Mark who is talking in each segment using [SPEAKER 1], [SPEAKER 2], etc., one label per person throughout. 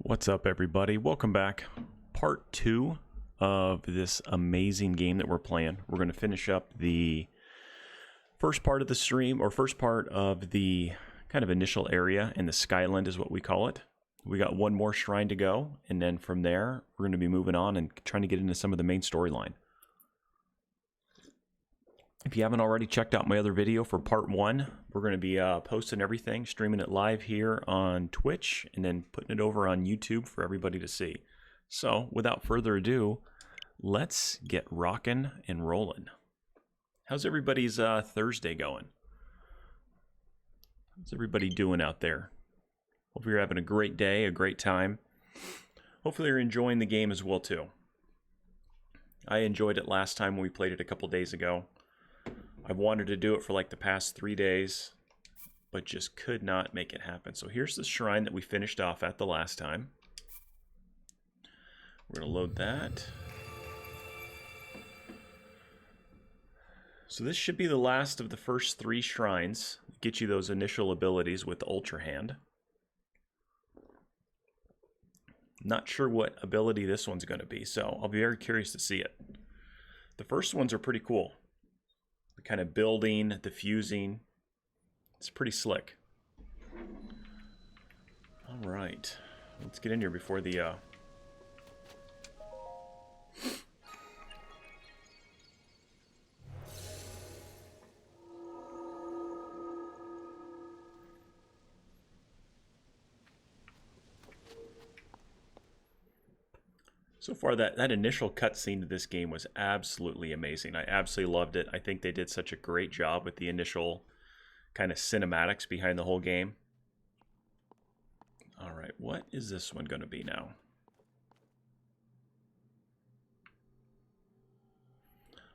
[SPEAKER 1] What's up, everybody? Welcome back. Part 2 of this amazing game that we're playing. We're going to finish up the first part of the stream, or first part of the kind of initial area, and the Skyland is what we call it. We got one more shrine to go, and then from there, we're going to be moving on and trying to get into some of the main storyline. If you haven't already checked out my other video for part 1, we're going to be posting everything, streaming it live here on Twitch, and then putting it over on YouTube for everybody to see. So, without further ado, let's get rocking and rolling. How's everybody's Thursday going? How's everybody doing out there? Hope you're having a great day, a great time. Hopefully you're enjoying the game as well, too. I enjoyed it last time when we played it a couple days ago. I've wanted to do it for like the past 3 days, but just could not make it happen. So here's the shrine that we finished off at the last time. We're going to load that. So this should be the last of the first 3 shrines. Get you those initial abilities with Ultra Hand. Not sure what ability this one's going to be, so I'll be very curious to see it. The first ones are pretty cool. The kind of building, the fusing. It's pretty slick. All right. Let's get in here before the... So far, that initial cutscene to this game was absolutely amazing. I absolutely loved it. I think they did such a great job with the initial kind of cinematics behind the whole game. All right, what is this one going to be now?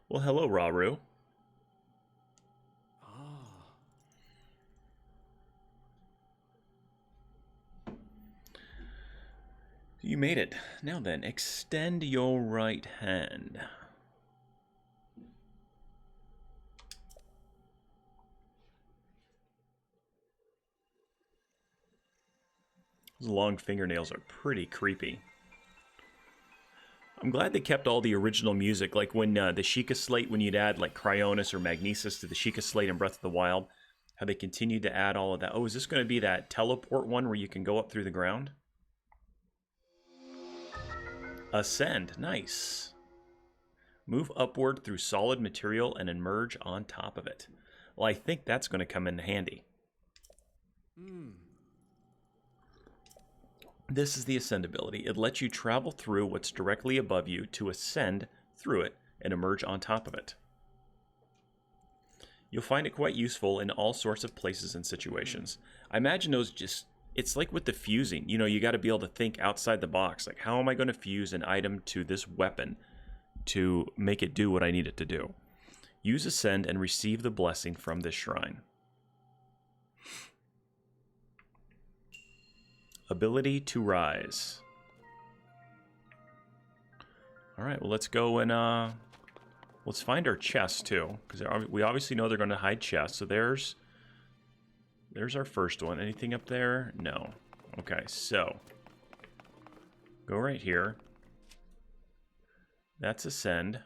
[SPEAKER 1] Well, hello, Raru. You made it. Now then, extend your right hand. Those long fingernails are pretty creepy. I'm glad they kept all the original music, like when the Sheikah Slate, when you'd add like Cryonis or Magnesis to the Sheikah Slate in Breath of the Wild, how they continued to add all of that. Oh, is this going to be that teleport one where you can go up through the ground? Ascend. Nice. Move upward through solid material and emerge on top of it. Well, I think that's going to come in handy. This is the Ascend ability. It lets you travel through what's directly above you to ascend through it and emerge on top of it. You'll find it quite useful in all sorts of places and situations. I imagine those just... It's like with the fusing, you know, you got to be able to think outside the box. Like, how am I going to fuse an item to this weapon to make it do what I need it to do? Use Ascend and receive the blessing from this shrine. Ability to rise. All right, well, let's go and let's find our chests too, because we obviously know they're going to hide chests. So there's our first one. Anything up there? No. Okay, so go right here. That's Ascend.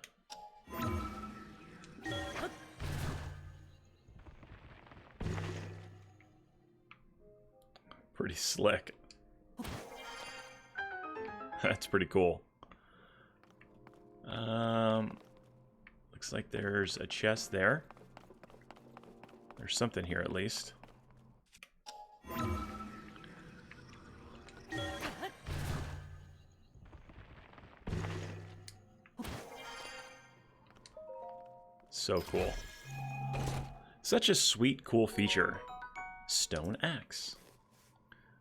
[SPEAKER 1] Pretty slick. That's pretty cool. Looks like there's a chest there. There's something here at least. So cool. Such a sweet, cool feature. Stone axe.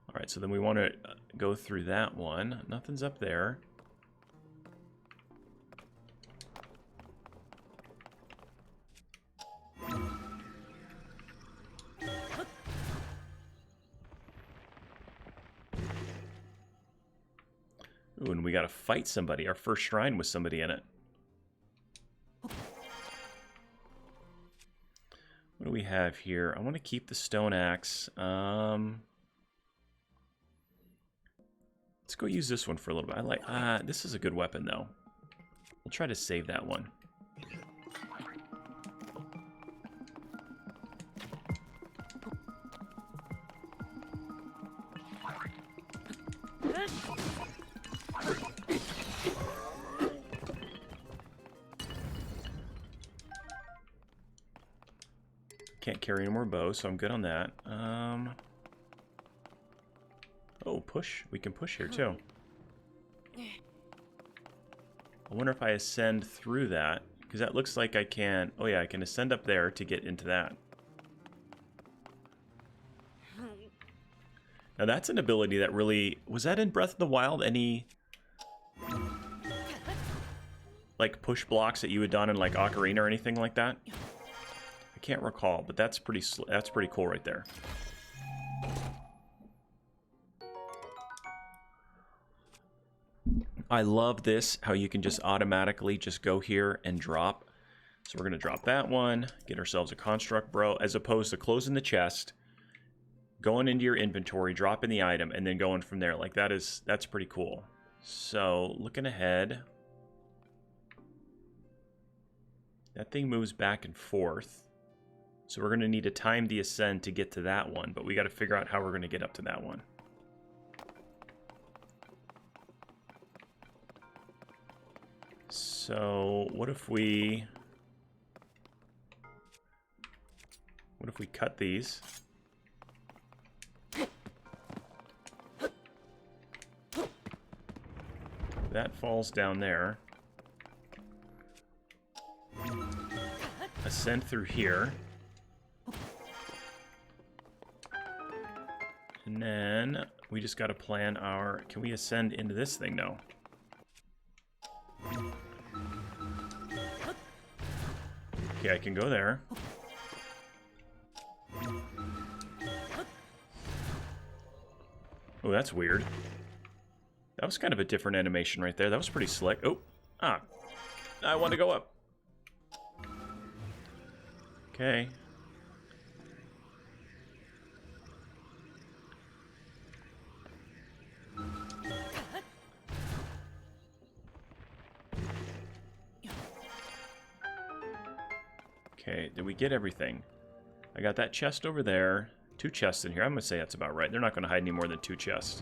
[SPEAKER 1] Alright, so then we want to go through that one. Nothing's up there. Ooh, and we gotta fight somebody. Our first shrine with somebody in it. What do we have here? I want to keep the stone axe. Let's go use this one for a little bit. I like, this is a good weapon though. We'll try to save that one. Can't carry any more bows, so I'm good on that. Oh, push. We can push here, too. I wonder if I ascend through that, because that looks like I can... Oh, yeah, I can ascend up there to get into that. Now, that's an ability that really... Was that in Breath of the Wild? Any... like, push blocks that you had done in, like, Ocarina or anything like that? I can't recall, but that's pretty cool right there. I love this, how you can just automatically just go here and drop. So we're going to drop that one, get ourselves a construct bro, as opposed to closing the chest, going into your inventory, dropping the item, and then going from there. Like, that's pretty cool. So, looking ahead, that thing moves back and forth. So we're going to need to time the ascend to get to that one, but we got to figure out how we're going to get up to that one. So what if we cut these? That falls down there. Ascend through here. And then we just got to plan our... Can we ascend into this thing now? Okay, I can go there. Oh, that's weird. That was kind of a different animation right there. That was pretty slick. Oh, I want to go up. Okay. Okay, did we get everything? I got that chest over there. 2 chests in here. I'm going to say that's about right. They're not going to hide any more than 2 chests.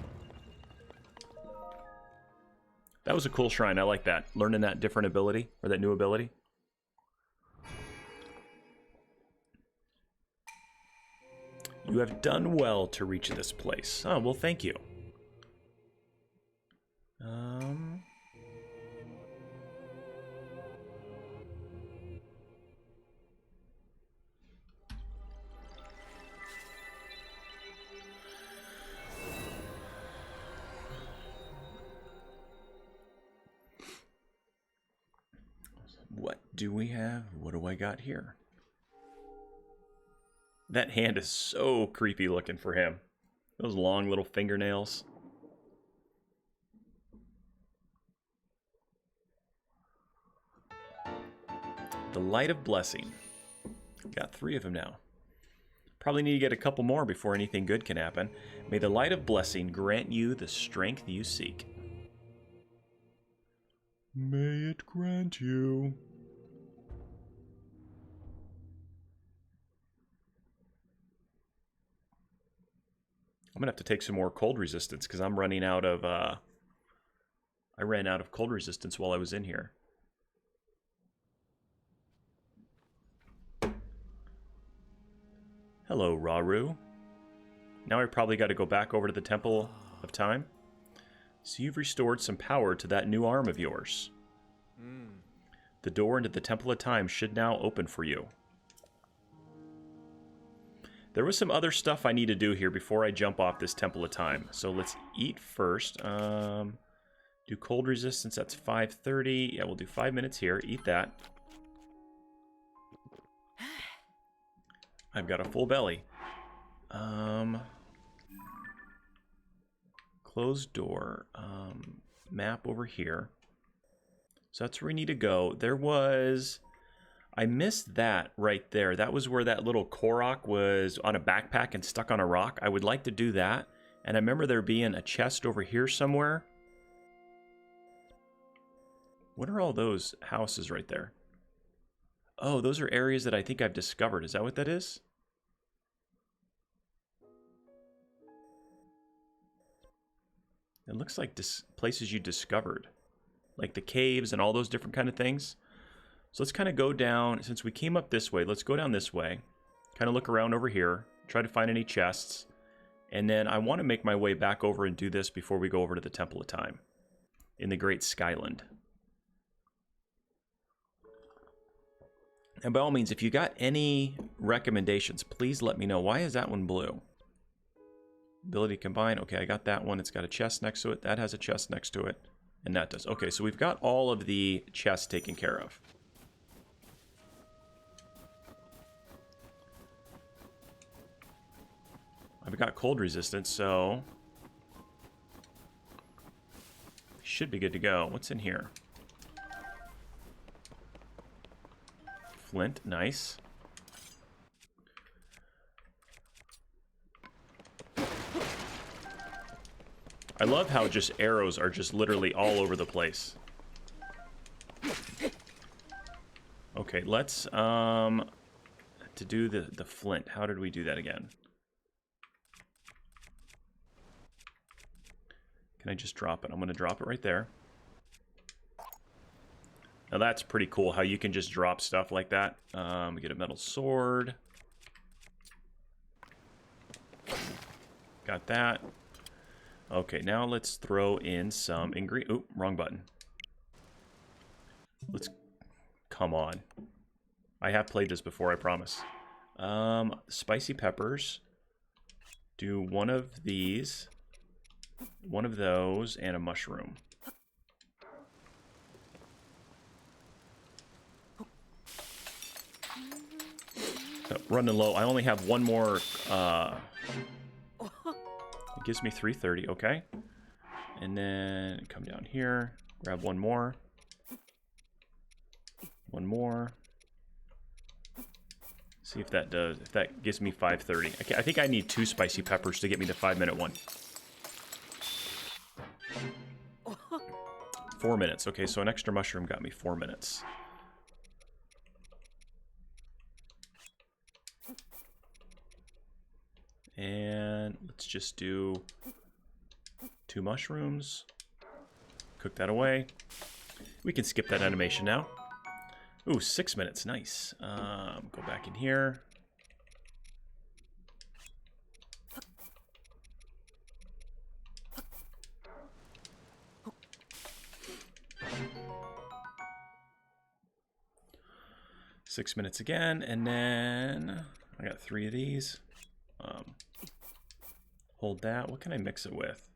[SPEAKER 1] That was a cool shrine. I like that. Learning that different ability, or that new ability. You have done well to reach this place. Oh, well, thank you. What do we have? What do I got here? That hand is so creepy looking for him. Those long little fingernails. The Light of Blessing. Got 3 of them now. Probably need to get a couple more before anything good can happen. May the Light of Blessing grant you the strength you seek. May it grant you. I'm gonna have to take some more cold resistance because I'm running out of, I ran out of cold resistance while I was in here. Hello, Raru. Now I probably got to go back over to the Temple of Time. So you've restored some power to that new arm of yours. The door into the Temple of Time should now open for you. There was some other stuff I need to do here before I jump off this Temple of Time. So let's eat first. Do cold resistance, that's 5:30. Yeah, we'll do 5 minutes here. Eat that. I've got a full belly. Closed door. Map over here. So that's where we need to go. There was... I missed that right there. That was where that little korok was on a backpack and stuck on a rock. I would like to do that And I remember there being a chest over here somewhere. What are all those houses right there? Oh, those are areas that I think I've discovered. Is that what that is? It looks like places you discovered. Like the caves and all those different kind of things. So let's kind of go down. Since we came up this way, let's go down this way. Kind of look around over here. Try to find any chests. And then I want to make my way back over and do this before we go over to the Temple of Time. In the Great Skyland. And by all means, if you got any recommendations, please let me know. Why is that one blue? Ability to combine. Okay, I got that one. It's got a chest next to it. That has a chest next to it. And that does. Okay, so we've got all of the chests taken care of. I've got cold resistance, so should be good to go. What's in here? Flint, nice. I love how just arrows are just literally all over the place. Okay, let's to do the flint. How did we do that again? Can I just drop it? I'm going to drop it right there. Now that's pretty cool how you can just drop stuff like that. Get a metal sword. Got that. Okay, now let's throw in some ingredient. Oop, wrong button. Let's... Come on. I have played this before, I promise. Spicy peppers. Do one of these. One of those, and a mushroom. So, running low. I only have one more. It gives me 330. Okay. And then come down here. Grab one more. One more. See if that does. If that gives me 530. I think I need 2 spicy peppers to get me the 5-minute one. 4 minutes. Okay, so an extra mushroom got me 4 minutes. And let's just do 2 mushrooms. Cook that away. We can skip that animation now. Ooh, 6 minutes. Nice. Go back in here. Six minutes again, and then I got 3 of these. Hold that. What can I mix it with?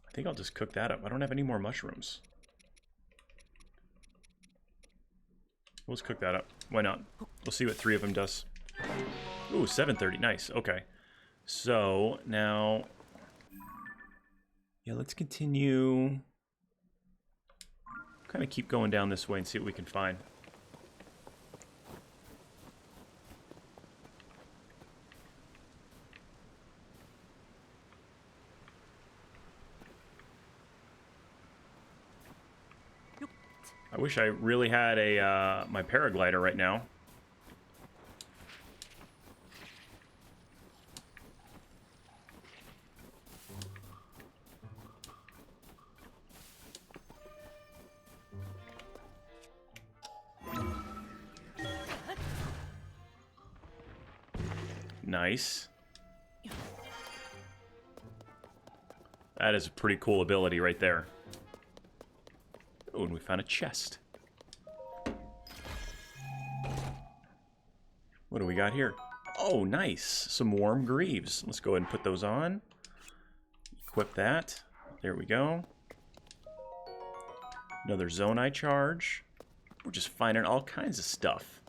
[SPEAKER 1] I think I'll just cook that up. I don't have any more mushrooms. Let's cook that up. Why not? We'll see what 3 of them does. Ooh, 730. Nice. Okay. So now... Yeah, let's continue. Kind of keep going down this way and see what we can find. I wish I really had a my paraglider right now. Nice. That is a pretty cool ability right there. Oh, and we found a chest. What do we got here? Oh, nice. Some warm greaves. Let's go ahead and put those on. Equip that. There we go. Another Zonai charge. We're just finding all kinds of stuff.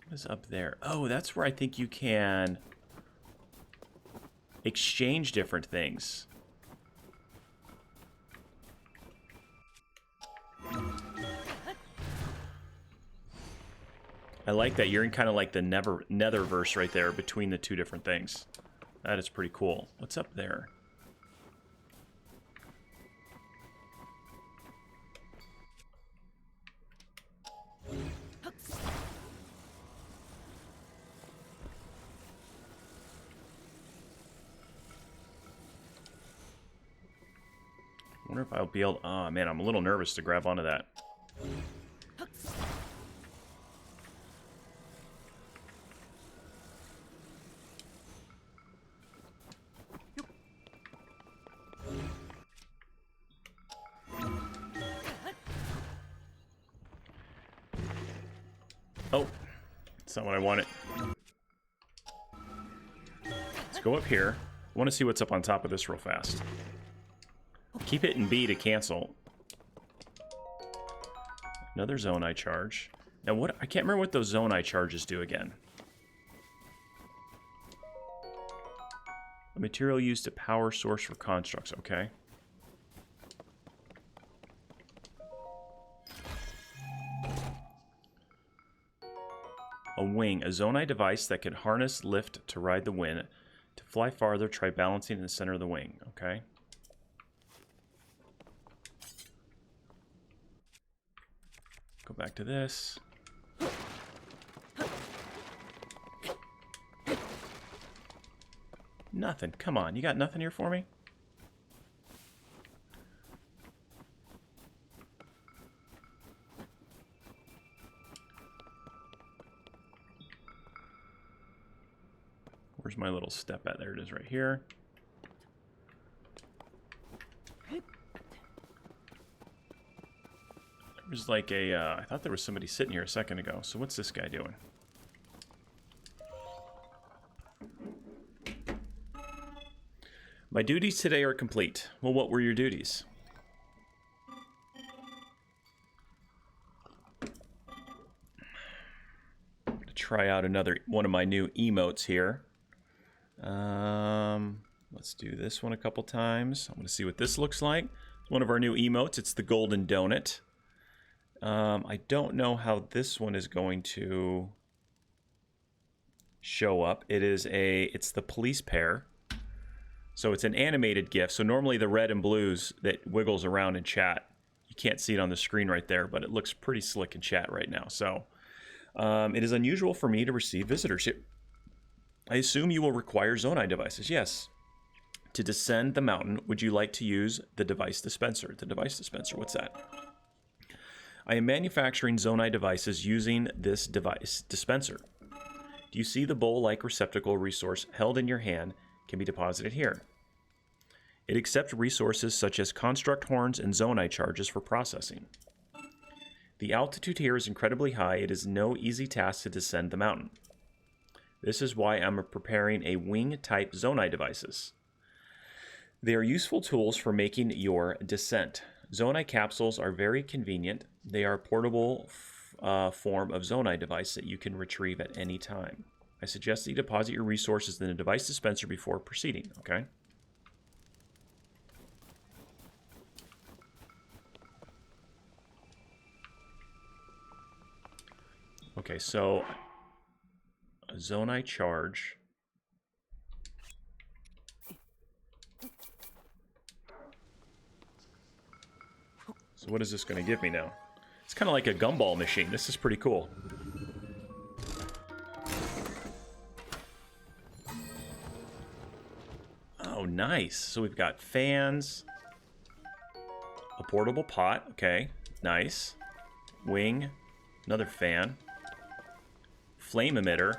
[SPEAKER 1] What is up there? Oh, that's where I think you can exchange different things. I like that. You're in kind of like the netherverse right there between the two different things. That is pretty cool. What's up there? I wonder if I'll be able... Oh, man, I'm a little nervous to grab onto that. Oh, that's not what I wanted. Let's go up here. I want to see what's up on top of this real fast. Keep hitting B to cancel. Another zone eye charge. Now what? I can't remember what those zone eye charges do again. A material used to power source for constructs. Okay. A wing. A zone eye device that can harness lift to ride the wind. To fly farther, try balancing in the center of the wing. Okay. Go back to this. Nothing. Come on. You got nothing here for me? Where's my little step at? There it is right here. There's like a, I thought there was somebody sitting here a second ago. So what's this guy doing? My duties today are complete. Well, what were your duties? I'm gonna try out another one of my new emotes here. Let's do this one a couple times. I'm gonna see what this looks like. It's one of our new emotes. It's the golden donut. I don't know how this one is going to show up. It's the police pair. So it's an animated GIF. So normally the red and blues that wiggles around in chat, you can't see it on the screen right there, but it looks pretty slick in chat right now. So it is unusual for me to receive visitors. I assume you will require Zonai devices. Yes. To descend the mountain, would you like to use the device dispenser? The device dispenser, what's that? I am manufacturing Zonai devices using this device dispenser. Do you see the bowl-like receptacle resource held in your hand can be deposited here? It accepts resources such as construct horns and Zonai charges for processing. The altitude here is incredibly high. It is no easy task to descend the mountain. This is why I'm preparing a wing-type Zonai devices. They are useful tools for making your descent. Zonai capsules are very convenient. They are a portable form of Zonai device that you can retrieve at any time. I suggest that you deposit your resources in the device dispenser before proceeding, okay? Okay, so a Zonai charge. So what is this going to give me now? It's kind of like a gumball machine. This is pretty cool. Oh, nice. So we've got fans. A portable pot. Okay, nice. Wing. Another fan. Flame emitter.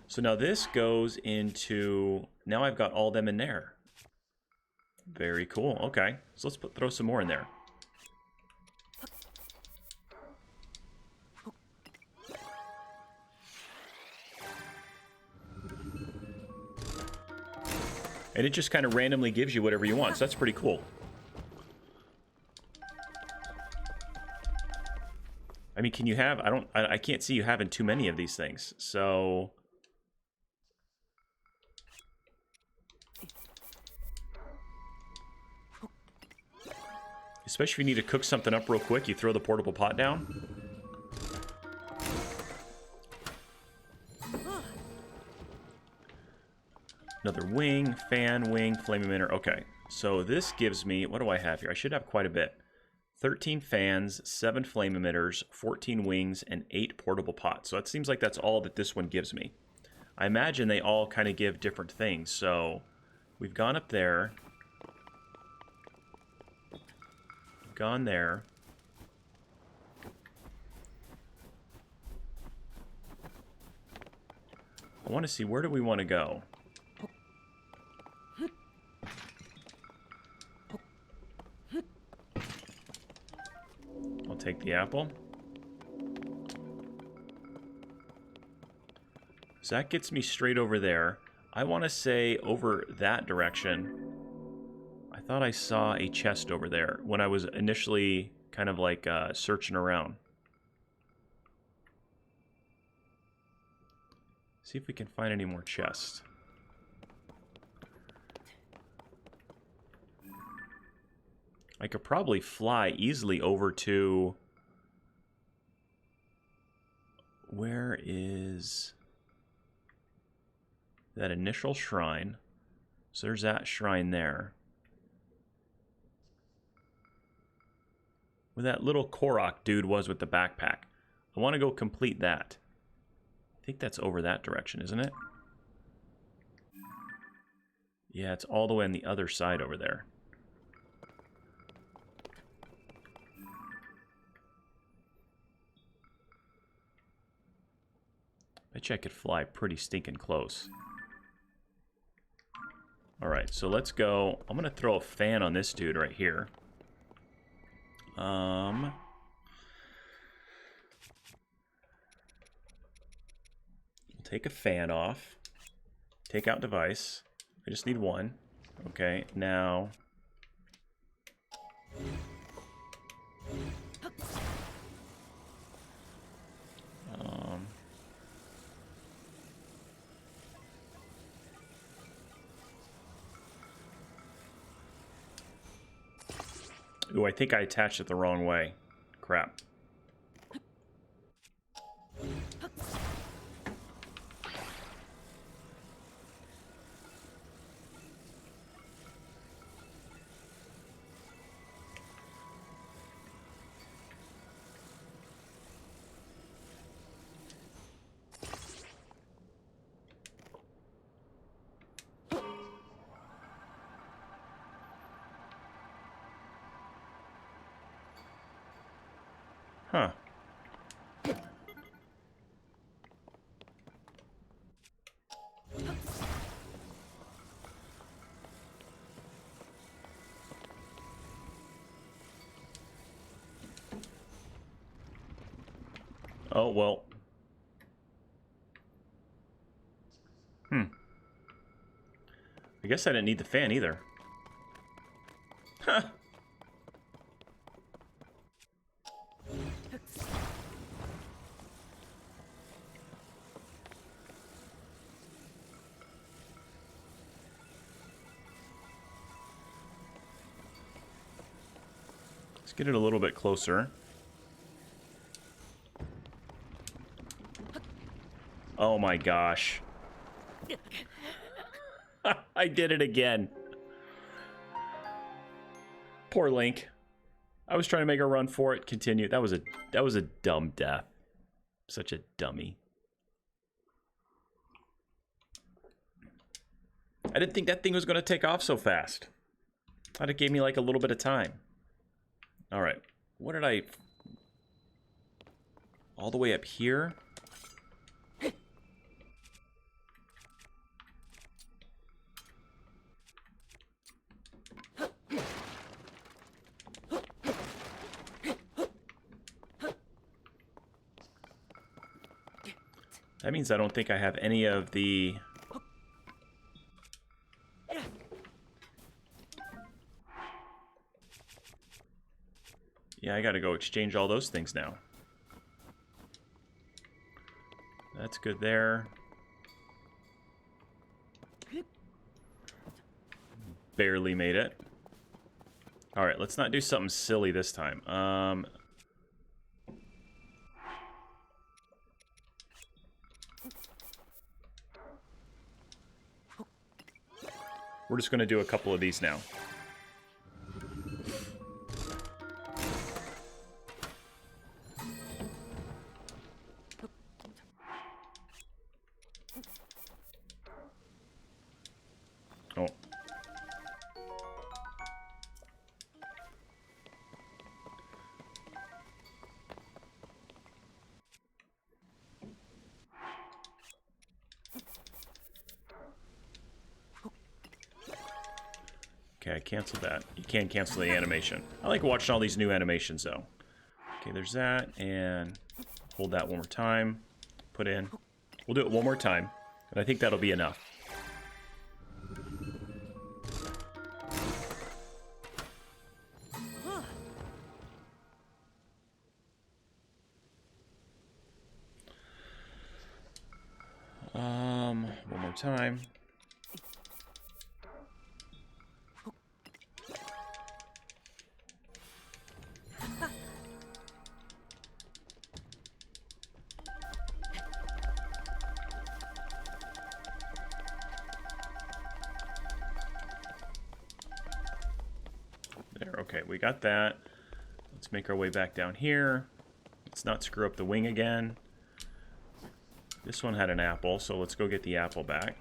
[SPEAKER 1] So now this goes into... Now I've got all them in there. Very cool. Okay, so let's throw some more in there. And it just kind of randomly gives you whatever you want. So that's pretty cool. I mean, can you have... I can't see you having too many of these things. So... Especially if you need to cook something up real quick, you throw the portable pot down. Another wing, fan, wing, flame emitter. Okay, so this gives me, what do I have here? I should have quite a bit. 13 fans, 7 flame emitters, 14 wings, and 8 portable pots. So it seems like that's all that this one gives me. I imagine they all kind of give different things. So we've gone up there. Gone there. I want to see, where do we want to go? I'll take the apple. So that gets me straight over there. I want to say over that direction. I thought I saw a chest over there when I was initially kind of like searching around. See if we can find any more chests. I could probably fly easily over to... Where is that initial shrine? So there's that shrine there. Where that little korok dude was with the backpack. I want to go complete that. I think that's over that direction, isn't it? Yeah, it's all the way on the other side over there. Bet you I could fly pretty stinking close. Alright, so let's go. I'm going to throw a fan on this dude right here. Take a fan off. Take out device. I just need one. Okay, now... Ooh, I think I attached it the wrong way. Crap. Huh. Oh, well. I guess I didn't need the fan either. Huh. Let's get it a little bit closer. Oh my gosh. I did it again. Poor Link. I was trying to make a run for it. Continue. That was a dumb death. Such a dummy. I didn't think that thing was going to take off so fast. I thought it gave me like a little bit of time. All right. What did I... All the way up here? That means I don't think I have any of the... Yeah, I gotta go exchange all those things now. That's good there. Barely made it. Alright, let's not do something silly this time. We're just going to do a couple of these now. Oh. Okay, I canceled that. You can cancel the animation. I like watching all these new animations, though. Okay, there's that, and hold that one more time. Put in. We'll do it one more time, and I think that'll be enough. One more time. There, okay, we got that. Let's make our way back down here. Let's not screw up the wing again. This one had an apple, so let's go get the apple back.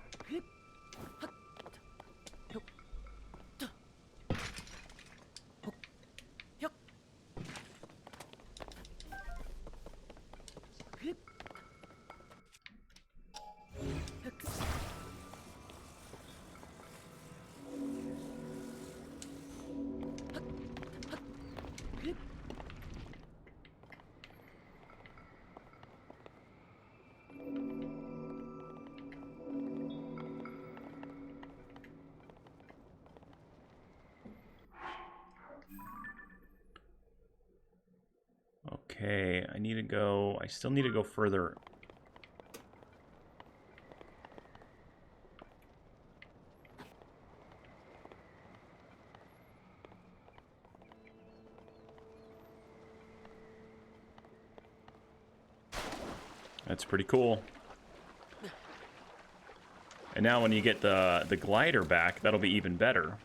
[SPEAKER 1] Okay, I need to go... I still need to go further. That's pretty cool. And now when you get the glider back, that'll be even better.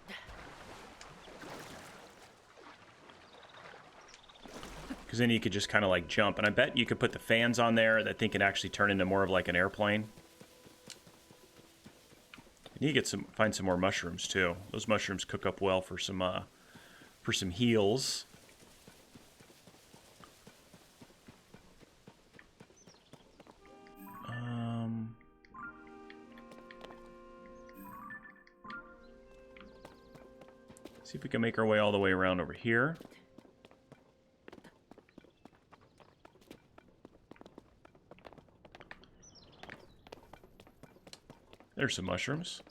[SPEAKER 1] Because then you could just kind of like jump. And I bet you could put the fans on there. That thing could actually turn into more of like an airplane. You need to get find some more mushrooms too. Those mushrooms cook up well for some heals. See if we can make our way all the way around over here. There's some mushrooms.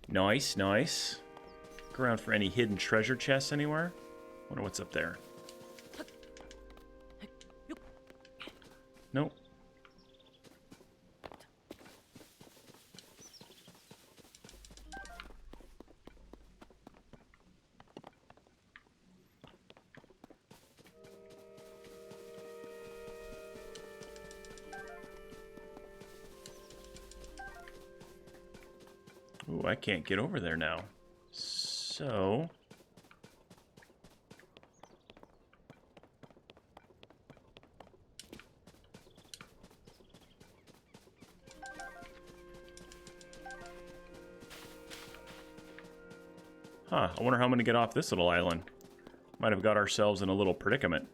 [SPEAKER 1] Nice, nice. Look around for any hidden treasure chests anywhere. Wonder what's up there. Nope. Ooh, I can't get over there now. So... Huh, I wonder how I'm going to get off this little island. Might have got ourselves in a little predicament.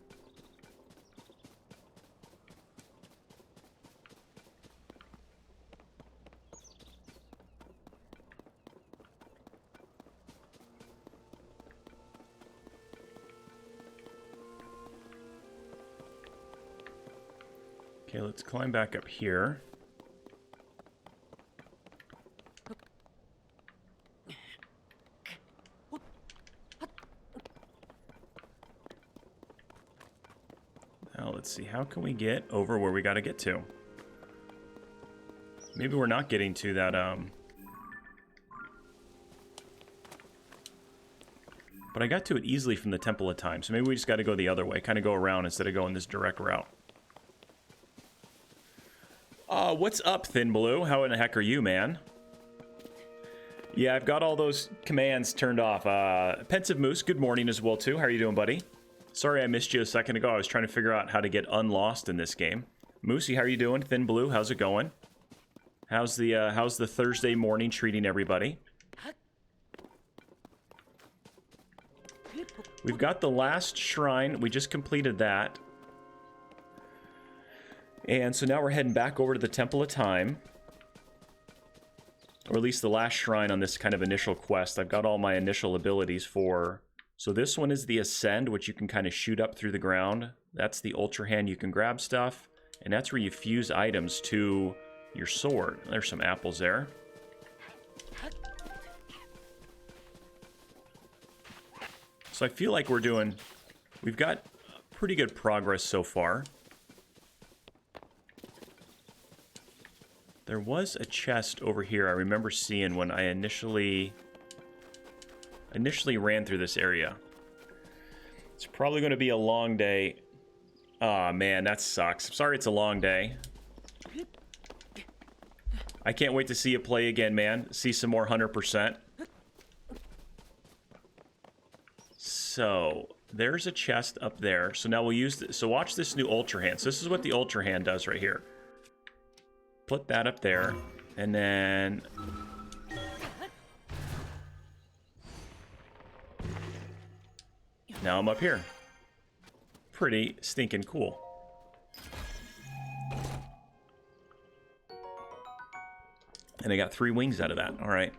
[SPEAKER 1] Okay, let's climb back up here. Now let's see, how can we get over where we got to get to? Maybe we're not getting to that, But I got to it easily from the Temple of Time, so maybe we just got to go the other way, kind of go around instead of going this direct route. What's up, Thin Blue? How in the heck are you, man? Yeah, I've got all those commands turned off. Pensive Moose, good morning as well, too. How are you doing, buddy? Sorry I missed you a second ago. I was trying to figure out how to get unlost in this game. Moosey, how are you doing? Thin Blue, how's it going? How's the Thursday morning treating everybody? We've got the last shrine. We just completed that. And so now we're heading back over to the Temple of Time. Or at least the last shrine on this kind of initial quest. I've got all my initial abilities for... So this one is the Ascend, which you can kind of shoot up through the ground. That's the Ultra Hand, you can grab stuff. And that's where you fuse items to your sword. There's some apples there. So I feel like we've got pretty good progress so far. There was a chest over here I remember seeing when I initially ran through this area. It's probably going to be a long day. Aw, man, that sucks. I'm sorry it's a long day. I can't wait to see you play again, man. See some more 100%. So, there's a chest up there. So now we'll use this. So watch this new Ultra Hand. So this is what the Ultra Hand does right here. Put that up there, and then... Now I'm up here. Pretty stinking cool. And I got 3 wings out of that. All right.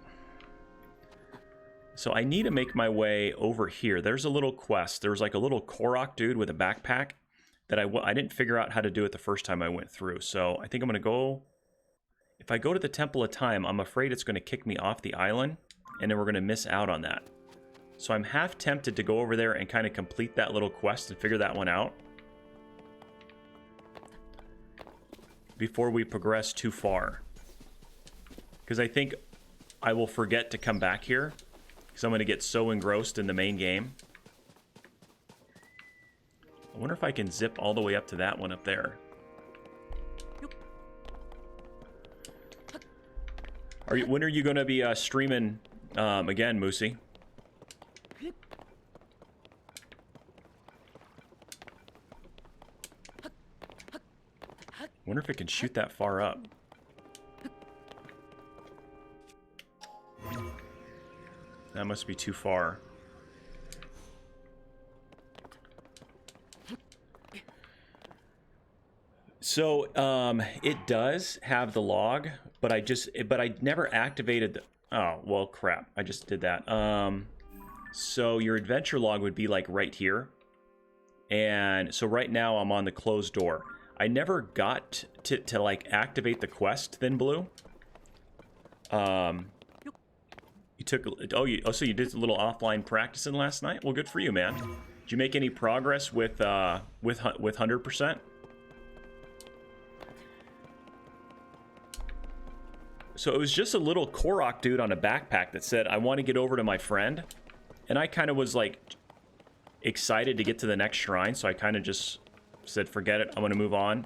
[SPEAKER 1] So I need to make my way over here. There's a little quest. There's like a little korok dude with a backpack that I didn't figure out how to do it the first time I went through. So I think I'm going to go... If I go to the Temple of Time, I'm afraid it's going to kick me off the island, and then we're going to miss out on that. So I'm half tempted to go over there and kind of complete that little quest and figure that one out before we progress too far. Because I think I will forget to come back here, because I'm going to get so engrossed in the main game. I wonder if I can zip all the way up to that one up there. When are you going to be streaming again, Moosey? Wonder if it can shoot that far up. That must be too far. So, it does have the log, but I never activated the... Oh, well, crap. I just did that. So your adventure log would be, like, right here. And so right now I'm on the closed door. I never got to like, activate the quest, Thin Blue. You took... so you did a little offline practicing last night? Well, good for you, man. Did you make any progress with 100%? So it was just a little korok dude on a backpack that said, I want to get over to my friend. And I kind of was like excited to get to the next shrine. So I kind of just said, forget it. I'm going to move on.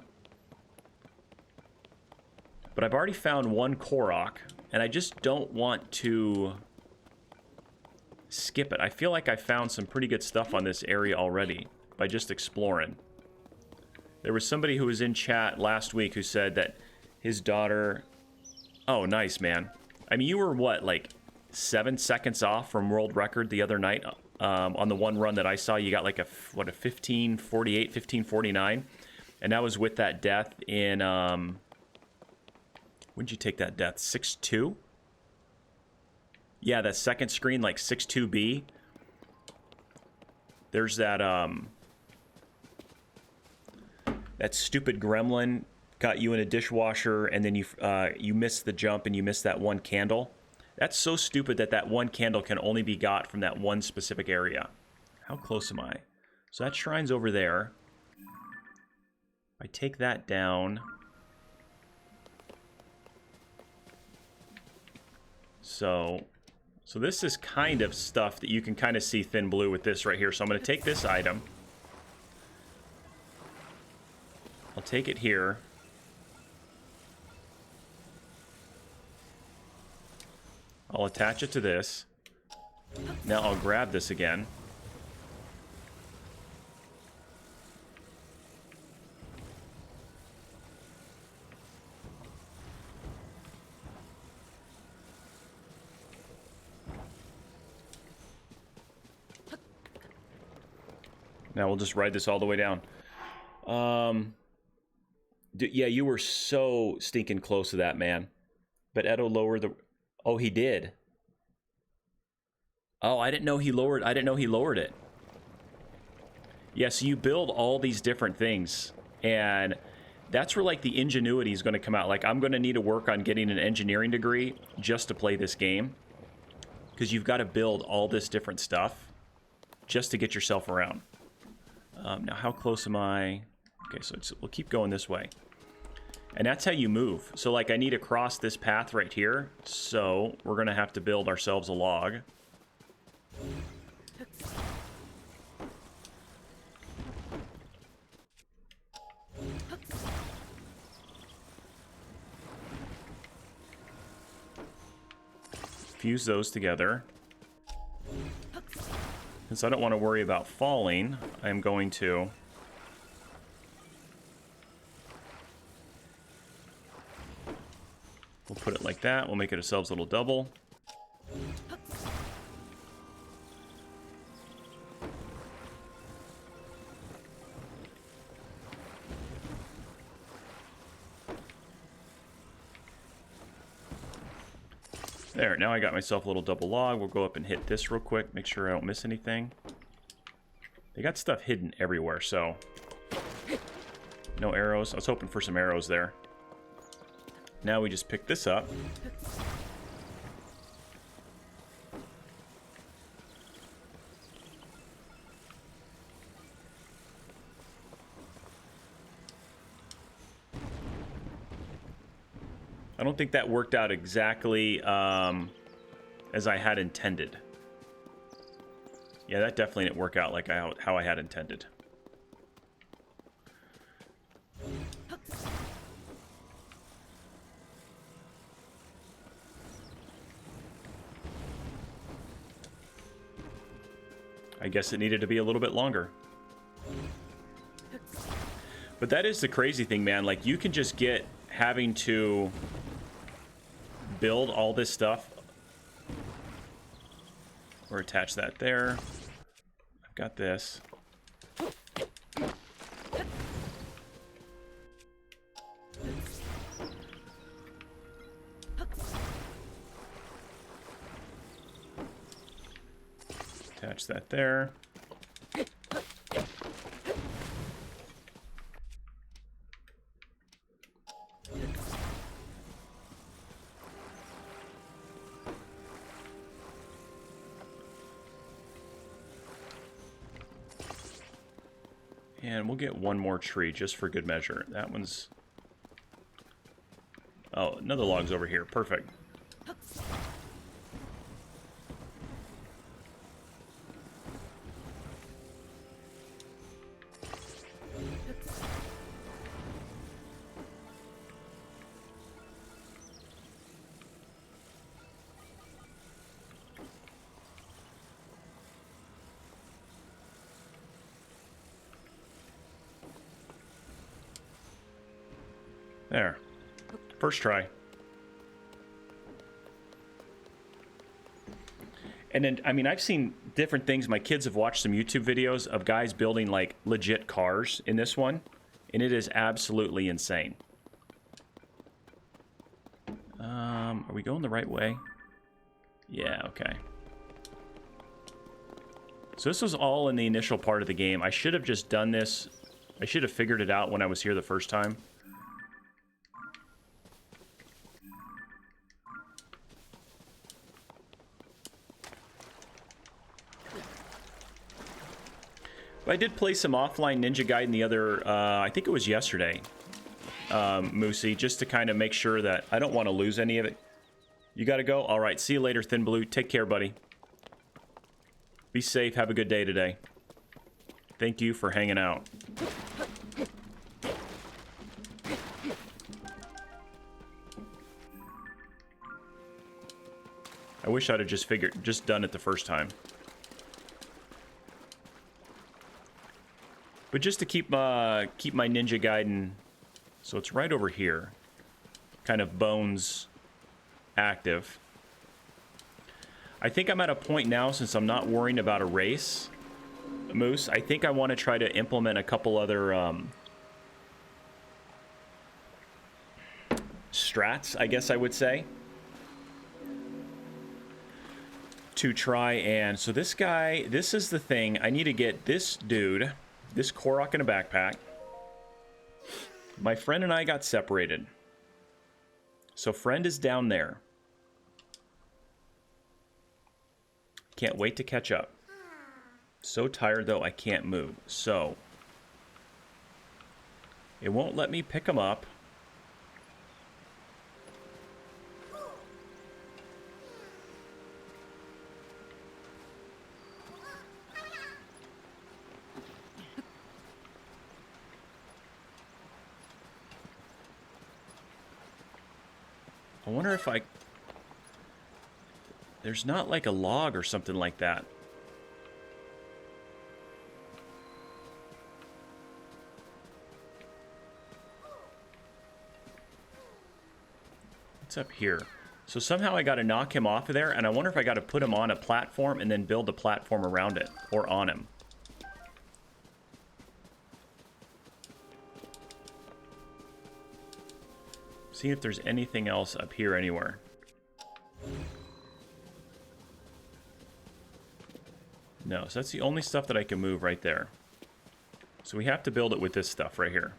[SPEAKER 1] But I've already found one korok. And I just don't want to skip it. I feel like I found some pretty good stuff on this area already by just exploring. There was somebody who was in chat last week who said that his daughter... Oh, nice, man. I mean, you were, what, like 7 seconds off from world record the other night? On the one run that I saw, you got like a 1548, 1549. And that was with that death in... When did you take that death? 6-2? Yeah, that second screen, like 6-2B. There's that, that stupid gremlin got you in a dishwasher, and then you missed the jump and you missed that one candle. That's so stupid that that one candle can only be got from that one specific area. How close am I? So that shrine's over there. I take that down. So this is kind of stuff that you can kind of see Thin Blue with this right here. So I'm going to take this item. I'll take it here. I'll attach it to this. Now I'll grab this again. Now we'll just ride this all the way down. Yeah, you were so stinking close to that, man. But Edo lowered the... Oh, he did. Oh, I didn't know he lowered it. Yeah, so you build all these different things. And that's where, like, the ingenuity is going to come out. Like, I'm going to need to work on getting an engineering degree just to play this game. Because you've got to build all this different stuff just to get yourself around. Now, how close am I? Okay, so we'll keep going this way. And that's how you move. So, like, I need to cross this path right here. So, we're going to have to build ourselves a log. Fuse those together. Since I don't want to worry about falling, I'm going to... We'll put it like that. We'll make it ourselves a little double. There, now I got myself a little double log. We'll go up and hit this real quick, make sure I don't miss anything. They got stuff hidden everywhere, so... No arrows. I was hoping for some arrows there. Now we just pick this up. I don't think that worked out exactly as I had intended. Yeah, that definitely didn't work out like how I had intended. I guess it needed to be a little bit longer. But that is the crazy thing, man. Like, you can just get having to build all this stuff. Or attach that there. I've got this. Attach that there. And we'll get one more tree just for good measure. That one's... Oh, another log's over here. Perfect. There. First try. And then, I mean, I've seen different things. My kids have watched some YouTube videos of guys building, like, legit cars in this one. And it is absolutely insane. Are we going the right way? Yeah, okay. So this was all in the initial part of the game. I should have just done this. I should have figured it out when I was here the first time. I did play some offline Ninja Gaiden the other, I think it was yesterday, Moosey, just to kind of make sure that I don't want to lose any of it. You got to go? All right, see you later, Thin Blue. Take care, buddy. Be safe. Have a good day today. Thank you for hanging out. I wish I'd have just done it the first time. But just to keep my Ninja Gaiden, so it's right over here, kind of bones active. I think I'm at a point now, since I'm not worrying about a race, Moose, I think I want to try to implement a couple other strats, I guess I would say, to try and... So this guy, this is the thing. I need to get this dude, this Korok in a backpack. My friend and I got separated. So friend is down there. Can't wait to catch up. So tired, though, I can't move. So it won't let me pick him up. I wonder if I... There's not like a log or something like that. What's up here? So somehow I got to knock him off of there, and I wonder if I got to put him on a platform and then build a platform around it, or on him. See if there's anything else up here anywhere. No, so that's the only stuff that I can move right there. So we have to build it with this stuff right here.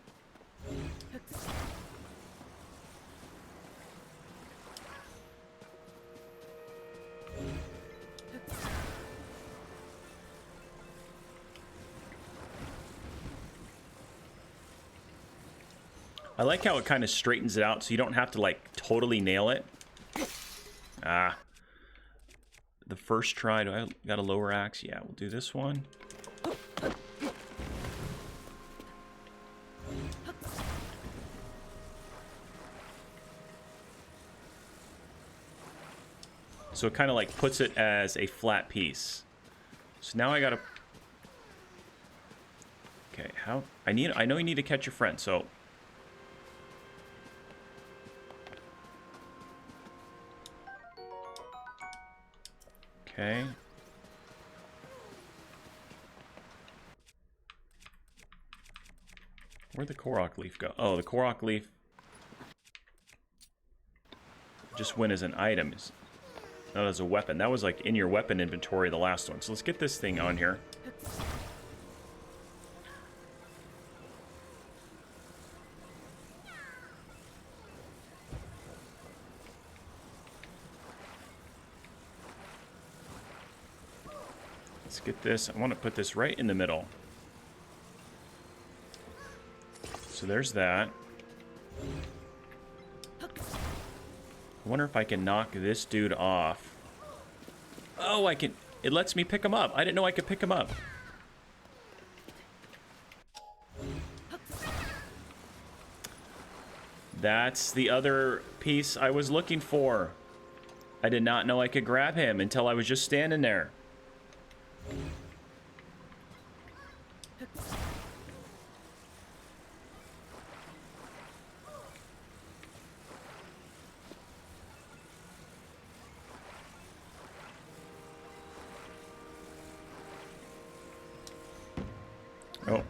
[SPEAKER 1] I like how it kind of straightens it out so you don't have to like totally nail it. Ah. The first try, do I got a lower axe? Yeah, we'll do this one. So it kind of like puts it as a flat piece. So now I gotta... Okay, how... I know you need to catch your friend, so... Okay. Where'd the Korok leaf go? Oh, the Korok leaf just went as an item, not as a weapon. That was like in your weapon inventory, the last one. So let's get this thing on here. Let's get this. I want to put this right in the middle. So there's that. I wonder if I can knock this dude off. Oh, I can. It lets me pick him up. I didn't know I could pick him up. That's the other piece I was looking for. I did not know I could grab him until I was just standing there. Oh.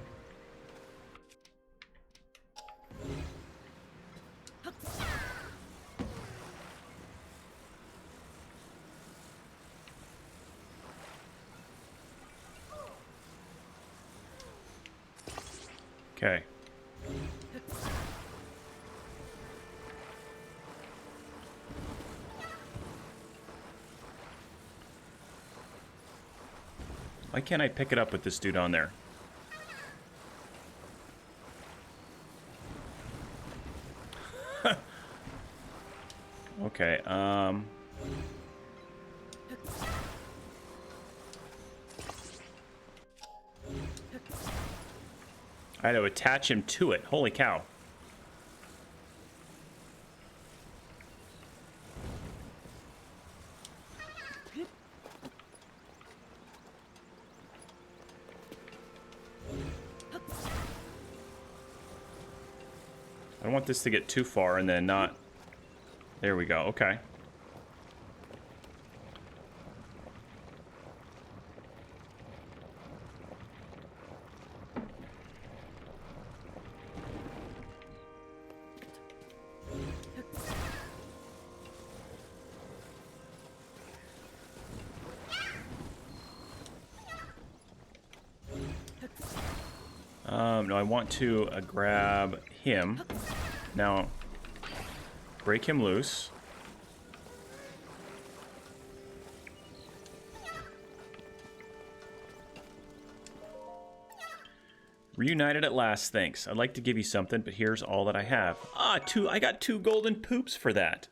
[SPEAKER 1] Okay. Why can't I pick it up with this dude on there? Okay, I had to attach him to it. Holy cow. don't want this to get too far and then not... There we go. Okay. No, I want to grab him. Now, break him loose. Reunited at last, thanks. I'd like to give you something, but here's all that I have. Ah, I got 2 golden poops for that.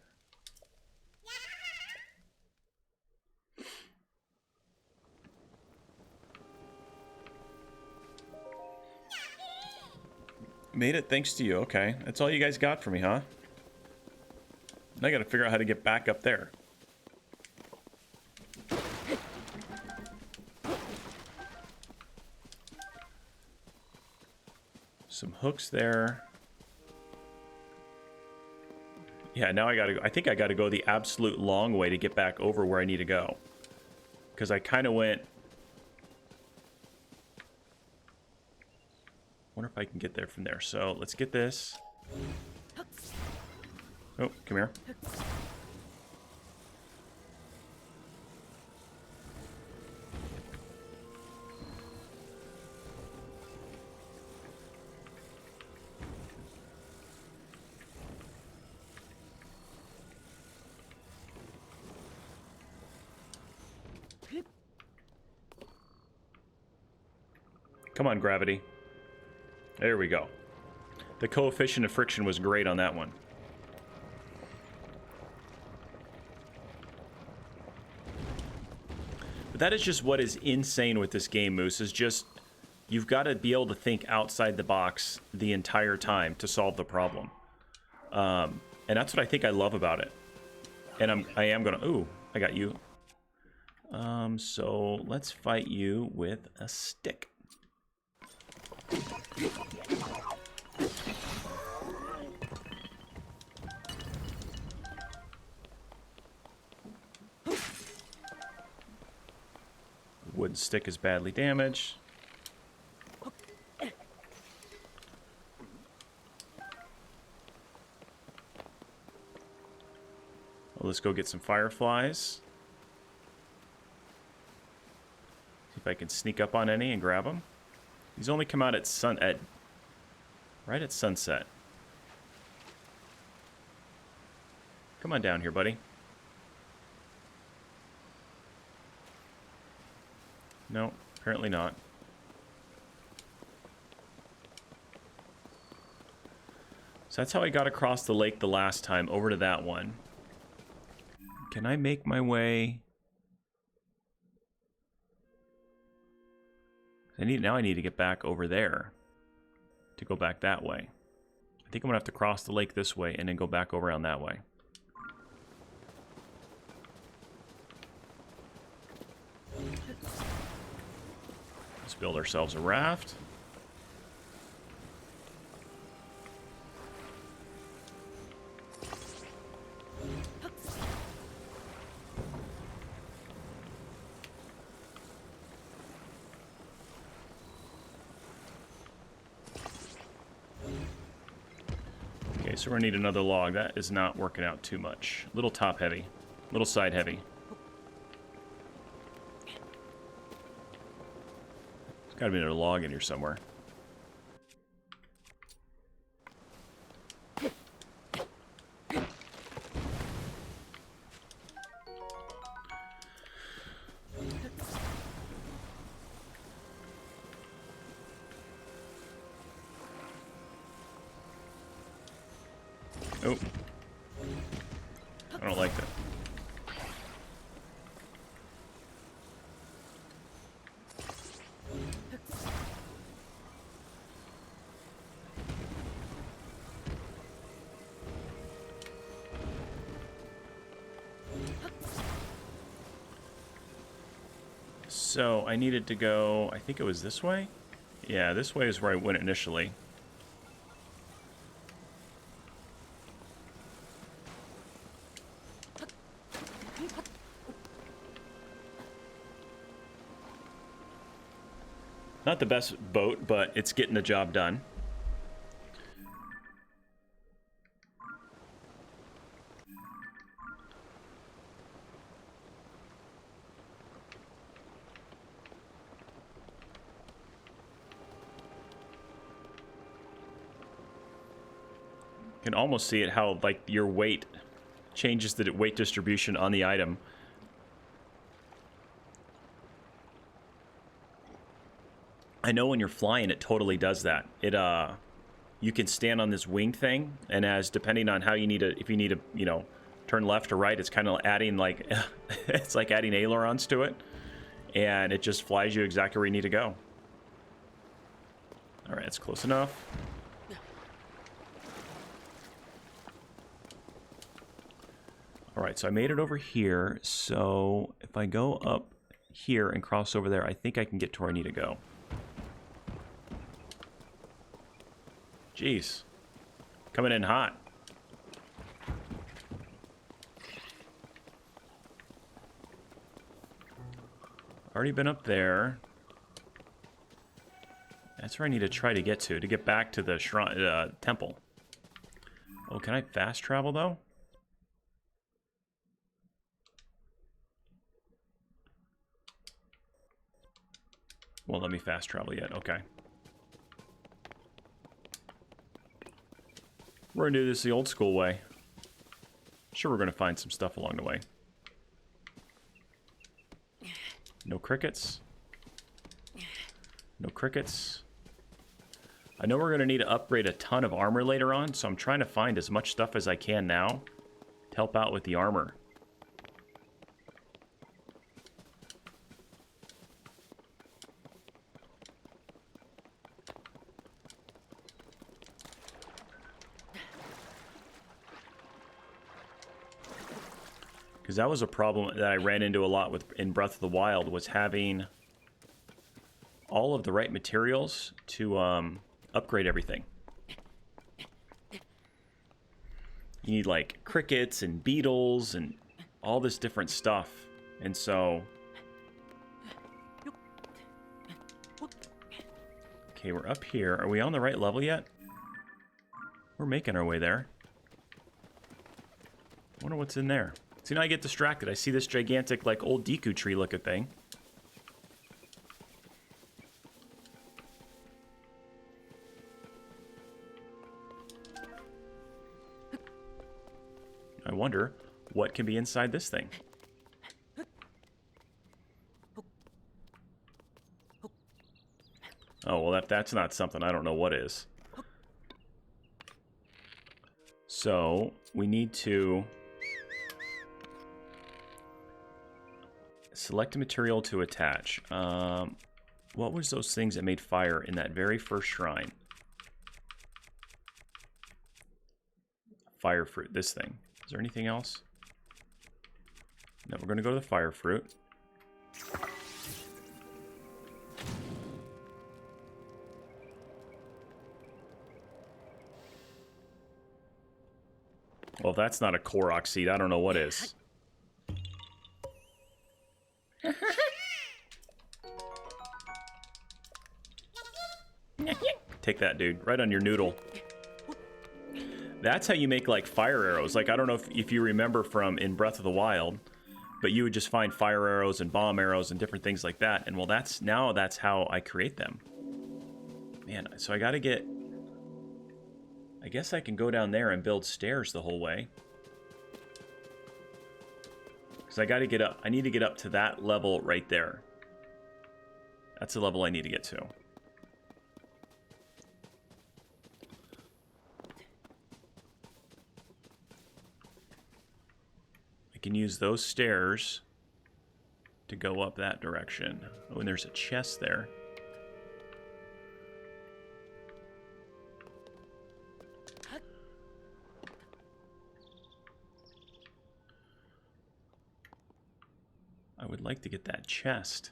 [SPEAKER 1] Made it thanks to you. Okay. That's all you guys got for me, huh? I gotta figure out how to get back up there. Some hooks there. Yeah, now I gotta go. I think I gotta go the absolute long way to get back over where I need to go. Because I kind of went... Wonder if I can get there from there. So let's get this. Oh, come here. Come on, gravity. There we go. The coefficient of friction was great on that one. But that is just what is insane with this game, Moose, is just you've got to be able to think outside the box the entire time to solve the problem. And that's what I think I love about it. And I am gonna... Ooh, I got you. So let's fight you with a stick. Wooden stick is badly damaged. Well, let's go get some fireflies. See if I can sneak up on any and grab them. These only come out at right at sunset. Come on down here, buddy. No, apparently not. So that's how I got across the lake the last time, over to that one. Can I make my way? Now I need to get back over there to go back that way. I think I'm gonna have to cross the lake this way and then go back over around that way. Let's build ourselves a raft. So we're gonna need another log. That is not working out too much. A little top heavy. A little side heavy. There's gotta be another log in here somewhere. Oh. I don't like that. So I needed to go, I think it was this way? Yeah, this way is where I went initially. Not the best boat, but it's getting the job done. You can almost see it how, like, your weight changes the weight distribution on the item. I know when you're flying, it totally does that. It, you can stand on this wing thing, and depending on how you need to, if you need to, you know, turn left or right, it's kind of adding, like, it's like adding ailerons to it, and it just flies you exactly where you need to go. All right, it's close enough. All right, so I made it over here. So if I go up here and cross over there, I think I can get to where I need to go. Jeez. Coming in hot. Already been up there. That's where I need to try to get back to the shrine, temple. Oh, can I fast travel, though? Won't let me fast travel yet. Okay. We're gonna do this the old school way. Sure, we're gonna find some stuff along the way. No crickets. No crickets. I know we're gonna need to upgrade a ton of armor later on, so I'm trying to find as much stuff as I can now to help out with the armor. Because that was a problem that I ran into a lot in Breath of the Wild, was having all of the right materials to upgrade everything. You need like crickets and beetles and all this different stuff. And so... Okay, we're up here. Are we on the right level yet? We're making our way there. I wonder what's in there. See, now I get distracted. I see this gigantic, like, old Deku tree looking thing. I wonder what can be inside this thing. Oh, well, if that's not something, I don't know what is. So, we need to... select a material to attach. What was those things that made fire in that very first shrine? Fire fruit, this thing. Is there anything else? No, we're going to go to the fire fruit. Well, if that's not a korok seed, I don't know what is. Take that, dude. Right on your noodle. That's how you make, like, fire arrows. Like, I don't know if you remember from in Breath of the Wild, but you would just find fire arrows and bomb arrows and different things like that. And, well, that's how I create them. Man, so I gotta get... I guess I can go down there and build stairs the whole way. Because I gotta get up. I need to get up to that level right there. That's the level I need to get to. I can use those stairs to go up that direction. Oh, and there's a chest there. I would like to get that chest.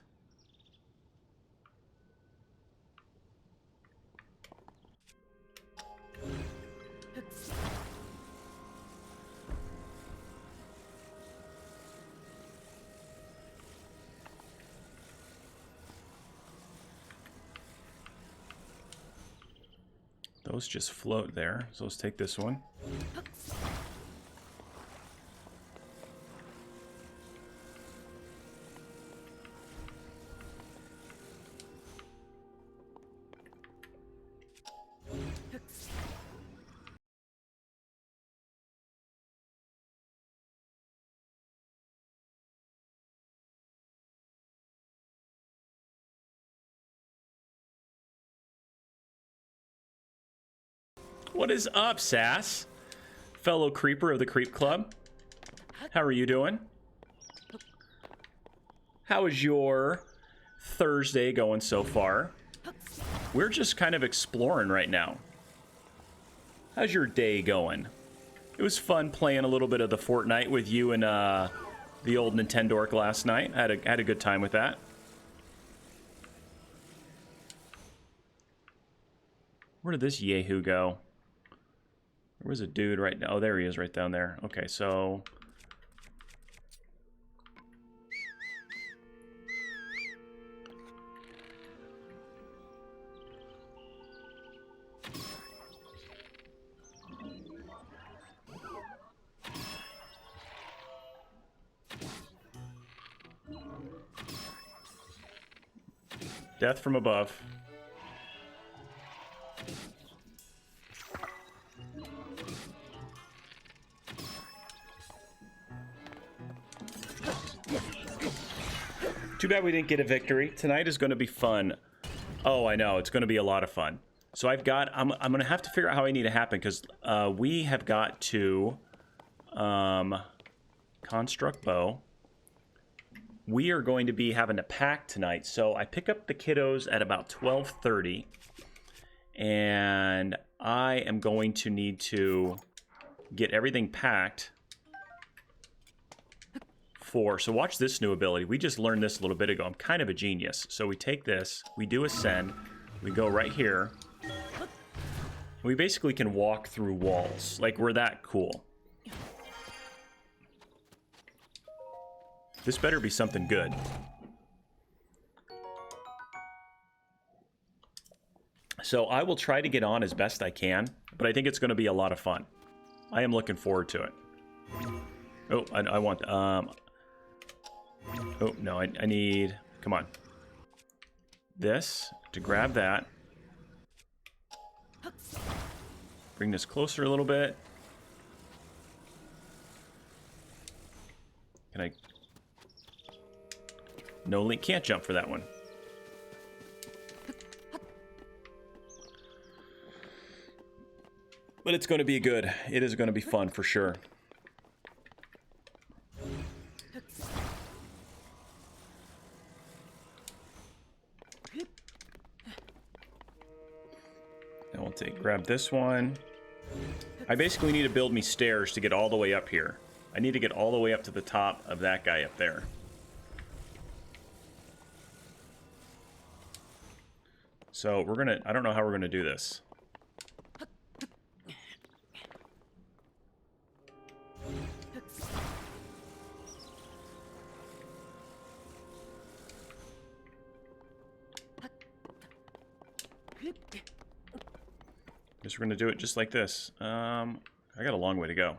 [SPEAKER 1] Those just float there. So let's take this one. What is up, Sass? Fellow creeper of the Creep Club. How are you doing? How is your Thursday going so far? We're just kind of exploring right now. How's your day going? It was fun playing a little bit of the Fortnite with you and the old Nintendork last night. I had a good time with that. Where did this Yahoo go? There was a dude right now. Oh, there he is right down there. Okay, so... Death from above. Too bad we didn't get a victory. Tonight is going to be fun. Oh, I know. It's going to be a lot of fun. So I'm going to have to figure out how I need to happen because we have got to construct bow. We are going to be having a pack tonight. So I pick up the kiddos at about 12:30. And I am going to need to get everything packed. So watch this new ability. We just learned this a little bit ago. I'm kind of a genius. So we take this, we do ascend, we go right here. We basically can walk through walls. Like, we're that cool. This better be something good. So I will try to get on as best I can, but I think it's going to be a lot of fun. I am looking forward to it. Oh, I want... Oh, no, I need... Come on. This, to grab that. Bring this closer a little bit. Can I... No, Link can't jump for that one. But it's going to be good. It is going to be fun for sure. Now we'll grab this one. I basically need to build me stairs to get all the way up here. I need to get all the way up to the top of that guy up there. So we're gonna, I don't know how we're gonna do this. Guess we're gonna do it just like this. I got a long way to go.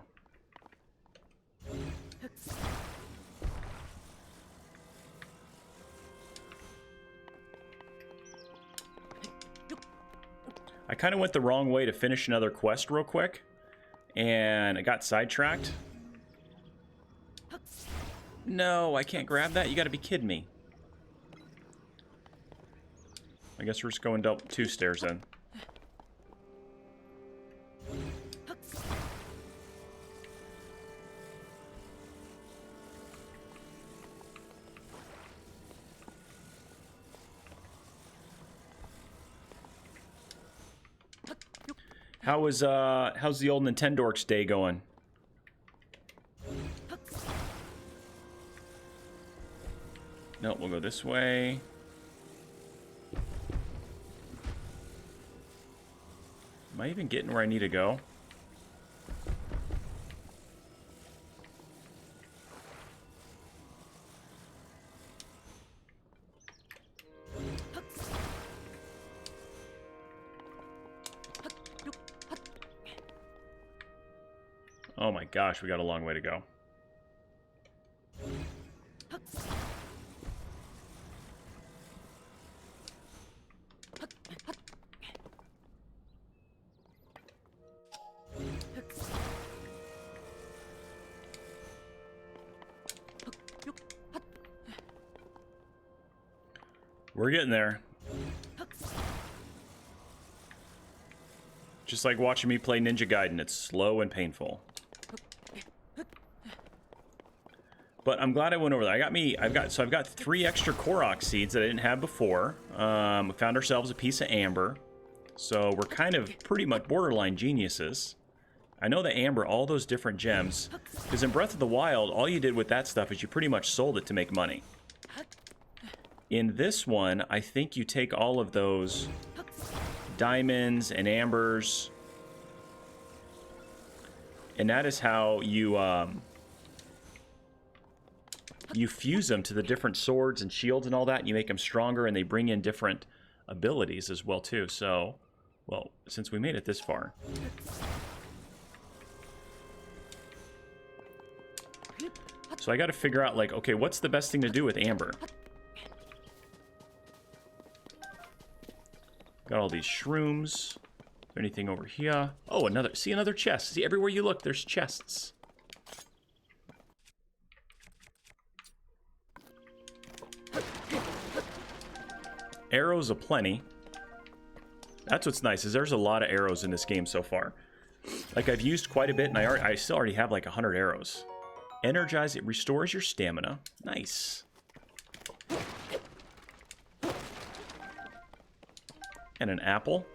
[SPEAKER 1] I kind of went the wrong way to finish another quest real quick, and I got sidetracked. No, I can't grab that. You gotta be kidding me. I guess we're just going up 2 stairs then. How's the old Nintendork's day going? No, we'll go this way. Am I even getting where I need to go? Oh my gosh, we got a long way to go. We're getting there. Just like watching me play Ninja Gaiden, it's slow and painful. But I'm glad I went over there. I've got 3 extra korok seeds that I didn't have before. We found ourselves a piece of amber. So we're kind of pretty much borderline geniuses. I know the amber, all those different gems. Because in Breath of the Wild, all you did with that stuff is you pretty much sold it to make money. In this one, I think you take all of those diamonds and ambers, and that is how you you fuse them to the different swords and shields and all that, and you make them stronger, and they bring in different abilities as well too. So, well, since we made it this far, so I got to figure out, like, okay, what's the best thing to do with amber? Got all these shrooms. Is there anything over here? Oh, another chest. See, everywhere you look, there's chests. Arrows aplenty. That's what's nice, is there's a lot of arrows in this game so far. Like, I've used quite a bit, and I still already have like 100 arrows. Energize, it restores your stamina. Nice. And an apple.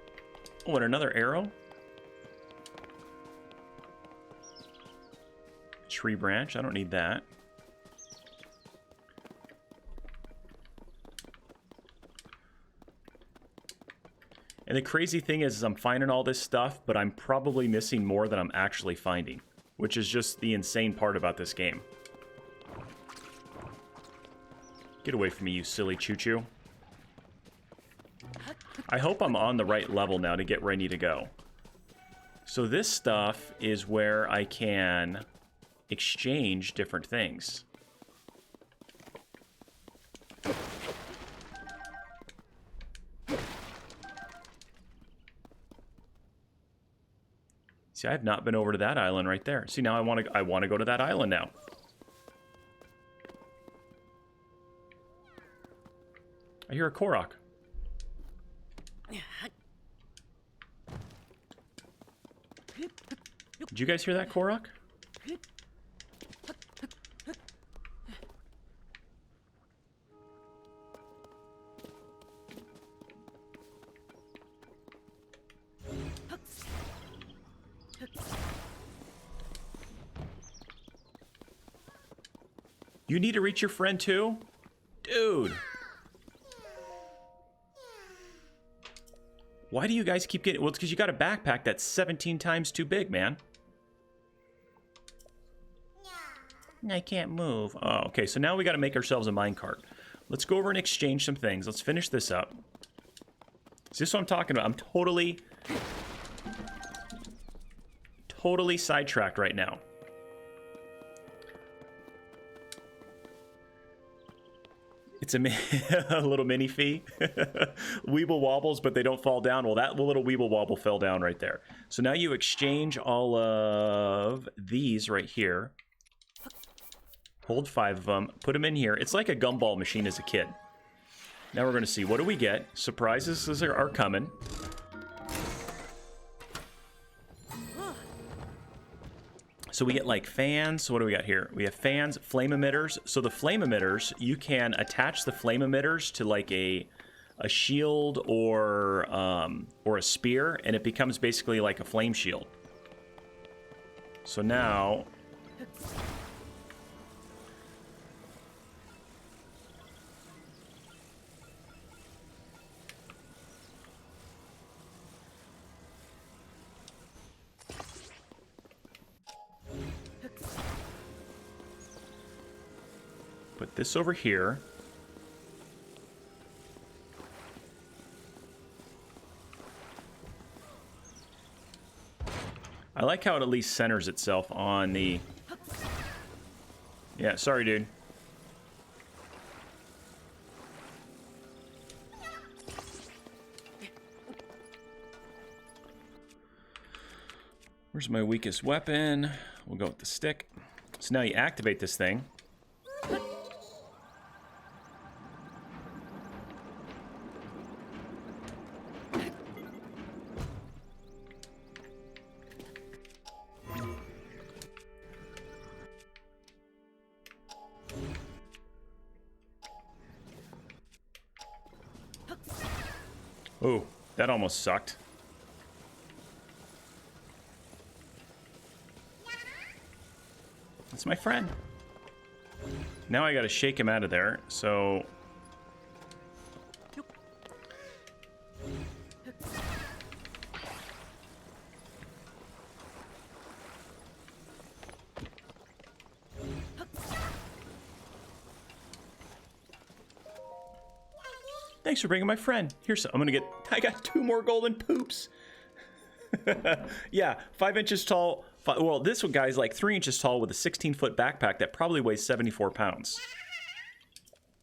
[SPEAKER 1] Oh, and another arrow. Tree branch. I don't need that. And the crazy thing is I'm finding all this stuff, but I'm probably missing more than I'm actually finding, which is just the insane part about this game. Get away from me, you silly choo-choo. I hope I'm on the right level now to get ready to go. So this stuff is where I can exchange different things. See, I have not been over to that island right there. See, now I want to go to that island now. I hear a korok. Did you guys hear that, korok? You need to reach your friend too? Dude. Why do you guys keep getting... Well, it's because you got a backpack that's 17 times too big, man. I can't move. Oh, okay. So now we got to make ourselves a minecart. Let's go over and exchange some things. Let's finish this up. Is this what I'm talking about? I'm totally sidetracked right now. It's a little mini fee. Weeble wobbles, but they don't fall down. Well, that little Weeble wobble fell down right there. So now you exchange all of these right here. Hold 5 of them. Put them in here. It's like a gumball machine as a kid. Now we're going to see. What do we get? Surprises are coming. So we get like fans. So what do we got here? We have fans, flame emitters. So the flame emitters, you can attach the flame emitters to like a shield or a spear, and it becomes basically like a flame shield. So now... Put this over here. I I like how it at least centers itself on the... Yeah, sorry, dude. Where's my weakest weapon? We'll go with the stick. So now you activate this thing. Oh, that almost sucked. That's my friend. Now I gotta shake him out of there, so... Thanks for bringing my friend. Here's I'm gonna get... I got 2 more golden poops. Yeah, 5 inches tall. Well, this one guy's like 3 inches tall with a 16-foot backpack that probably weighs 74 pounds.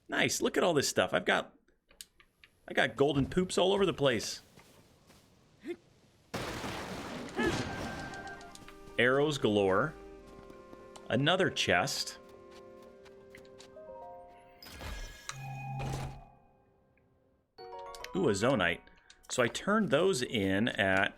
[SPEAKER 1] Nice. Look at all this stuff. I got golden poops all over the place. Arrows galore. Another chest. Ooh, a zonite. So I turned those in at...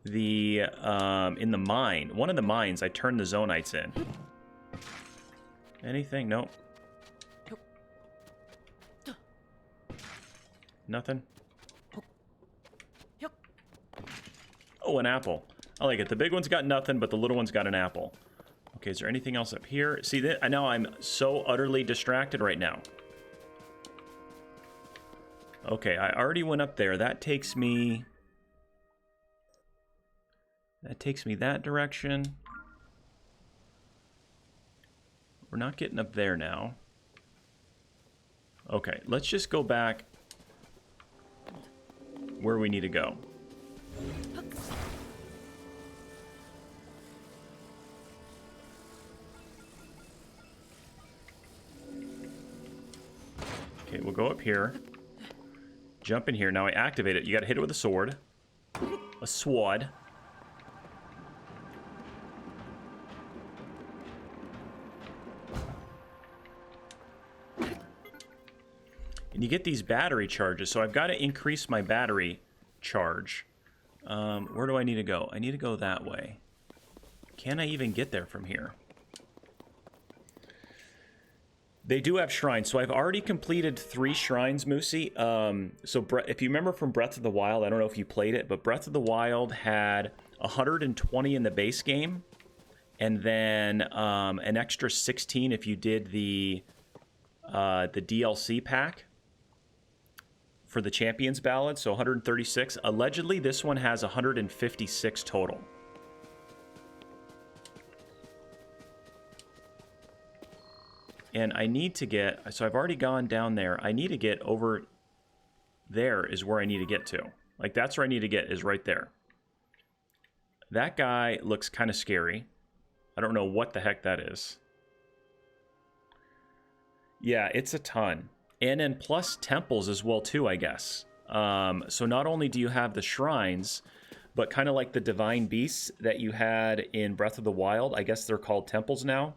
[SPEAKER 1] in the mine. One of the mines, I turned the zonites in. Anything? Nope. Nothing? Oh, an apple. I like it. The big one's got nothing, but the little one's got an apple. Okay, is there anything else up here? See, I know I'm so utterly distracted right now. Okay, I already went up there. That takes me... that direction. We're not getting up there now. Okay, let's just go back where we need to go. Okay, we'll go up here. Jump in here. Now I activate it. You gotta hit it with a sword. A sword. And you get these battery charges, so I've got to increase my battery charge. Where do I need to go? I need to go that way. Can I even get there from here? They do have shrines, so I've already completed 3 shrines, Moosey. So if you remember from Breath of the Wild, I don't know if you played it, but Breath of the Wild had 120 in the base game, and then an extra 16 if you did the DLC pack for the Champions Ballad, so 136. Allegedly, this one has 156 total. And I need to get... So I've already gone down there. I need to get over... There is where I need to get to. Like, that's where I need to get, is right there. That guy looks kind of scary. I don't know what the heck that is. Yeah, it's a ton. And then plus temples as well, too, I guess. So not only do you have the shrines, but kind of like the divine beasts that you had in Breath of the Wild. I guess they're called temples now.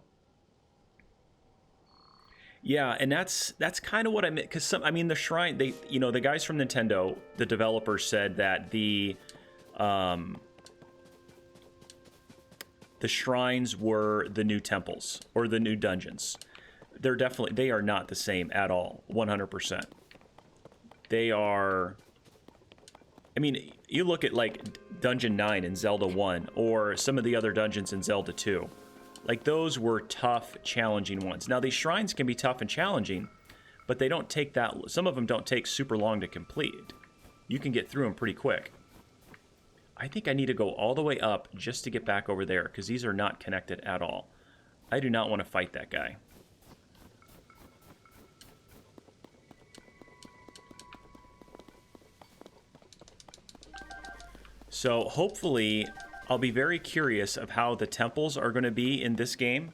[SPEAKER 1] Yeah, and that's kind of what I meant, because I mean the shrine, they, you know, the guys from Nintendo, the developers said that the shrines were the new temples or the new dungeons. They are not the same at all, 100%. They are, I mean, you look at like Dungeon 9 in Zelda 1 or some of the other dungeons in Zelda 2. Like, those were tough, challenging ones. Now, these shrines can be tough and challenging, but they don't take that... Some of them don't take super long to complete. You can get through them pretty quick. I think I need to go all the way up just to get back over there, because these are not connected at all. I do not want to fight that guy. So hopefully I'll be very curious of how the temples are going to be in this game.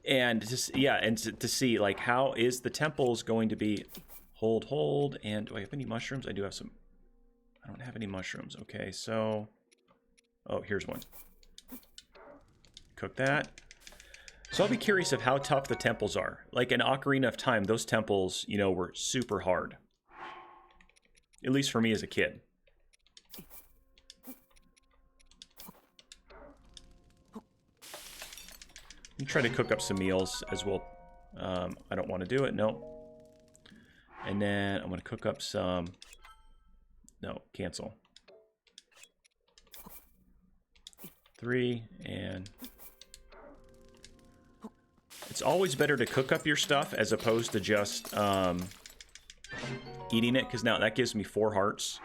[SPEAKER 1] And just, yeah, and to see, like, how is the temples going to be? Hold, and do I have any mushrooms? I do have some. I don't have any mushrooms. Okay, so... Oh, here's one. Cook that. So I'll be curious of how tough the temples are. Like in Ocarina of Time, those temples, you know, were super hard. At least for me as a kid. Let me try to cook up some meals as well. I don't want to do it. No. And then I'm going to cook up some... No, cancel. 3 and... It's always better to cook up your stuff as opposed to just eating it, because now that gives me 4 hearts.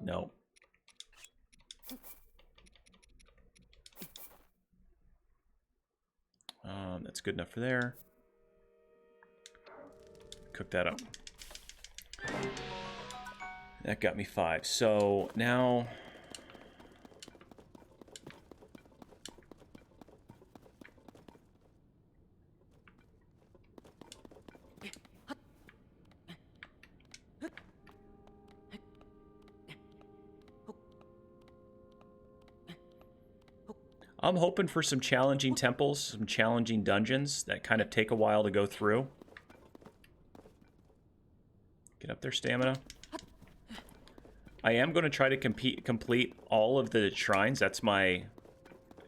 [SPEAKER 1] No. That's good enough for there. Cook that up. That got me 5. So now... I'm hoping for some challenging temples, some challenging dungeons that kind of take a while to go through. Get up there, stamina. I am going to try to complete all of the shrines. That's my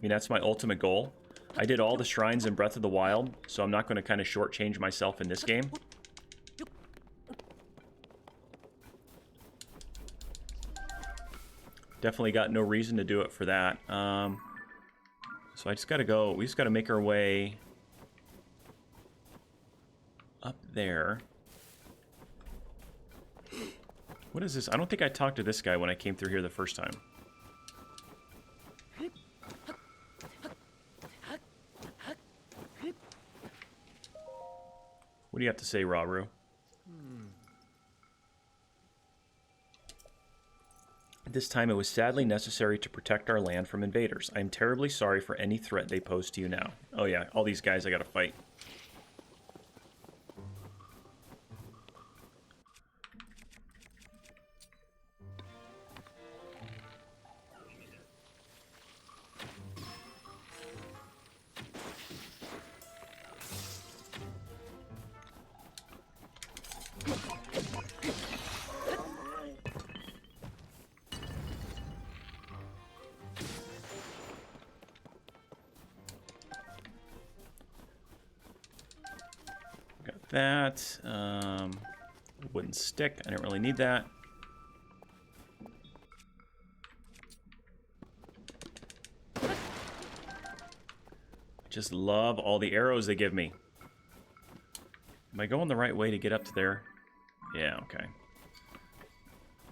[SPEAKER 1] ultimate goal. I did all the shrines in Breath of the Wild, so I'm not going to kind of shortchange myself in this game. Definitely got no reason to do it for that. So I just got to go. We just got to make our way up there. What is this? I don't think I talked to this guy when I came through here the first time. What do you have to say, Rauru? At this time, it was sadly necessary to protect our land from invaders. I am terribly sorry for any threat they pose to you now. Oh yeah, all these guys I gotta fight. That wooden stick. I didn't really need that. Just love all the arrows they give me. Am I going the right way to get up to there? Yeah, okay.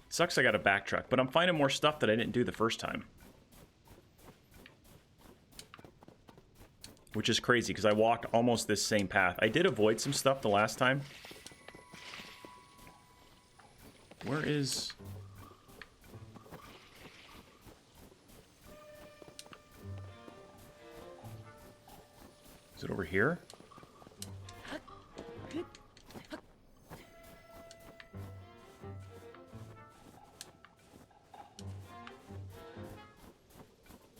[SPEAKER 1] Sucks I got a backtrack, but I'm finding more stuff that I didn't do the first time. Which is crazy, because I walked almost this same path. I did avoid some stuff the last time. Where is... Is it over here?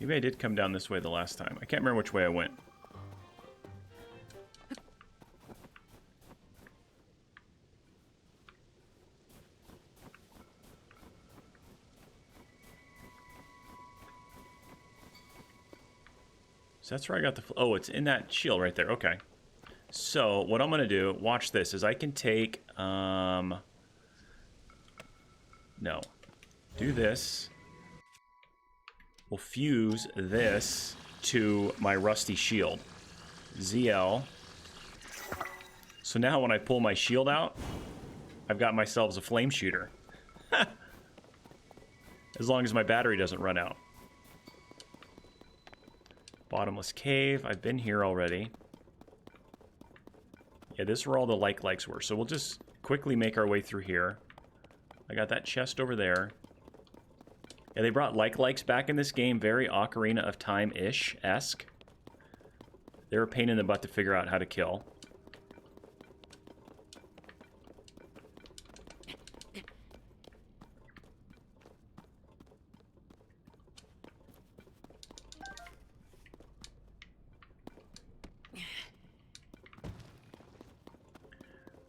[SPEAKER 1] Maybe I did come down this way the last time. I can't remember which way I went. So that's where I got the... Oh, it's in that shield right there. Okay. So what I'm going to do, watch this, is I can take... No. Do this. We'll fuse this to my rusty shield. ZL. So now when I pull my shield out, I've got myself a flame shooter. As long as my battery doesn't run out. Bottomless cave. I've been here already. Yeah, this is where all the likes were. So we'll just quickly make our way through here. I got that chest over there. Yeah, they brought likes back in this game. Very Ocarina of Time-ish-esque. They were a pain in the butt to figure out how to kill.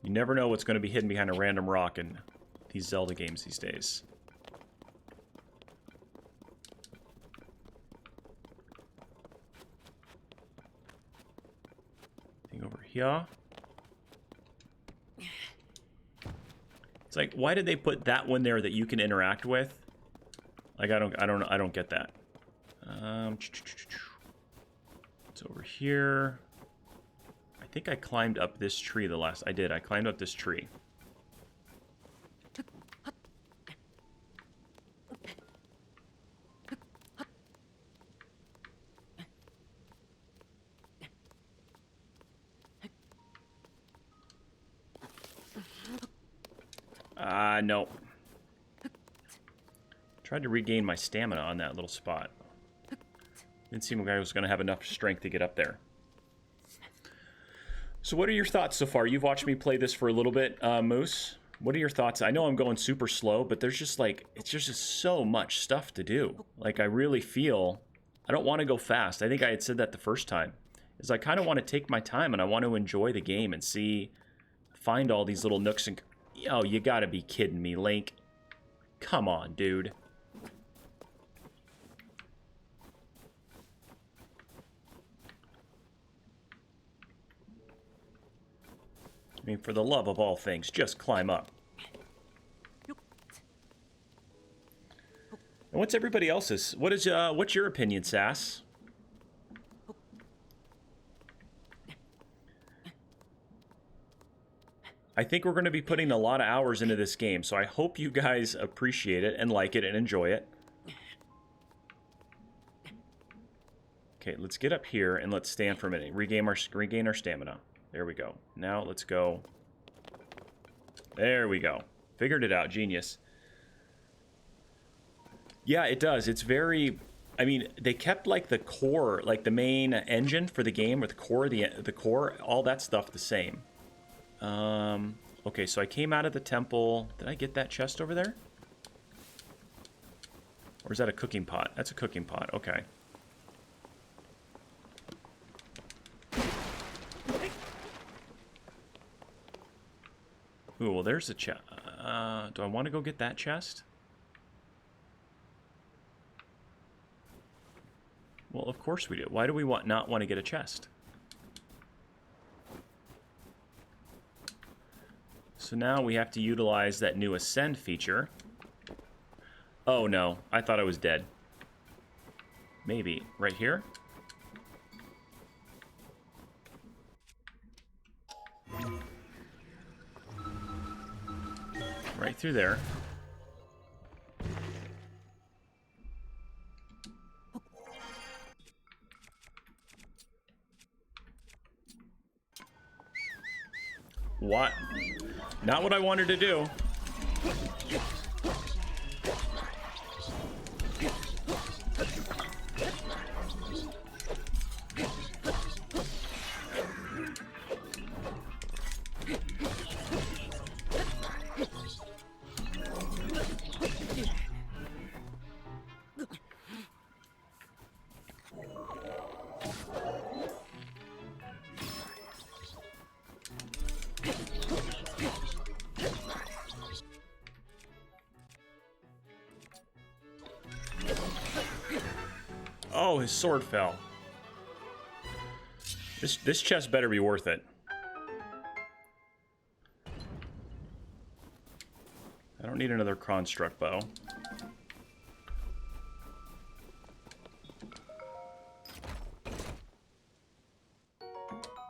[SPEAKER 1] You never know what's going to be hidden behind a random rock in these Zelda games these days. Thing over here. It's like, why did they put that one there that you can interact with? Like, I don't get that. It's over here. I think I climbed up this tree the last... I did. I climbed up this tree. No. Tried to regain my stamina on that little spot. Didn't seem like I was going to have enough strength to get up there. So what are your thoughts so far? You've watched me play this for a little bit, Moose. What are your thoughts? I know I'm going super slow, but there's just like, it's just so much stuff to do. Like, I really feel, I don't want to go fast. I think I had said that the first time. Is I kind of want to take my time and I want to enjoy the game and find all these little nooks and... Oh, you gotta be kidding me, Link. Come on, dude. I mean, for the love of all things, just climb up. And what's everybody else's? What's your opinion, Sass? I think we're going to be putting a lot of hours into this game, so I hope you guys appreciate it and like it and enjoy it. Okay, let's get up here and let's stand for a minute. Regain our stamina. There we go. Now let's go. There we go. Figured it out. Genius. Yeah, it does. It's very... I mean, they kept like the core, like the main engine for the game, or the core, all that stuff the same. Okay, so I came out of the temple. Did I get that chest over there? Or is that a cooking pot? That's a cooking pot. Okay. Ooh, well, there's a chest. Do I want to go get that chest? Well, of course we do. Why do we not want to get a chest? So now we have to utilize that new Ascend feature. Oh no, I thought I was dead. Maybe. Right here? Right through there. What? Not what I wanted to do. Oh, his sword fell. This chest better be worth it. I don't need another construct bow.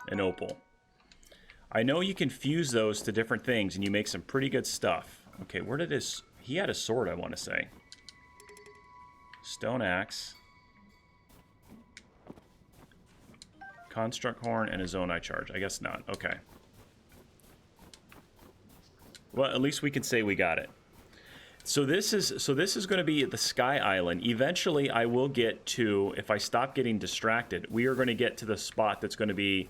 [SPEAKER 1] An opal. I know you can fuse those to different things and you make some pretty good stuff. Okay, where did his... He had a sword, I want to say. Stone axe. Construct horn and a zone eye charge. I guess not. Okay. Well, at least we can say we got it. So this is going to be the Sky Island. Eventually, I will get to, if I stop getting distracted, we are going to get to the spot that's going to be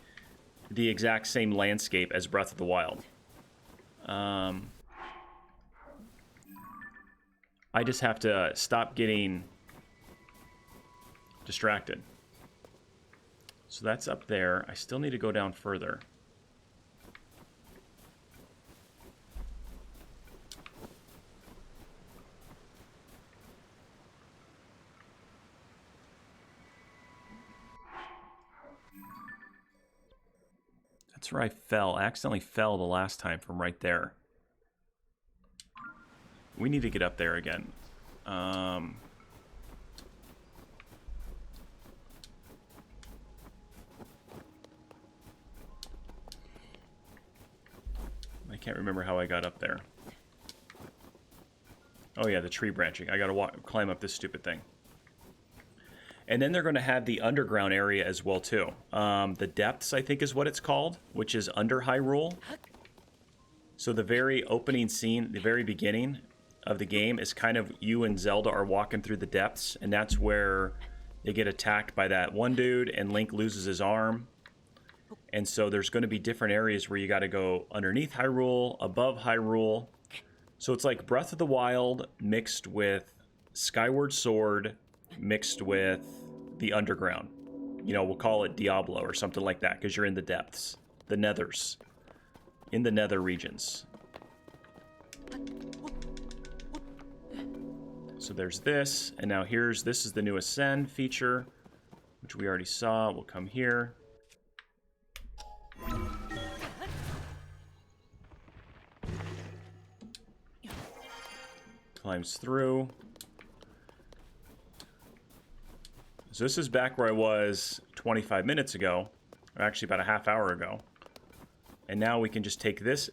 [SPEAKER 1] the exact same landscape as Breath of the Wild. I just have to stop getting distracted. So that's up there. I still need to go down further. That's where I fell. I accidentally fell the last time from right there. We need to get up there again. I can't remember how I got up there. Oh yeah, the tree branching. I gotta climb up this stupid thing. And then they're going to have the underground area as well, too. The Depths, I think is what it's called, which is under Hyrule. So the very opening scene, the very beginning of the game is kind of you and Zelda are walking through the depths, and that's where they get attacked by that one dude, and Link loses his arm. And so there's going to be different areas where you got to go underneath Hyrule, above Hyrule. So it's like Breath of the Wild mixed with Skyward Sword mixed with the underground. You know, we'll call it Diablo or something like that, because you're in the depths, the nethers, in the nether regions. So there's this, and now this is the new Ascend feature, which we already saw. We'll come here. Climbs through. So this is back where I was 25 minutes ago, or actually about a half hour ago. And now we can just take this,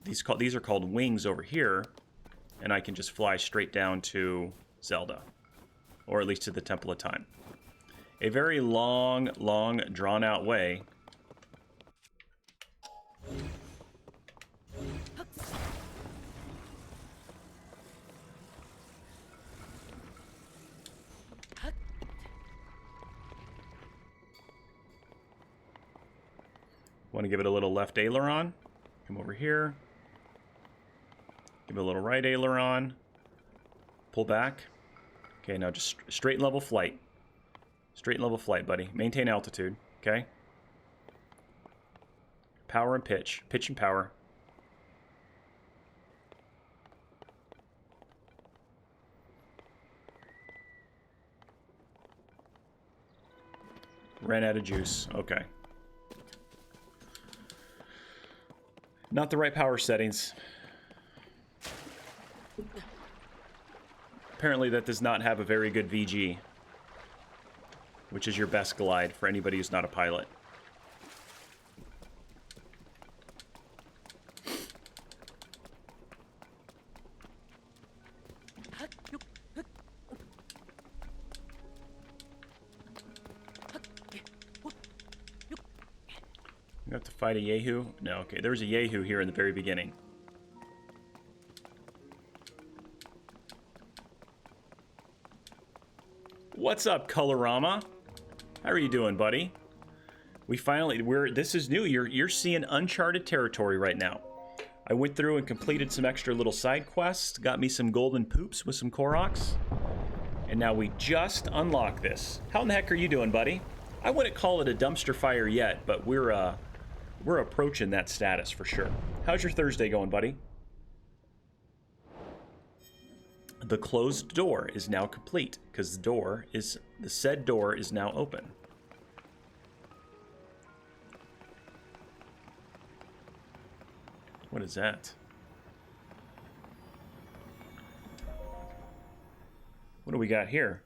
[SPEAKER 1] these are called wings over here, and I can just fly straight down to Zelda, or at least to the Temple of Time. A very long, drawn out way. Want to give it a little left aileron. Come over here. Give it a little right aileron. Pull back. Okay, now just straight and level flight. Straight and level flight, buddy. Maintain altitude, okay? Power and pitch. Pitch and power. Ran out of juice. Okay. Not the right power settings. Apparently that does not have a very good VG, which is your best glide for anybody who's not a pilot. You have to fight a Yahoo? No, okay. There was a Yahoo here in the very beginning. What's up, Colorama? How are you doing, buddy? We finally, this is new. You're seeing uncharted territory right now. I went through and completed some extra little side quests, got me some golden poops with some koroks, and now we just unlocked this. How in the heck are you doing, buddy? I wouldn't call it a dumpster fire yet, but we're approaching that status for sure. How's your Thursday going, buddy? The closed door is now complete because the said door is now open. What is that? What do we got here?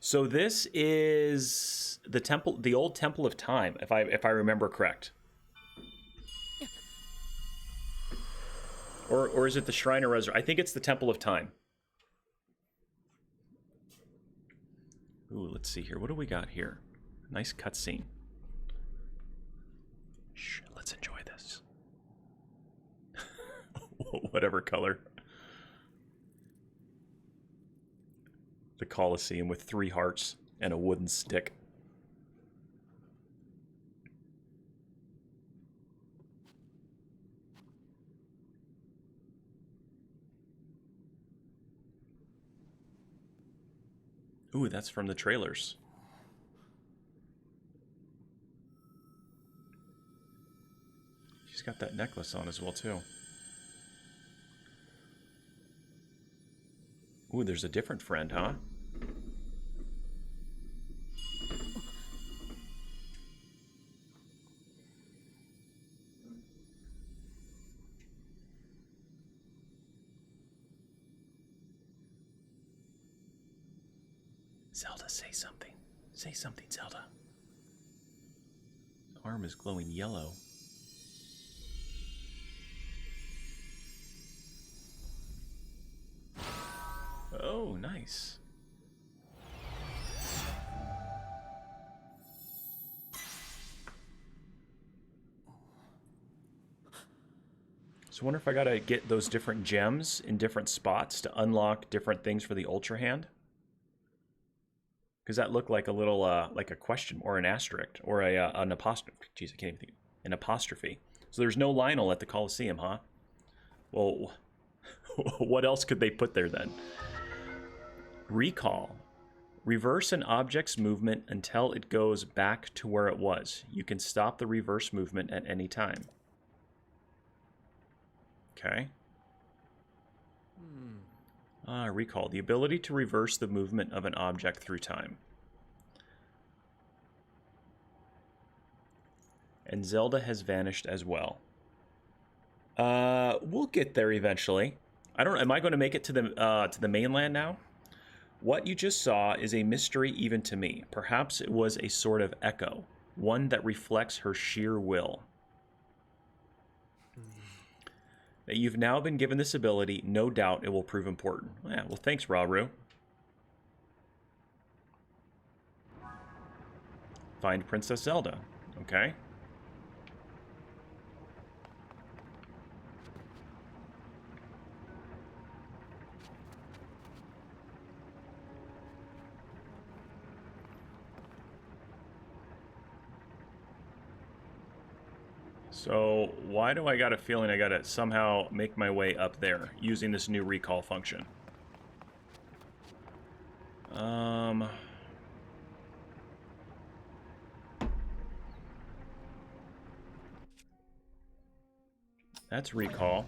[SPEAKER 1] So this is the temple, the old Temple of Time, if I remember correct. Or is it the Shrine of Resurrection? I think it's the Temple of Time. Ooh, let's see here. What do we got here? Nice cutscene. Shh, let's enjoy this. Whatever color. The Colosseum with 3 hearts and a wooden stick. Ooh, that's from the trailers. She's got that necklace on as well, too. Ooh, there's a different friend, huh? Zelda, say something. Say something, Zelda. His arm is glowing yellow. Oh, nice. So I wonder if I gotta get those different gems in different spots to unlock different things for the Ultra Hand. Because that looked like a little, like a question or an asterisk or an apostrophe. Jeez, I can't even think. An apostrophe. So there's no Lionel at the Colosseum, huh? Well, what else could they put there then? Recall. Reverse an object's movement until it goes back to where it was. You can stop the reverse movement at any time. Okay. Recall. The ability to reverse the movement of an object through time. And Zelda has vanished as well. We'll get there eventually. I don't. Am I going to make it to the mainland now? What you just saw is a mystery even to me. Perhaps it was a sort of echo, one that reflects her sheer will. That you've now been given this ability, no doubt it will prove important. Yeah, well, thanks, Rauru. Find Princess Zelda. Okay. So, why do I got a feeling I gotta somehow make my way up there using this new recall function? That's recall.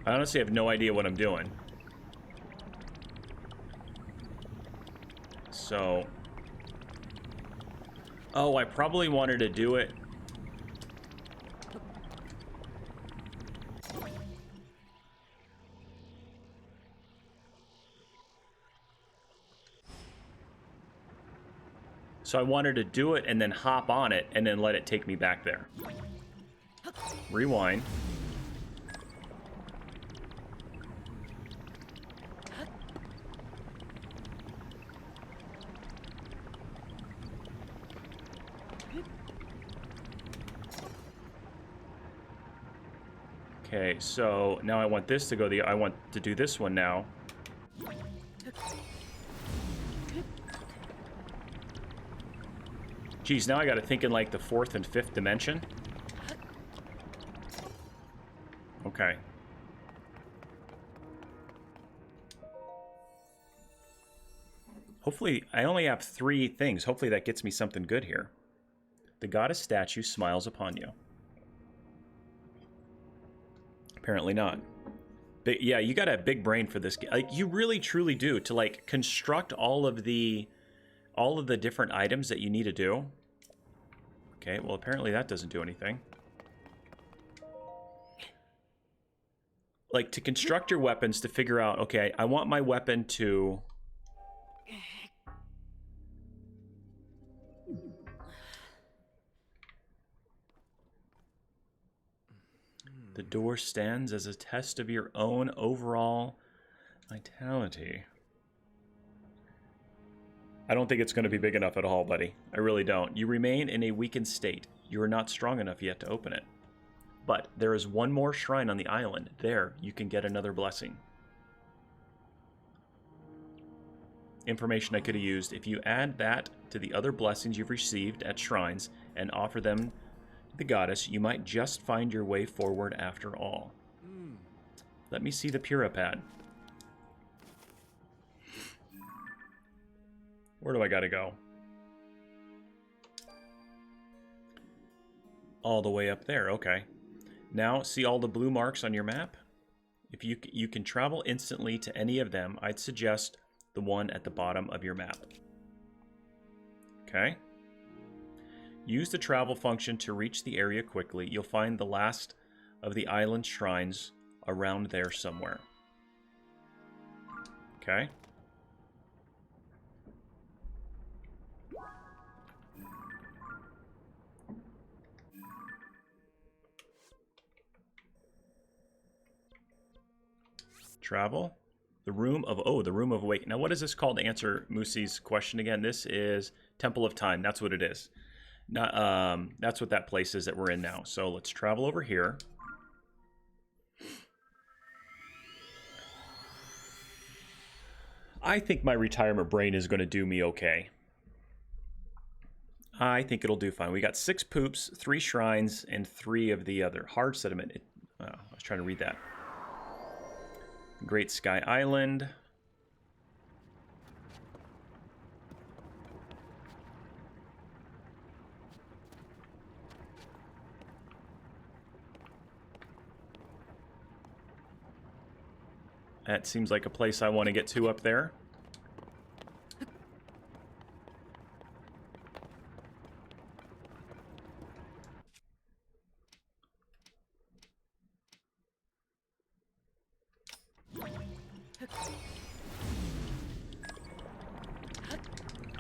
[SPEAKER 1] I honestly have no idea what I'm doing. So... Oh, I probably wanted to do it... So I wanted to do it and then hop on it and then let it take me back there. Rewind. Okay, so now I want this to go I want to do this one now. Geez, now I gotta think in like the 4th and 5th dimension. Okay. Hopefully, I only have 3 things. Hopefully that gets me something good here. The goddess statue smiles upon you. Apparently not. But yeah, you gotta have a big brain for this. Like, you really truly do, to like construct all of the different items that you need to do. Okay, well apparently that doesn't do anything. Like, to construct your weapons, to figure out, okay, I want my weapon to... The door stands as a test of your own overall vitality. I don't think it's going to be big enough at all, buddy. I really don't. You remain in a weakened state. You are not strong enough yet to open it. But there is one more shrine on the island. There, you can get another blessing. Information I could have used. If you add that to the other blessings you've received at shrines and offer them to the goddess, you might just find your way forward after all. Let me see the Puripad. Where do I gotta go? All the way up there, okay. Now, see all the blue marks on your map? If you can travel instantly to any of them, I'd suggest the one at the bottom of your map. Okay. Use the travel function to reach the area quickly. You'll find the last of the island shrines around there somewhere. Okay. Travel. The Room of... Oh, the Room of Awakening. Now, what is this called to answer Musi's question again? This is Temple of Time. That's what it is. Not, that's what that place is that we're in now. So let's travel over here. I think my retirement brain is going to do me okay. I think it'll do fine. We got 6 poops, 3 shrines, and 3 of the other. Hard sediment. I was trying to read that. Great Sky Island. That seems like a place I want to get to up there.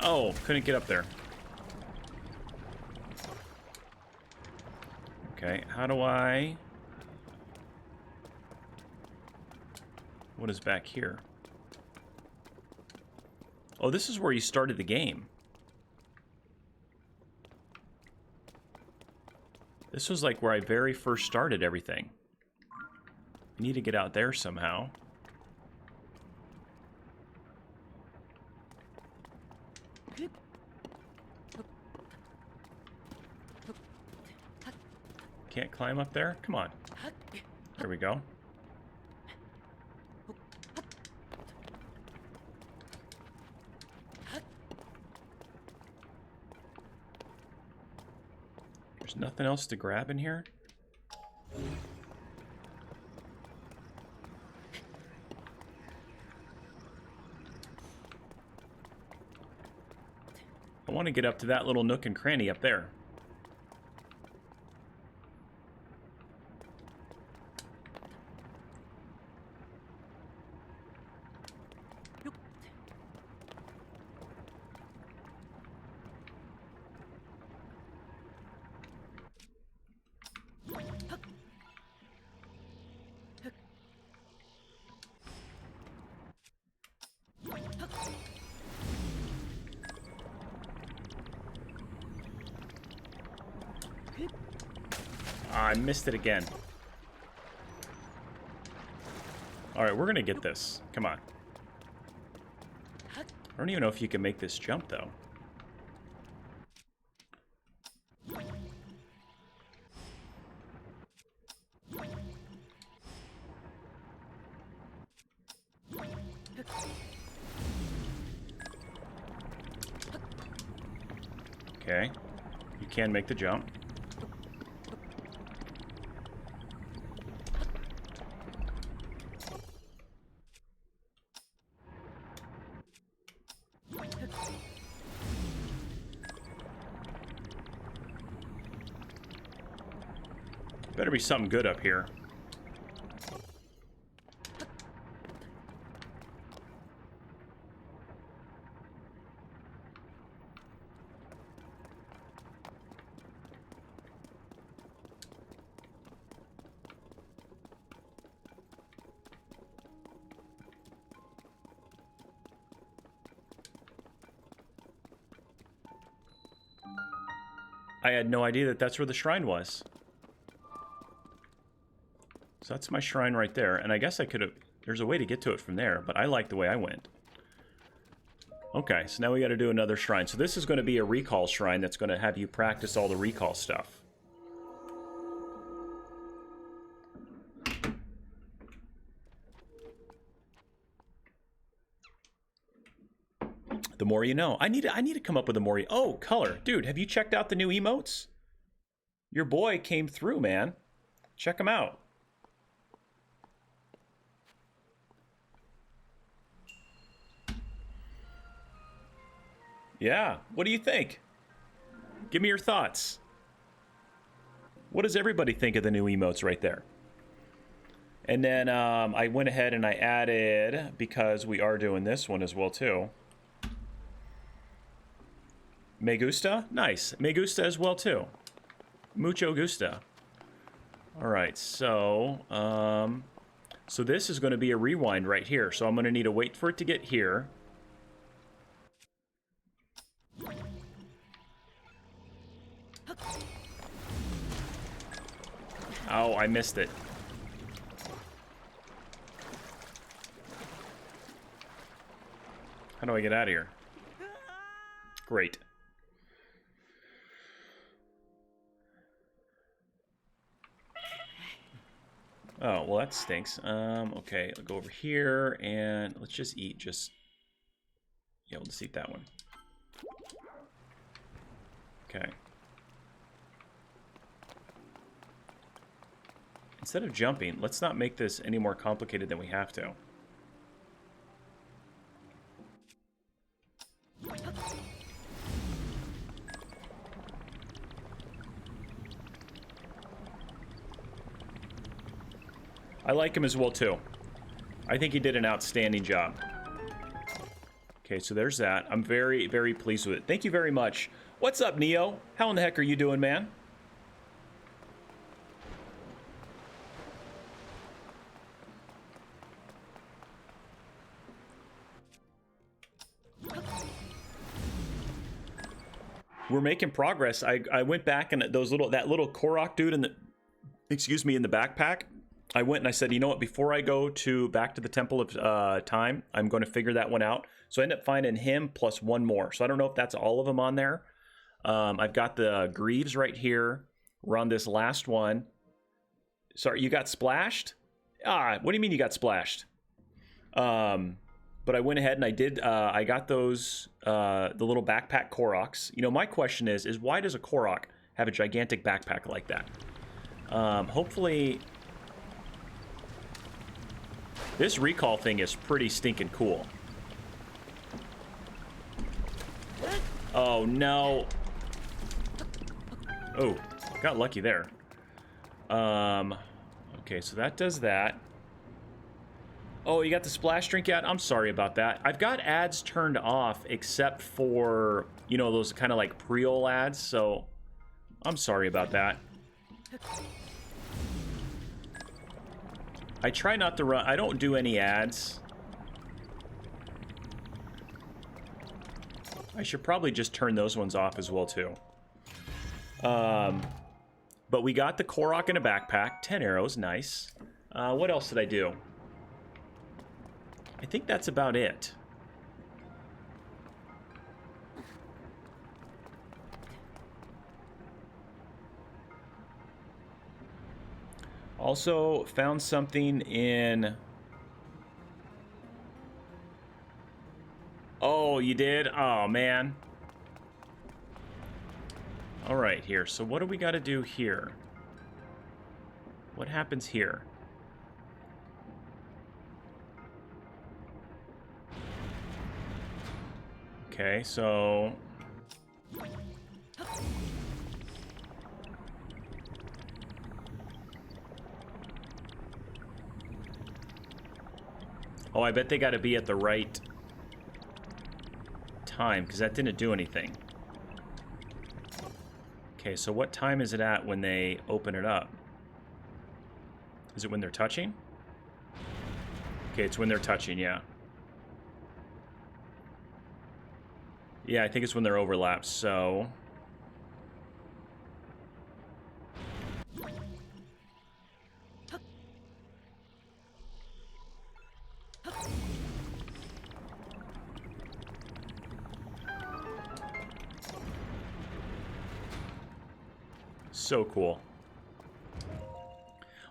[SPEAKER 1] Oh, couldn't get up there. Okay, how do I... What is back here? Oh, this is where you started the game. This was like where I very first started everything. I need to get out there somehow. Can't climb up there? Come on. There we go. There's nothing else to grab in here? I want to get up to that little nook and cranny up there. I missed it again. Alright, we're gonna get this. Come on. I don't even know if you can make this jump, though. Okay. You can make the jump. Better be something good up here. I had no idea that that's where the shrine was. So that's my shrine right there. And I guess I could have... There's a way to get to it from there, but I like the way I went. Okay, so now we got to do another shrine. So this is going to be a recall shrine that's going to have you practice all the recall stuff. The more you know. I need to come up with a more... Oh, color. Dude, have you checked out the new emotes? Your boy came through, man. Check them out. Yeah, what do you think? Give me your thoughts. What does everybody think of the new emotes right there? And then I went ahead and I added, because we are doing this one as well too. Me gusta? Nice. Me gusta as well too. Mucho gusta. All right, so so this is going to be a rewind right here. So I'm going to need to wait for it to get here. Oh, I missed it. How do I get out of here? Great. Oh, well, that stinks. Okay, I'll go over here and let's just eat Yeah, we'll just eat that one. Okay. Instead of jumping, let's not make this any more complicated than we have to. I like him as well, too. I think he did an outstanding job. Okay, so there's that. I'm very, very pleased with it. Thank you very much. What's up, Neo? How in the heck are you doing, man? We're making progress. I went back and that little korok dude in the, excuse me, in the backpack. I went and I said, you know what, before I go back to the Temple of Time, I'm going to figure that one out. So I ended up finding him plus one more. So I don't know if that's all of them on there. I've got the Greaves right here. We're on this last one. Sorry, you got splashed? Ah, what do you mean you got splashed? But I went ahead and I did, I got those, the little backpack koroks. You know, my question is why does a korok have a gigantic backpack like that? Hopefully... This recall thing is pretty stinking cool. Oh, no. Oh, got lucky there. Okay, so that does that. Oh, you got the splash drink yet? I'm sorry about that. I've got ads turned off except for, you know, those kind of like pre-roll ads, so I'm sorry about that. I try not to run. I don't do any ads. I should probably just turn those ones off as well, too. But we got the korok in a backpack. 10 arrows. Nice. What else did I do? I think that's about it. Also found something in... Oh, you did? Oh, man. All right, here. So what do we got to do here? What happens here? Okay, so... Oh, I bet they got to be at the right time, because that didn't do anything. Okay, so what time is it at when they open it up? Is it when they're touching? Okay, it's when they're touching, yeah. Yeah, I think it's when they're overlapped, so... So cool.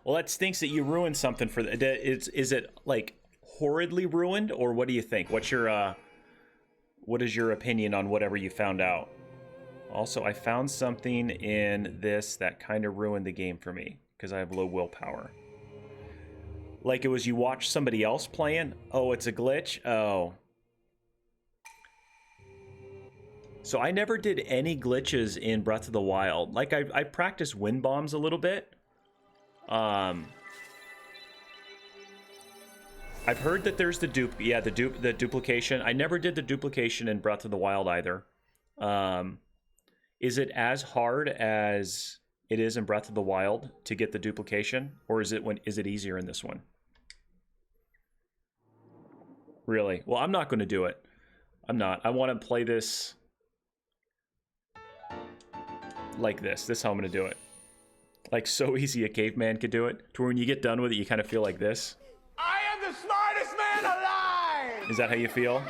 [SPEAKER 1] Well, that stinks that you ruined something for the... Is it, like, horridly ruined, or what do you think? What's your, what is your opinion on whatever you found out? Also, I found something in this that kind of ruined the game for me, because I have low willpower. Like it was you watch somebody else playing? Oh, it's a glitch? Oh. So I never did any glitches in Breath of the Wild. Like, I practiced wind bombs a little bit. I've heard that there's the duplication. I never did the duplication in Breath of the Wild either. Is it as hard as it is in Breath of the Wild to get the duplication, or is it easier in this one? Really? Well, I'm not going to do it. I'm not. I want to play this like this. This is how I'm going to do it. Like, so easy a caveman could do it, to where when you get done with it, you kind of feel like this.
[SPEAKER 2] I am the smartest man alive!
[SPEAKER 1] Is that how you feel?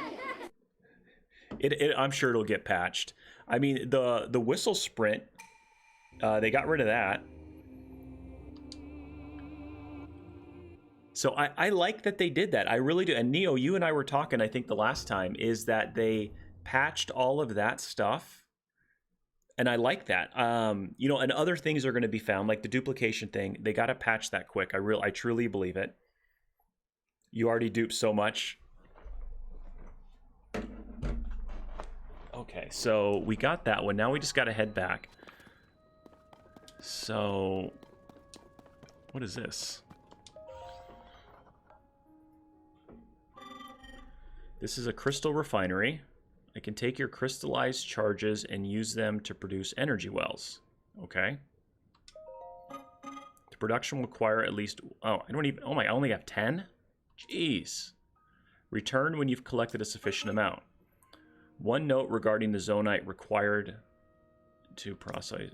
[SPEAKER 1] I'm sure it'll get patched. I mean, the whistle sprint, they got rid of that. So I like that they did that. I really do. And Neo, you and I were talking, I think the last time, is that they patched all of that stuff. And I like that. You know, and other things are going to be found, like the duplication thing. They got to patch that quick. I truly believe it. You already duped so much. Okay, so we got that one. Now we just got to head back. So, what is this? This is a crystal refinery. I can take your crystallized charges and use them to produce energy wells. Okay. The production will require at least... Oh, I only have 10? Jeez. Return when you've collected a sufficient amount. One note regarding the zonite required to process.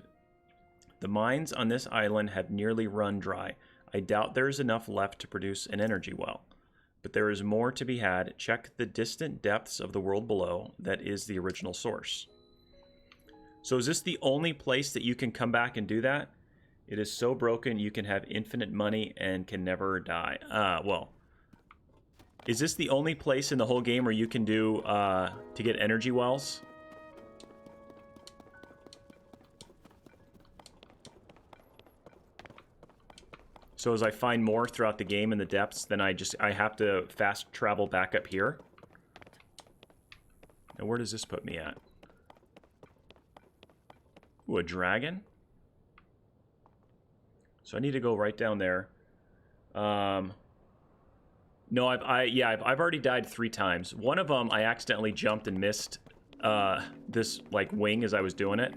[SPEAKER 1] The mines on this island have nearly run dry. I doubt there is enough left to produce an energy well. But there is more to be had. Check the distant depths of the world below. That is the original source. So is this the only place that you can come back and do that? It is so broken you can have infinite money and can never die. Well, is this the only place in the whole game where you can do to get energy wells? So as I find more throughout the game in the depths, then I have to fast travel back up here. Now where does this put me at? Ooh, a dragon? So I need to go right down there. No, I've already died 3 times. One of them I accidentally jumped and missed this like wing as I was doing it.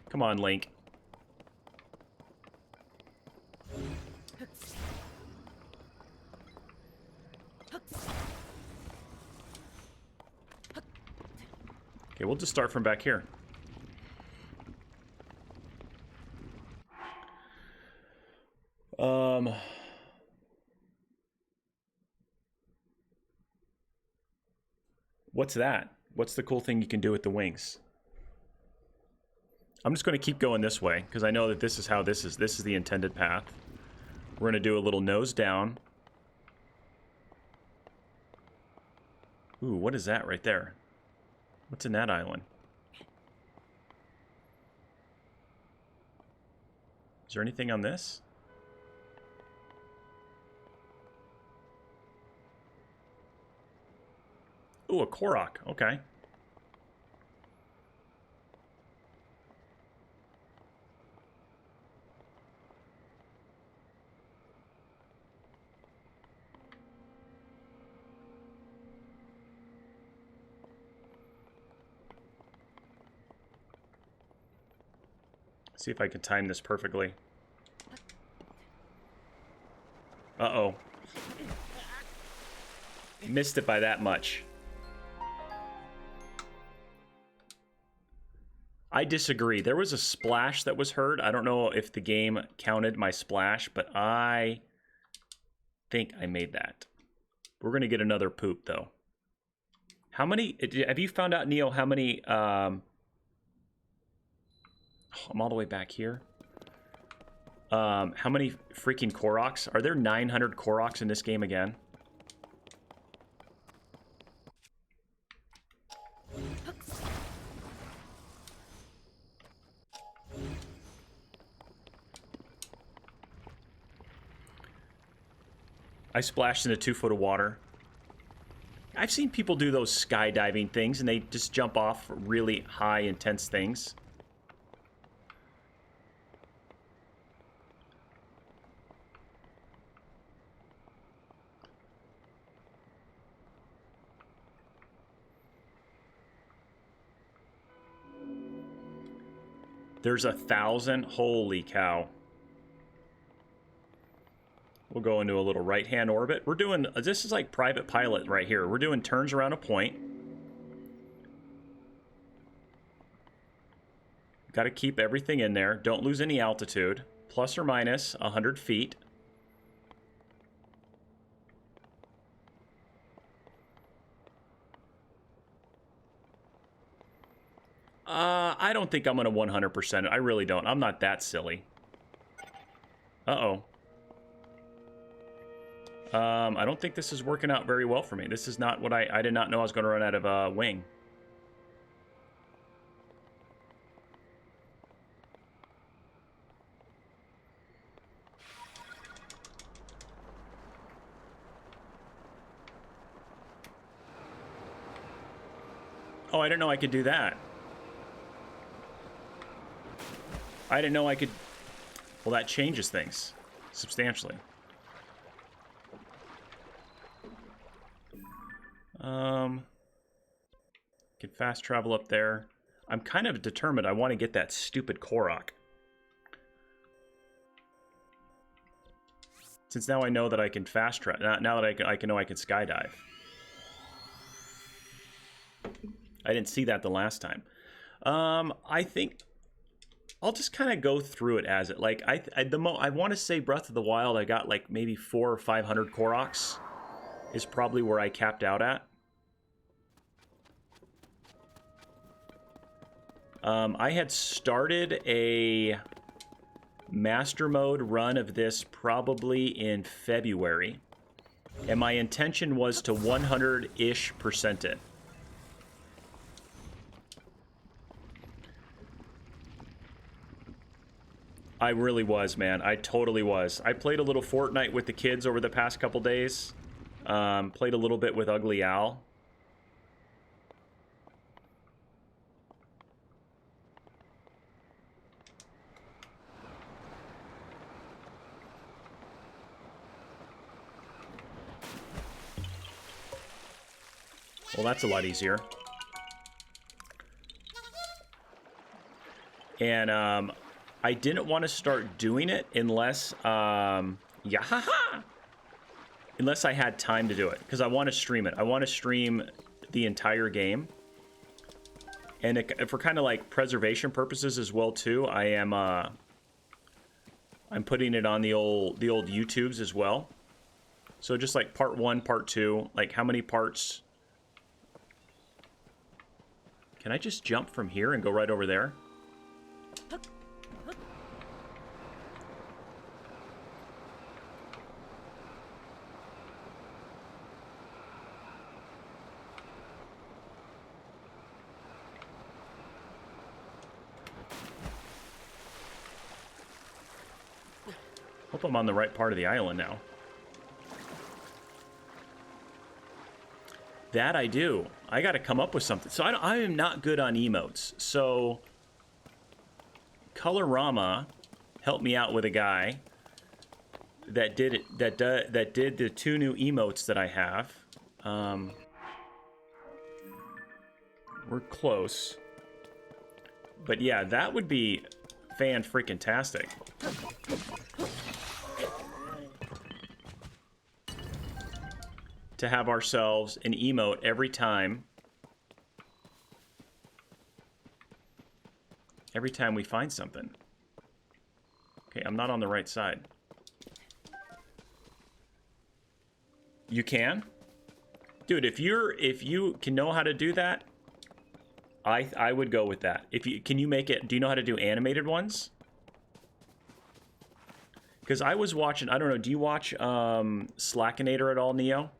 [SPEAKER 1] Come on, Link. Okay, we'll just start from back here. What's that? What's the cool thing you can do with the wings? I'm just going to keep going this way, because I know that this is how this is the intended path. We're going to do a little nose down. Ooh, what is that right there? What's in that island? Is there anything on this? Ooh, a korok. Okay. See if I can time this perfectly. Uh-oh. Missed it by that much. I disagree. There was a splash that was heard. I don't know if the game counted my splash, but I think I made that. We're going to get another poop, though. How many... Have you found out, Neo, how many... I'm all the way back here. How many freaking koroks? Are there 900 koroks in this game again? I splashed into 2 foot of water. I've seen people do those skydiving things, and they just jump off really high, intense things. There's 1,000. Holy cow. We'll go into a little right-hand orbit. We're doing... This is like private pilot right here. We're doing turns around a point. Got to keep everything in there. Don't lose any altitude. Plus or minus 100 feet. I don't think I'm going to 100%. I really don't. I'm not that silly. Uh-oh. I don't think this is working out very well for me. This is not what I did not know I was going to run out of wing. Oh, I didn't know I could do that. I didn't know I could... Well, that changes things substantially. Can fast travel up there. I'm kind of determined. I want to get that stupid korok. Since now I know that I can fast travel. Now that I can know I can skydive. I didn't see that the last time. I think I'll just kind of go through it as it. Like I want to say Breath of the Wild. I got like maybe 400 or 500 koroks. Is probably where I capped out at. I had started a master mode run of this probably in February, and my intention was to 100-ish% it. I really was, man. I totally was. I played a little Fortnite with the kids over the past couple days. Played a little bit with Ugly Al. Well, that's a lot easier. And I didn't want to start doing it unless unless I had time to do it, because I want to stream it. I want to stream the entire game. And for kind of like preservation purposes as well too, I am I'm putting it on the old YouTubes as well. So just like part 1, part 2, like how many parts? Can I just jump from here and go right over there? Hope I'm on the right part of the island now. That I do. I got to come up with something. So I am not good on emotes. So Colorama helped me out with a guy that did it. That did the 2 new emotes that I have. We're close. But yeah, that would be fan-freaking-tastic. To have ourselves an emote every time every time we find something. Okay, I'm not on the right side. You can? Dude, if you can know how to do that, I would go with that. Can you make it? Do you know how to do animated ones? Because I was watching, I don't know, do you watch Slackinator at all, Neo?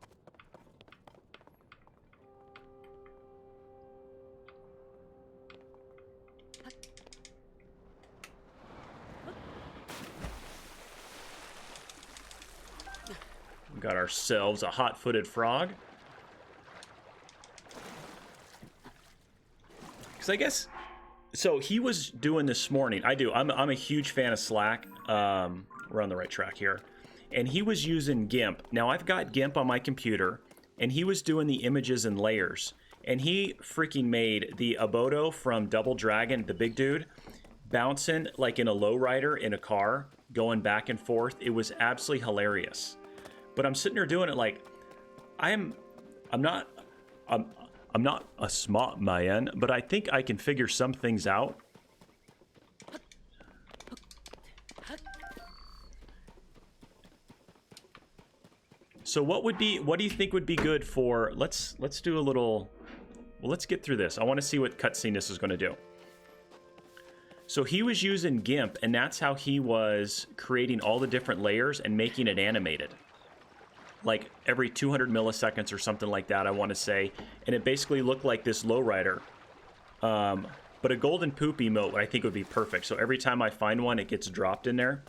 [SPEAKER 1] We got ourselves a hot-footed frog. Because I guess, so he was doing this morning. I do. I'm a huge fan of Slack. We're on the right track here. And he was using GIMP. Now, I've got GIMP on my computer, and he was doing the images and layers. And he freaking made the Abodo from Double Dragon, the big dude, bouncing like in a lowrider in a car, going back and forth. It was absolutely hilarious. But I'm sitting there doing it like, I'm not a smart man, but I think I can figure some things out. So what do you think would be good for, let's do a little, well, let's get through this. I want to see what cutscene this is going to do. So he was using GIMP, and that's how he was creating all the different layers and making it animated. Like every 200 milliseconds or something like that, I want to say. And it basically looked like this lowrider. But a golden poop emote I think would be perfect. So every time I find one, it gets dropped in there.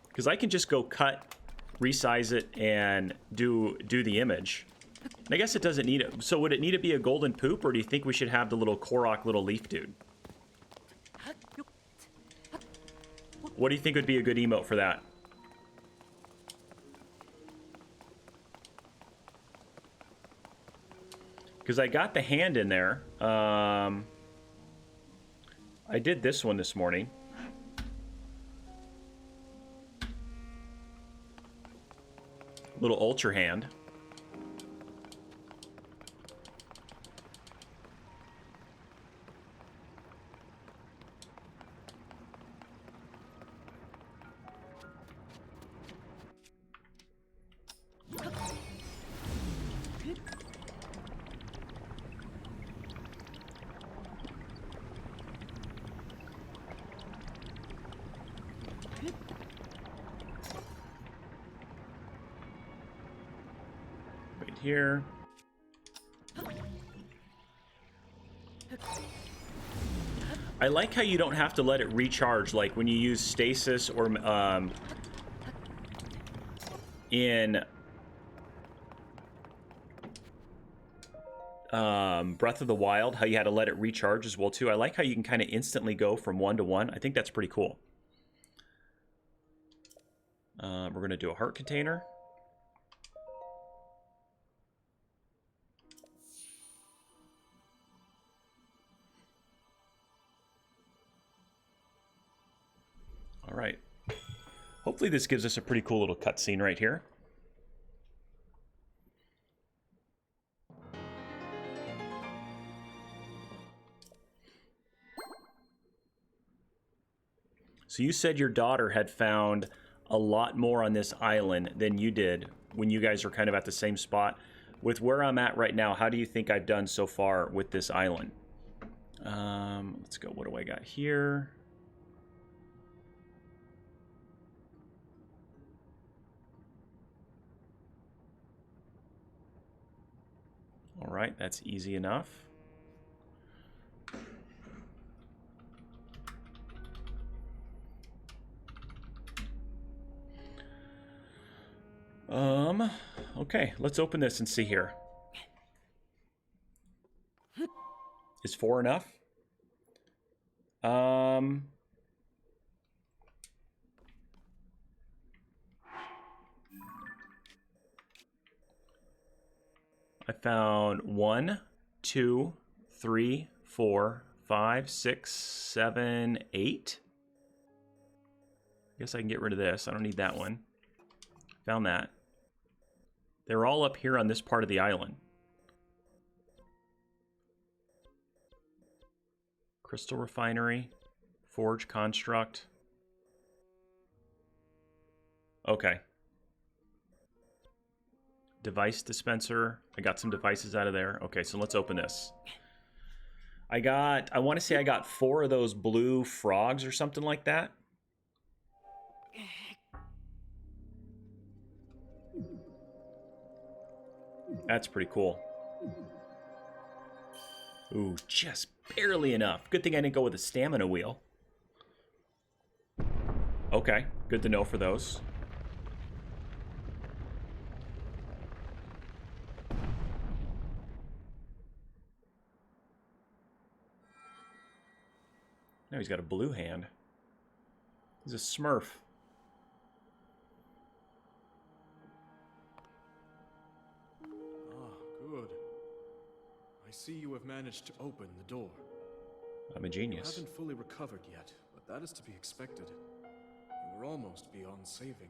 [SPEAKER 1] Because I can just go cut, resize it, and do the image. And I guess it doesn't need it. So would it need to be a golden poop, or do you think we should have the little Korok little leaf dude? What do you think would be a good emote for that? Because I got the hand in there. I did this one this morning. Little ultra hand. Here. I like how you don't have to let it recharge, like when you use stasis or in Breath of the Wild, how you had to let it recharge as well too. I like how you can kind of instantly go from 1 to 1. I think that's pretty cool. We're gonna do a heart container. All right. Hopefully this gives us a pretty cool little cutscene right here. So you said your daughter had found a lot more on this island than you did when you guys were kind of at the same spot. With where I'm at right now, how do you think I've done so far with this island? Let's go. What do I got here? All right, that's easy enough. Okay, let's open this and see here. Is 4 enough? I found 1, 2, 3, 4, 5, 6, 7, 8. I guess I can get rid of this. I don't need that one. Found that. They're all up here on this part of the island. Crystal refinery. Forge construct. Okay. Device dispenser. I got some devices out of there. Okay, so let's open this. I want to say I got 4 of those blue frogs or something like that. That's pretty cool. Ooh, just barely enough. Good thing I didn't go with a stamina wheel. Okay, good to know for those. Now he's got a blue hand. He's a smurf.
[SPEAKER 3] Ah, good. I see you have managed to open the door.
[SPEAKER 1] I'm a genius.
[SPEAKER 3] You haven't fully recovered yet, but that is to be expected. You were almost beyond saving.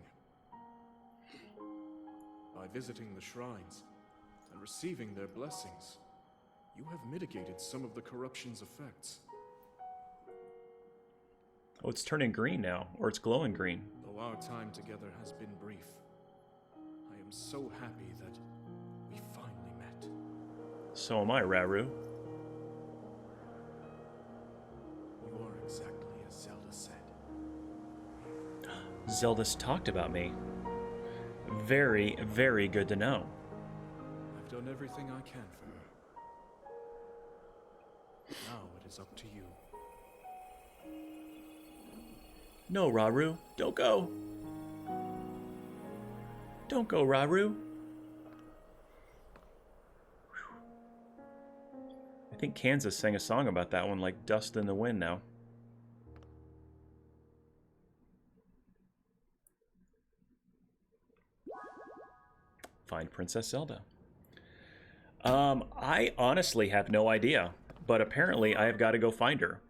[SPEAKER 3] By visiting the shrines and receiving their blessings, you have mitigated some of the corruption's effects.
[SPEAKER 1] Oh, it's turning green now, or it's glowing green.
[SPEAKER 3] Though our time together has been brief, I am so happy that we finally met.
[SPEAKER 1] So am I, Raru.
[SPEAKER 3] You are exactly as Zelda said.
[SPEAKER 1] Zelda's talked about me. Very, very good to know.
[SPEAKER 3] I've done everything I can for her. Now it is up to you.
[SPEAKER 1] No, Raru, don't go. Don't go, Raru. I think Kansas sang a song about that one, like Dust in the Wind now. Find Princess Zelda. I honestly have no idea, but apparently I have got to go find her.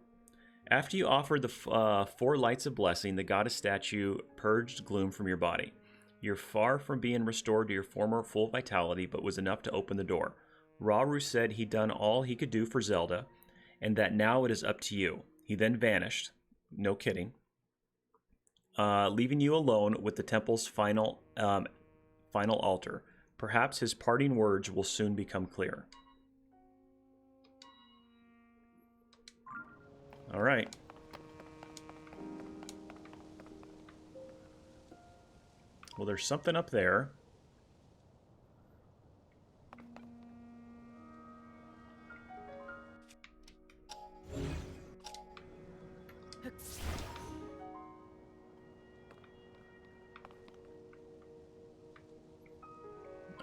[SPEAKER 1] After you offered the 4 lights of blessing, the goddess statue purged gloom from your body. You're far from being restored to your former full vitality, but was enough to open the door. Rauru said he'd done all he could do for Zelda, and that now it is up to you. He then vanished. No kidding. Leaving you alone with the temple's final altar. Perhaps his parting words will soon become clear. All right. Well, there's something up there.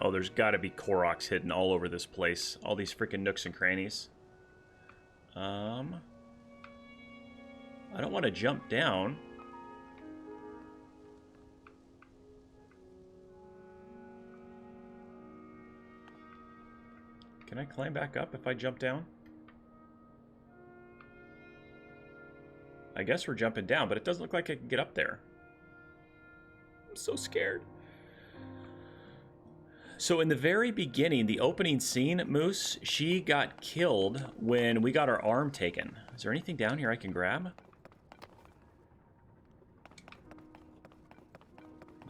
[SPEAKER 1] Oh, there's got to be koroks hidden all over this place. All these freaking nooks and crannies. I don't want to jump down. Can I climb back up if I jump down? I guess we're jumping down, but it doesn't look like I can get up there. I'm so scared. So in the very beginning, the opening scene, Moose, she got killed when we got our arm taken. Is there anything down here I can grab?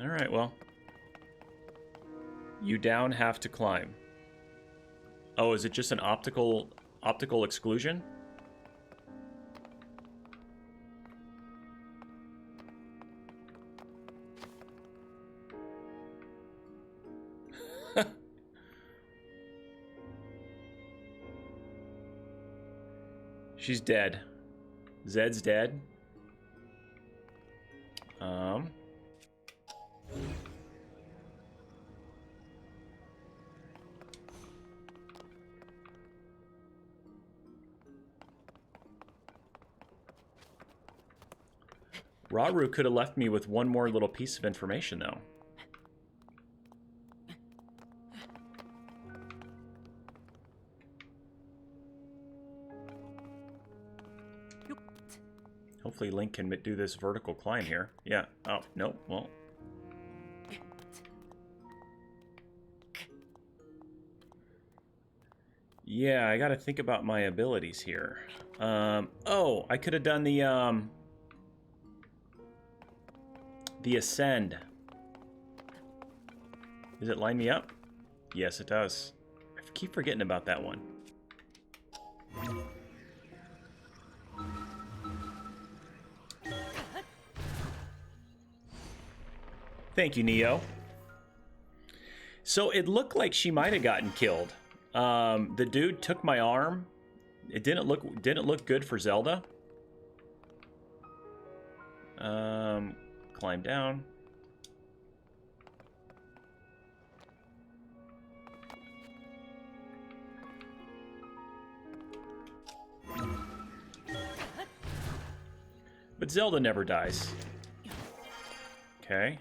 [SPEAKER 1] All right, well. You down have to climb. Oh, is it just an optical exclusion? She's dead. Zed's dead. Rauru could have left me with one more little piece of information, though. Hopefully Link can do this vertical climb here. Yeah. Oh, no. Well. Yeah, I gotta think about my abilities here. Oh, I could have done the ascend. Does it line me up? Yes, it does. I keep forgetting about that one. Thank you, Neo. So it looked like she might have gotten killed. The dude took my arm. It didn't look good for Zelda. Climb down. But Zelda never dies. Okay.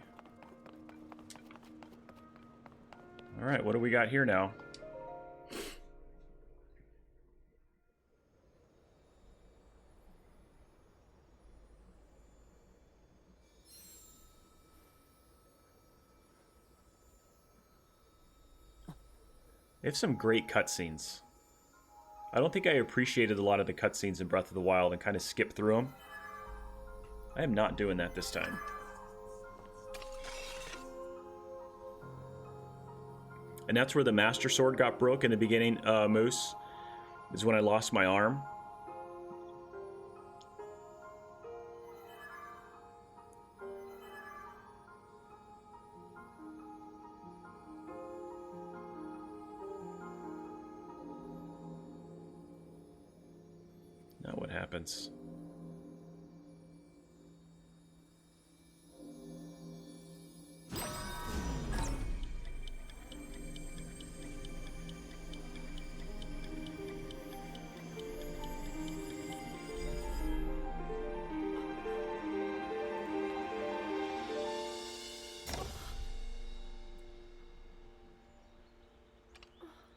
[SPEAKER 1] All right, what do we got here now? They have some great cutscenes. I don't think I appreciated a lot of the cutscenes in Breath of the Wild and kind of skipped through them. I am not doing that this time. And that's where the Master Sword got broke in the beginning, Moose. Is when I lost my arm. Now what happens?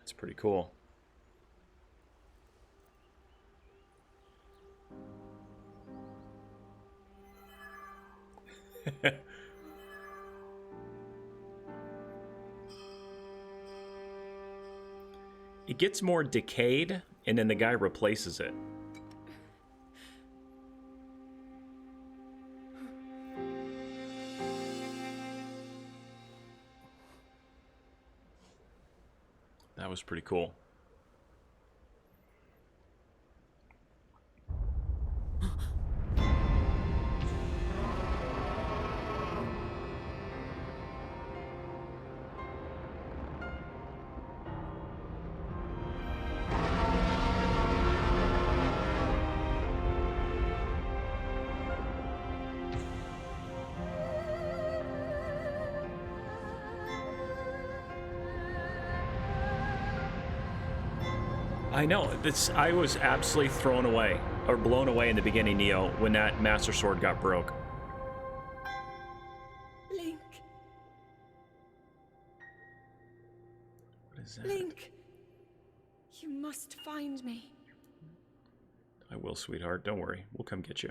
[SPEAKER 1] It's pretty cool. It gets more decayed, and then the guy replaces it. That was pretty cool. I know. I was absolutely thrown away, or blown away in the beginning, Neo, when that Master Sword got broke.
[SPEAKER 4] Link.
[SPEAKER 1] What is that?
[SPEAKER 4] Link. You must find me.
[SPEAKER 1] I will, sweetheart. Don't worry. We'll come get you.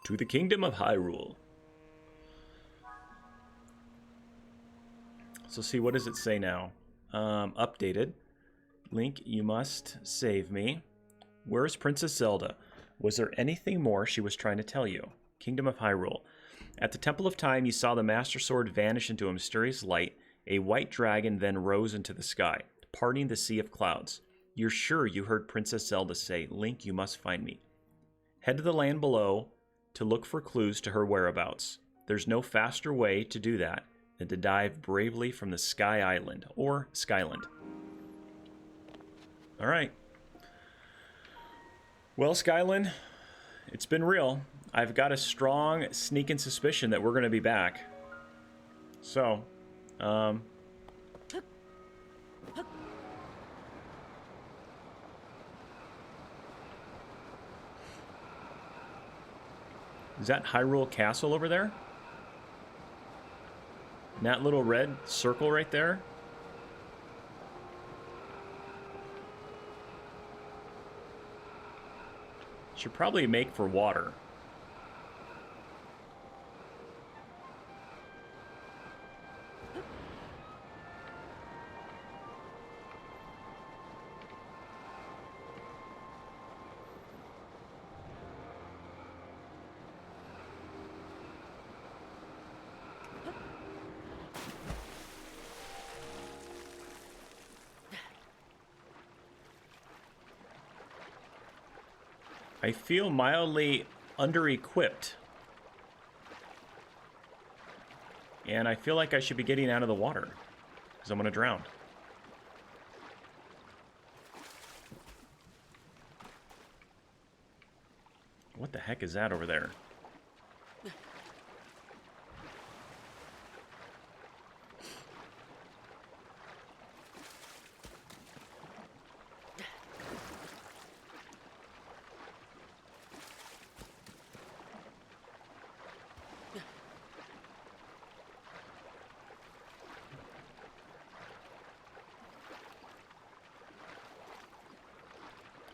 [SPEAKER 1] To the Kingdom of Hyrule. So see, what does it say now? Updated. Link, you must save me. Where's Princess Zelda? Was there anything more she was trying to tell you? Kingdom of Hyrule. At the Temple of Time, you saw the Master Sword vanish into a mysterious light. A white dragon then rose into the sky, parting the sea of clouds. You're sure you heard Princess Zelda say, Link, you must find me. Head to the land below to look for clues to her whereabouts. There's no faster way to do that than to dive bravely from the Sky Island, or Skyland. All right. Well, Skyland, it's been real. I've got a strong sneaking suspicion that we're going to be back. So, is that Hyrule Castle over there? And that little red circle right there? Should probably make for water. I feel mildly under-equipped. And I feel like I should be getting out of the water, because I'm going to drown. What the heck is that over there?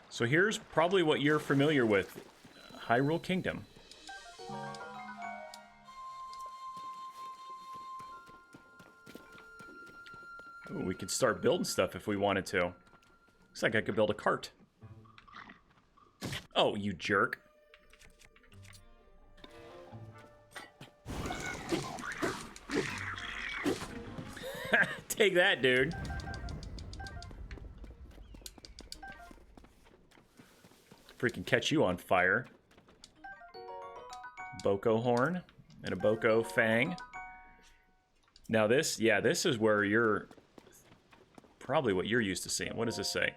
[SPEAKER 1] So here's probably what you're familiar with, Hyrule Kingdom. Ooh, we could start building stuff if we wanted to. Looks like I could build a cart. Oh, you jerk. Take that, dude. Freaking catch you on fire. Boko horn and a Boko fang. Now this, yeah, this is where you're probably what you're used to seeing. What does this say?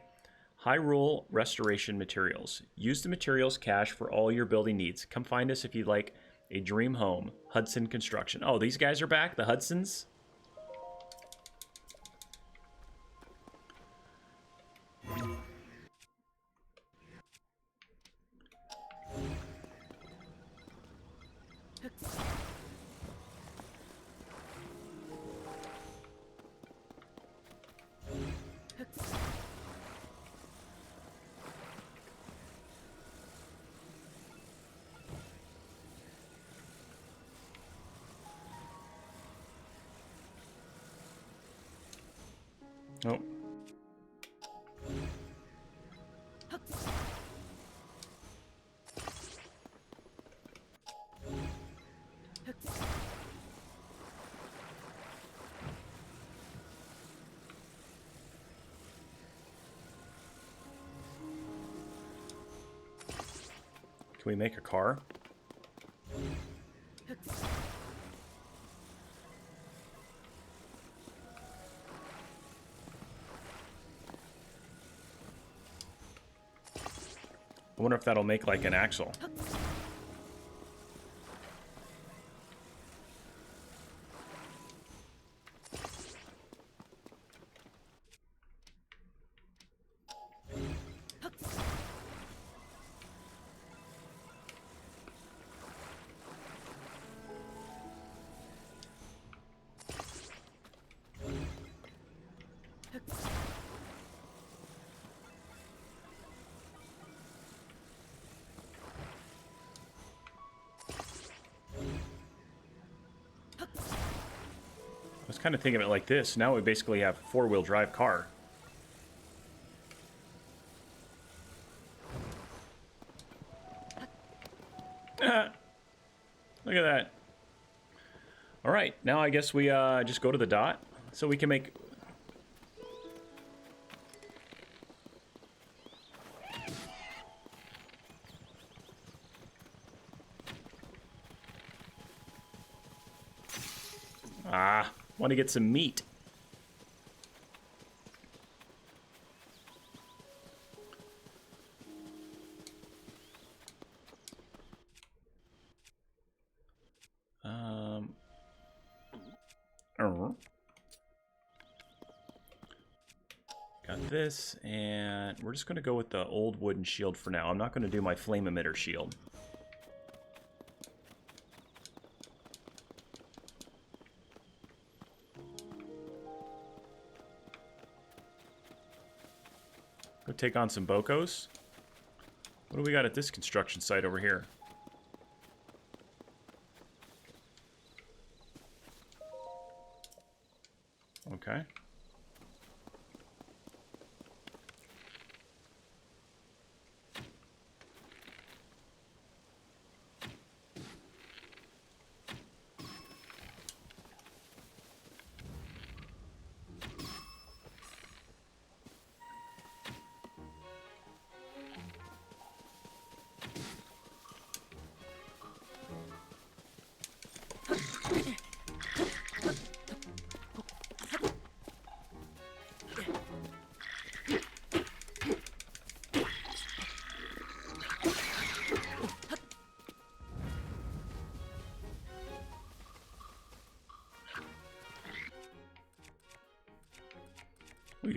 [SPEAKER 1] Hyrule Restoration Materials. Use the materials cache for all your building needs. Come find us if you'd like a dream home. Hudson Construction. Oh, these guys are back? The Hudsons? Oh. Can we make a car? I wonder if that'll make like an axle. I was kind of thinking of it like this. Now we basically have a four-wheel drive car. Look at that. All right, now I guess we just go to the dot so we can make... Want to get some meat. Got this, and we're just going to go with the old wooden shield for now. I'm not going to do my flame emitter shield. Go take on some Bokos. What do we got at this construction site over here? Okay.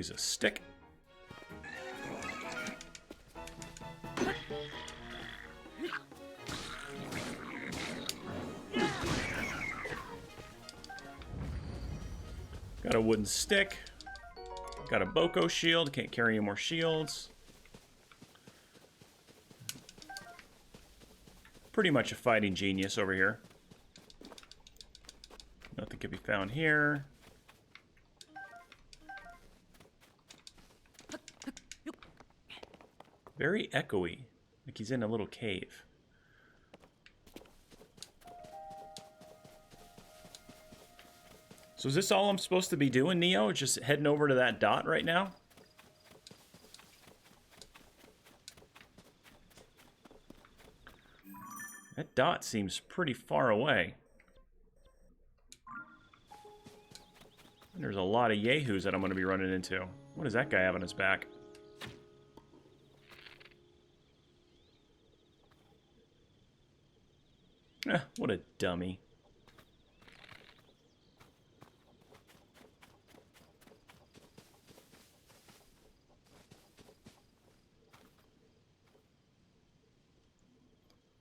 [SPEAKER 1] use a stick. Got a wooden stick. Got a Boko shield. Can't carry any more shields. Pretty much a fighting genius over here. Nothing can be found here. Very echoey. Like he's in a little cave. So is this all I'm supposed to be doing, Neo? Just heading over to that dot right now? That dot seems pretty far away. And there's a lot of yahoos that I'm going to be running into. What does that guy have on his back? What a dummy.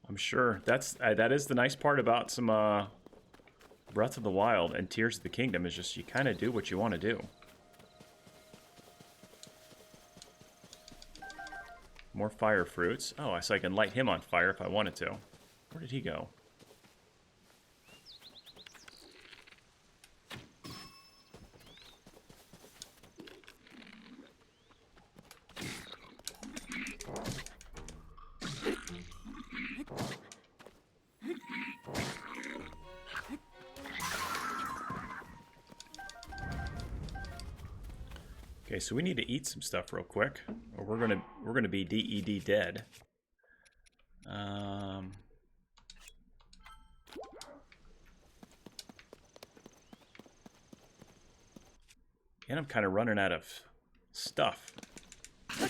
[SPEAKER 1] I'm sure that is the nice part about some Breath of the Wild and Tears of the Kingdom is just you kind of do what you want to do. More fire fruits. Oh, so I can light him on fire if I wanted to. Where did he go? Okay, so we need to eat some stuff real quick, or we're gonna be DED dead. And I'm kind of running out of stuff. I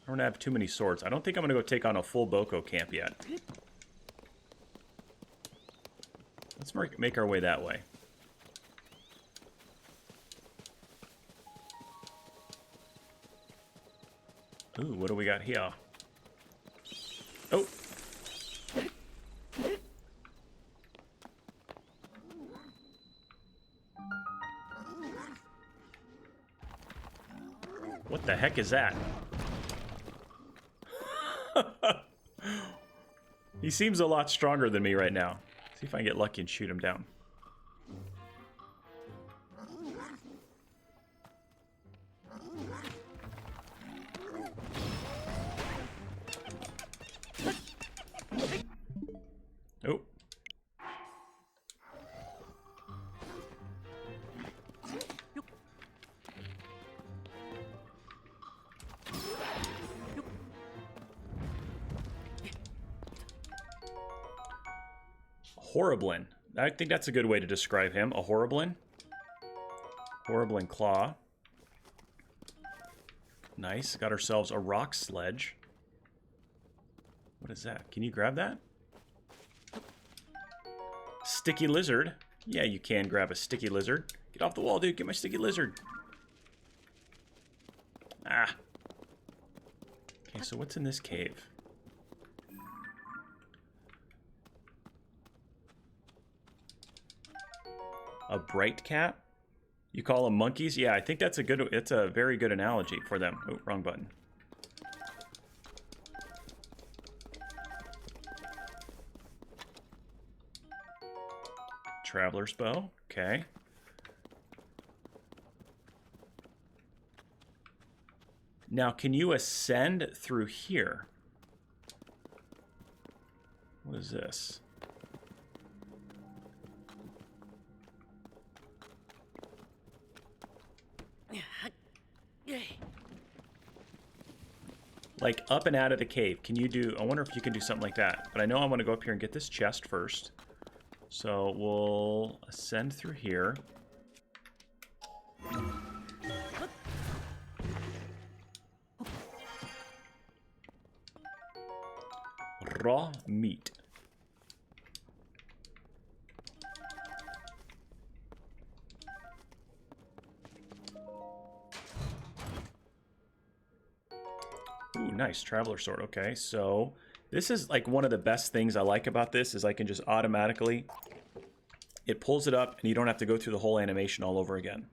[SPEAKER 1] don't have too many swords. I don't think I'm gonna go take on a full Boko camp yet. Let's make our way that way. Ooh, what do we got here? Oh! What the heck is that? He seems a lot stronger than me right now. See if I can get lucky and shoot him down. Oh. Horriblin. I think that's a good way to describe him. A Horriblin. Horriblin Claw. Nice. Got ourselves a rock sledge. What is that? Can you grab that? Sticky lizard. Yeah, you can grab a sticky lizard. Get off the wall, dude. Get my sticky lizard. Ah. Okay, so what's in this cave? A bright cat? You call them monkeys? Yeah, I think that's a very good analogy for them. Oh, wrong button. Traveler's bow. Okay. Now, can you ascend through here? What is this? Like up and out of the cave. Can you do... I wonder if you can do something like that. But I know I want to go up here and get this chest first. So we'll ascend through here. Raw meat. Ooh, nice. Traveler sword. Okay, so this is like one of the best things I like about this is I can just automatically... It pulls it up and you don't have to go through the whole animation all over again.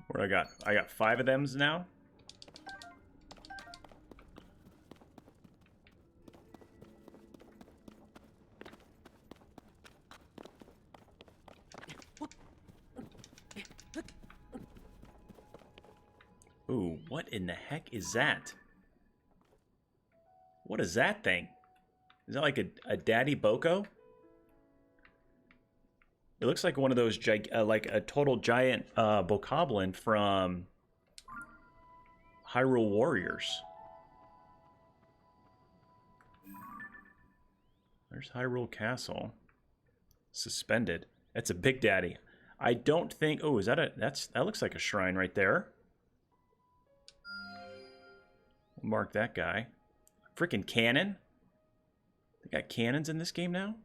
[SPEAKER 1] What do I got? I got 5 of them now. Ooh, what in the heck is that? What is that thing? Is that like a daddy boko? It looks like one of those, like a total giant bokoblin from Hyrule Warriors. There's Hyrule Castle. Suspended. That's a big daddy. I don't think... Oh, is that a... That looks like a shrine right there. We'll mark that guy. Freaking cannon. They got cannons in this game now?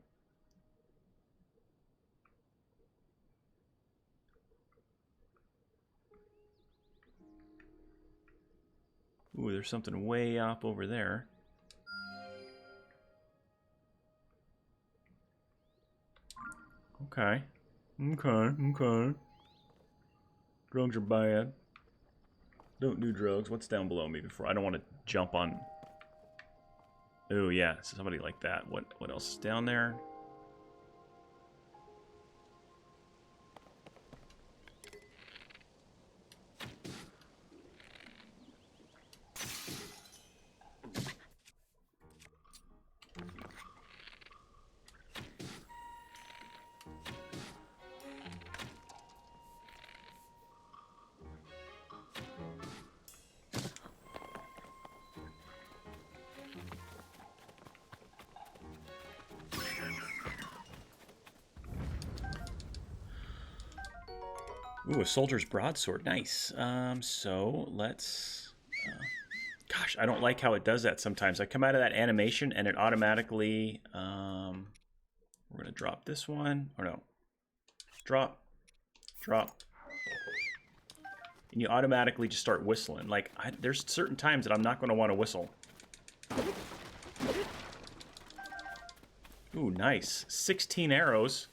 [SPEAKER 1] Ooh, there's something way up over there. Okay. Okay. Drugs are bad. Don't do drugs. What's down below me before? I don't want to jump on... Ooh, yeah. Somebody like that. What else is down there? Ooh, a soldier's broadsword. Nice. So let's... gosh, I don't like how it does that sometimes. I come out of that animation and it automatically... we're going to drop this one. Or no. Drop. Drop. And you automatically just start whistling. Like, there's certain times that I'm not going to want to whistle. Ooh, nice. 16 arrows.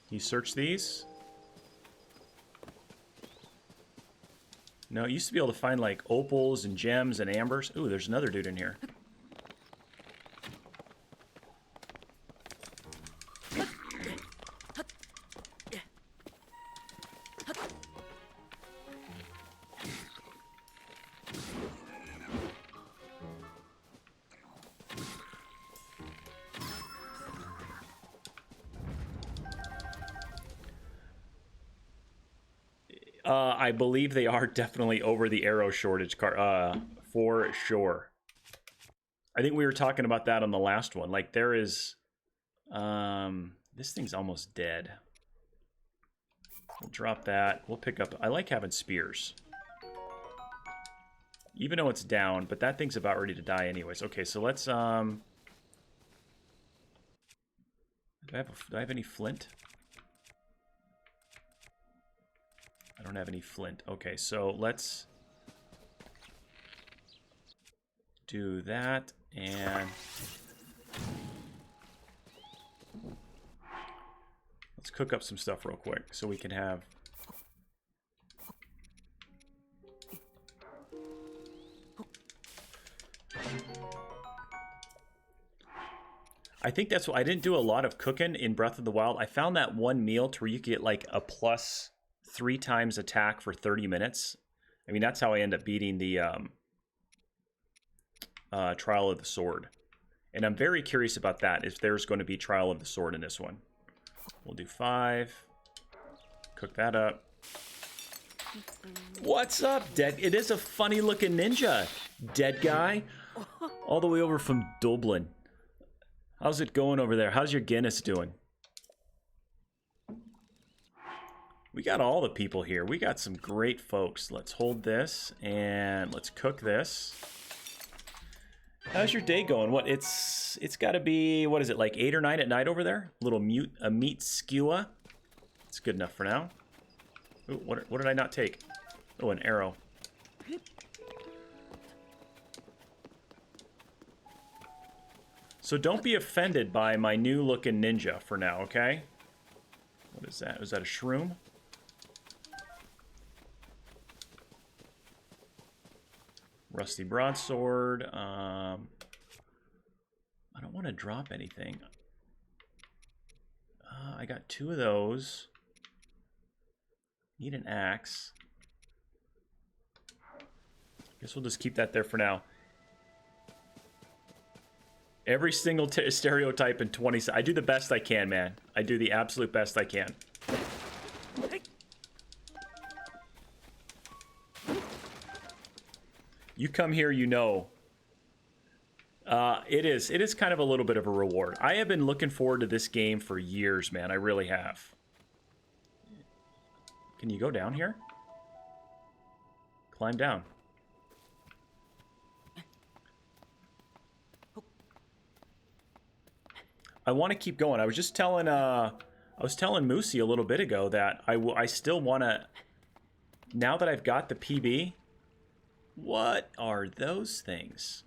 [SPEAKER 1] You search these? No, it used to be able to find like opals and gems and ambers. Ooh, there's another dude in here. I believe they are definitely over the arrow shortage for sure. I think we were talking about that on the last one. Like there is, this thing's almost dead. We'll drop that. We'll pick up, I like having spears. Even though it's down, but that thing's about ready to die anyways. Okay, so let's, do I have any flint? I don't have any flint. Okay, so let's do that, and let's cook up some stuff real quick so we can have... I think that's what I didn't do a lot of cooking in Breath of the Wild. I found that one meal to where you could get like a plus 3 times attack for 30 minutes. I mean, that's how I end up beating the Trial of the Sword. And I'm very curious about that, if there's going to be Trial of the Sword in this one. We'll do 5. Cook that up. What's up, Dead? It is a funny looking ninja, dead guy. All the way over from Dublin. How's it going over there? How's your Guinness doing? We got all the people here. We got some great folks. Let's hold this and let's cook this. How's your day going? What it's got to be, what is it, like 8 or 9 at night over there? A meat skewer. It's good enough for now. Ooh, what did I not take? Oh, an arrow. So don't be offended by my new looking ninja for now, okay? What is that? Is that a shroom? Rusty broadsword. I don't want to drop anything. I got 2 of those. Need an axe. Guess we'll just keep that there for now. Every single stereotype in 20 I do the best I can, man. I do the absolute best I can. You come here, you know. It is kind of a little bit of a reward. I have been looking forward to this game for years, man. I really have. Can you go down here? Climb down. I want to keep going. I was just telling Moosey a little bit ago that I still want to, now that I've got the PB. What are those things?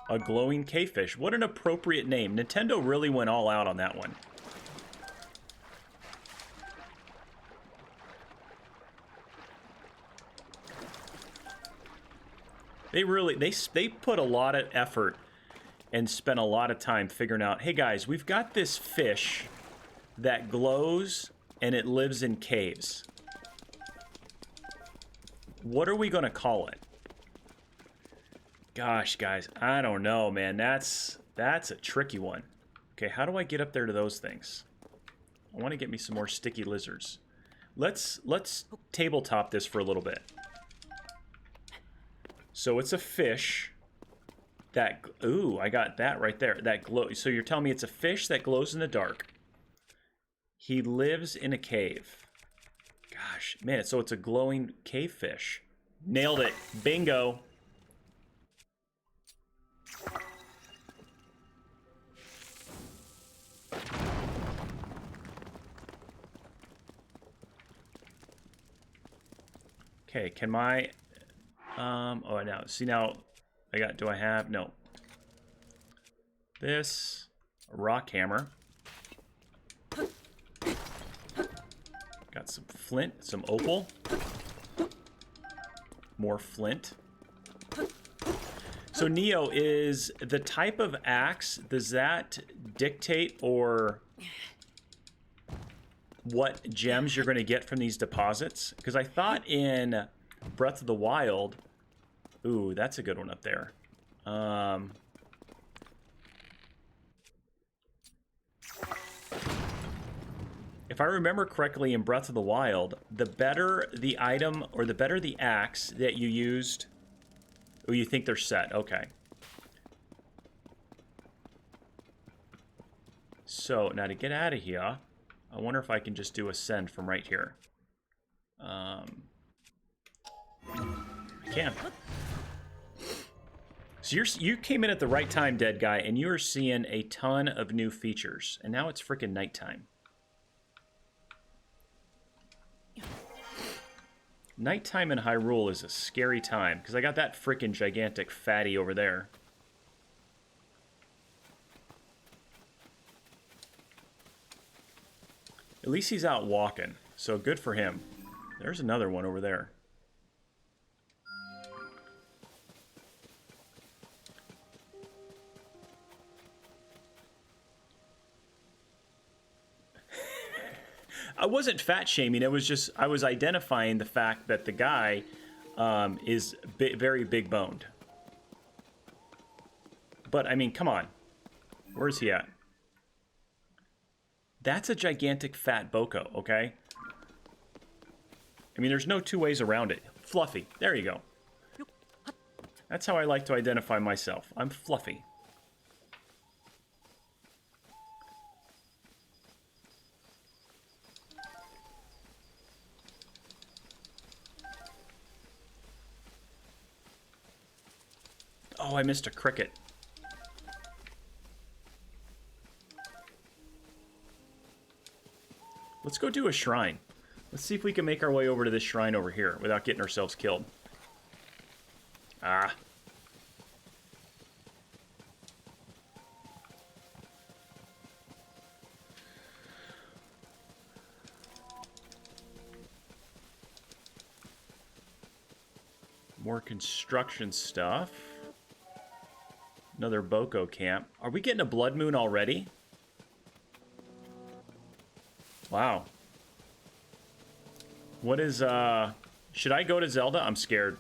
[SPEAKER 1] A glowing cavefish. What an appropriate name. Nintendo really went all out on that one. They really, they put a lot of effort and spent a lot of time figuring out, hey guys, we've got this fish that glows and it lives in caves. What are we going to call it? Gosh, guys, I don't know, man. That's a tricky one. Okay, how do I get up there to those things? I want to get me some more sticky lizards. Let's tabletop this for a little bit. So it's a fish that, ooh, I got that right there. That glow. So you're telling me it's a fish that glows in the dark. He lives in a cave. Gosh, man, so it's a glowing cave fish. Nailed it. Bingo. Okay, can my oh, now see, now I got, do I have, no, this, a rock hammer, got some flint, some opal, more flint. So Neo, is the type of axe, does that dictate or what gems you're going to get from these deposits? Because I thought in Breath of the Wild, ooh, that's a good one up there. If I remember correctly, in Breath of the Wild, the better the item or the better the axe that you used, oh, you think they're set. Okay. So now to get out of here, I wonder if I can just do ascend from right here. I can. So you came in at the right time, dead guy, and you are seeing a ton of new features. And now it's freaking nighttime. Nighttime in Hyrule is a scary time, because I got that freaking gigantic fatty over there. At least he's out walking, so good for him. There's another one over there. I wasn't fat shaming, it was just, I was identifying the fact that the guy is very big boned. But I mean, come on. Where's he at? That's a gigantic fat Boko, okay? I mean, there's no two ways around it. Fluffy. There you go. That's how I like to identify myself. I'm fluffy. Oh, I missed a cricket. Let's go do a shrine. Let's see if we can make our way over to this shrine over here without getting ourselves killed. Ah. More construction stuff. Another Boko camp. Are we getting a blood moon already? Wow. What is, should I go to Zelda? I'm scared.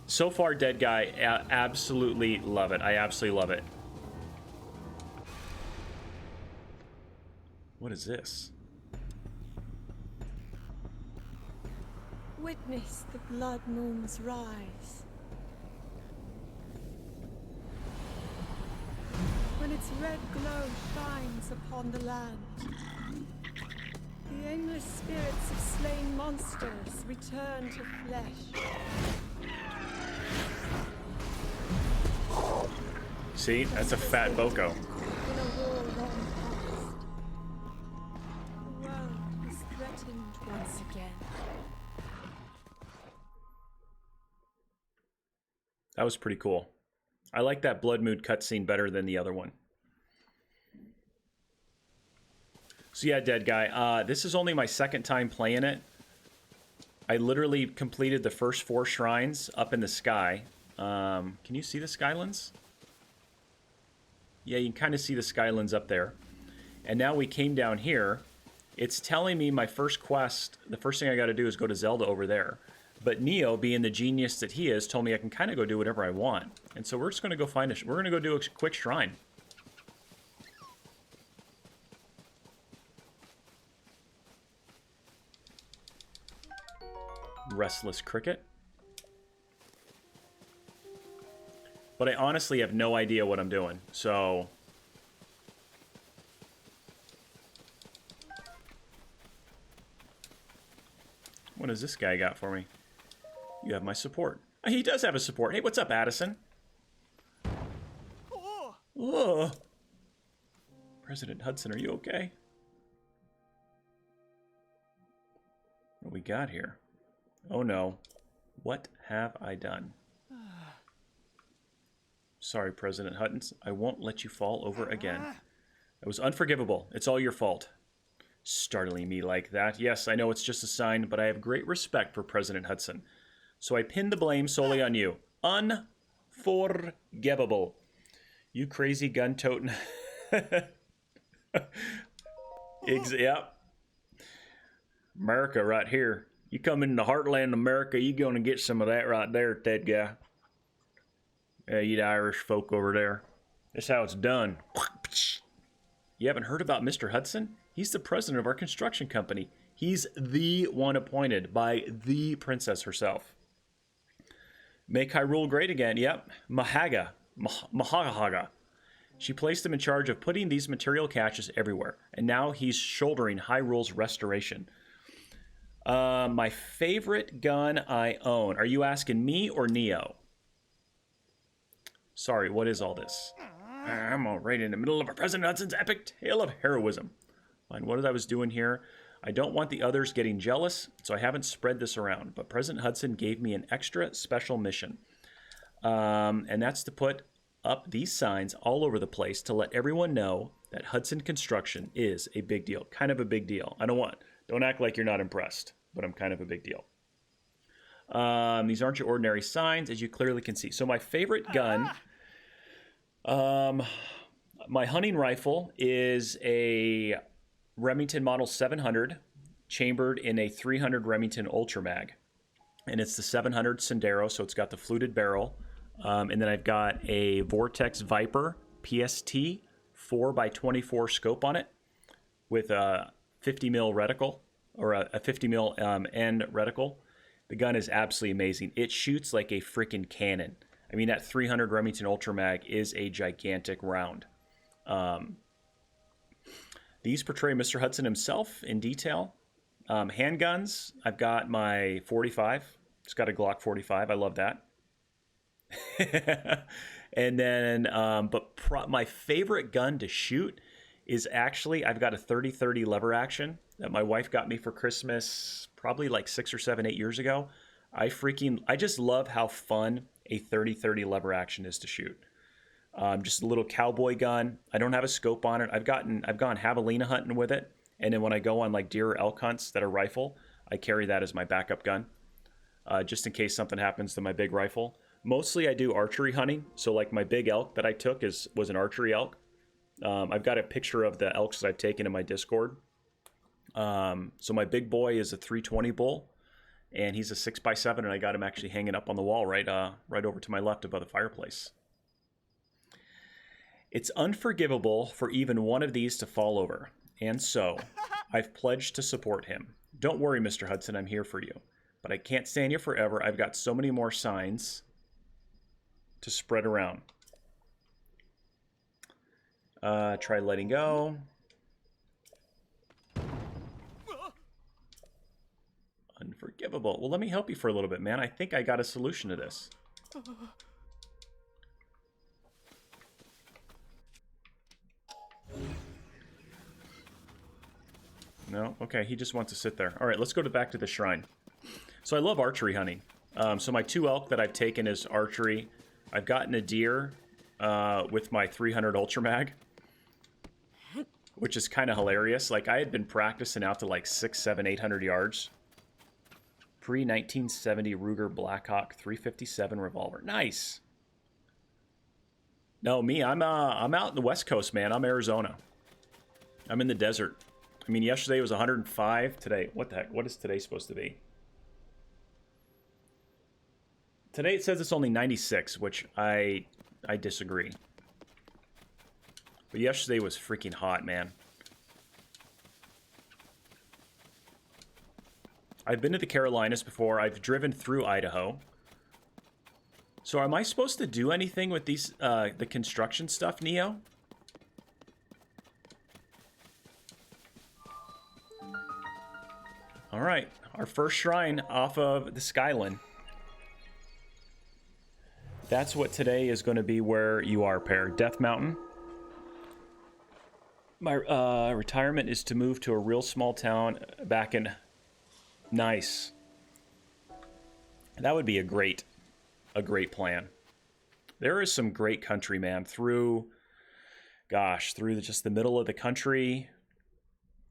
[SPEAKER 1] So far, Dead Guy, absolutely love it. I absolutely love it. What is this?
[SPEAKER 4] Witness the blood moon's rise. When its red glow shines upon the land, the aimless spirits of slain monsters return to flesh.
[SPEAKER 1] See, that's a fat Boko.
[SPEAKER 4] In a war long past, the world is threatened once again.
[SPEAKER 1] That was pretty cool. I like that Blood Moon cutscene better than the other one. So yeah, Dead Guy, this is only my second time playing it. I literally completed the first 4 shrines up in the sky. Can you see the Skylands? Yeah, you can kind of see the Skylands up there. And now we came down here. It's telling me my first quest, the first thing I got to do is go to Zelda over there. But Neo, being the genius that he is, told me I can kind of go do whatever I want. And so we're just going to go find we're going to go do a quick shrine. Restless cricket. But I honestly have no idea what I'm doing, so... What has this guy got for me? You have my support. He does have a support. Hey, what's up, Addison? Oh. President Hudson, are you okay? What we got here? Oh no. What have I done? Sorry, President Hudson. I won't let you fall over again. That was unforgivable. It's all your fault. Startling me like that. Yes, I know it's just a sign, but I have great respect for President Hudson. So I pin the blame solely on you. Unforgivable. You crazy gun-toting. Yep. America right here. You come in the heartland of America, you're going to get some of that right there, Dead Guy. Yeah, you Irish folk over there. That's how it's done. You haven't heard about Mr. Hudson? He's the president of our construction company. He's the one appointed by the princess herself. Make Hyrule great again. Yep. Mahaga. She placed him in charge of putting these material caches everywhere. And now he's shouldering Hyrule's restoration. My favorite gun I own. Are you asking me or Neo? Sorry, what is all this? I'm right in the middle of President Hudson's epic tale of heroism. Fine, what I was doing here? I don't want the others getting jealous, so I haven't spread this around. But President Hudson gave me an extra special mission. And that's to put up these signs all over the place to let everyone know that Hudson Construction is a big deal. Kind of a big deal. Don't act like you're not impressed, but I'm kind of a big deal. These aren't your ordinary signs, as you clearly can see. So my favorite gun, my hunting rifle is a Remington Model 700, chambered in a 300 Remington Ultra Mag. and it's the 700 Sendero, so it's got the fluted barrel. And then I've got a Vortex Viper PST 4x24 scope on it with a 50 mil reticle, or a 50 mil end reticle. The gun is absolutely amazing. It shoots like a freaking cannon. I mean, that 300 Remington Ultra Mag is a gigantic round. These portray Mr. Hudson himself in detail. Handguns, I've got my 45. It's got a Glock 45. I love that. And then, my favorite gun to shoot is actually, I've got a 30-30 lever action that my wife got me for Christmas probably like 6 or 7, 8 years ago. I just love how fun a 30-30 lever action is to shoot. Just a little cowboy gun. I don't have a scope on it. I've gone javelina hunting with it. And then when I go on like deer or elk hunts that are rifle, I carry that as my backup gun, just in case something happens to my big rifle. Mostly I do archery hunting. So like my big elk that I took was an archery elk. I've got a picture of the elks that I've taken in my Discord. So my big boy is a 320 bull, and he's a 6x7, and I got him actually hanging up on the wall right over to my left above the fireplace. It's unforgivable for even one of these to fall over, and so I've pledged to support him. Don't worry, Mr. Hudson, I'm here for you. But I can't stand you forever. I've got so many more signs to spread around. Try letting go. Unforgivable. Well, let me help you for a little bit, man. I think I got a solution to this. No? Okay, he just wants to sit there. All right, let's go back to the shrine. So I love archery hunting. So my 2 elk that I've taken is archery. I've gotten a deer with my 300 Ultra Mag, which is kind of hilarious. Like, I had been practicing out to like 600, 700, 800 yards. Pre-1970 Ruger Blackhawk 357 revolver. Nice. No, me, I'm out in the West Coast, man. I'm Arizona. I'm in the desert. I mean, yesterday was 105. Today, what the heck? What is today supposed to be? Today it says it's only 96, which I disagree. But yesterday was freaking hot, man. I've been to the Carolinas before. I've driven through Idaho. So am I supposed to do anything with these, the construction stuff, Neo? All right, our first shrine off of the Skyland. That's what today is going to be where you are, pair. Death Mountain. My retirement is to move to a real small town back in... Nice. That would be a great plan. There is some great country, man, through just the middle of the country.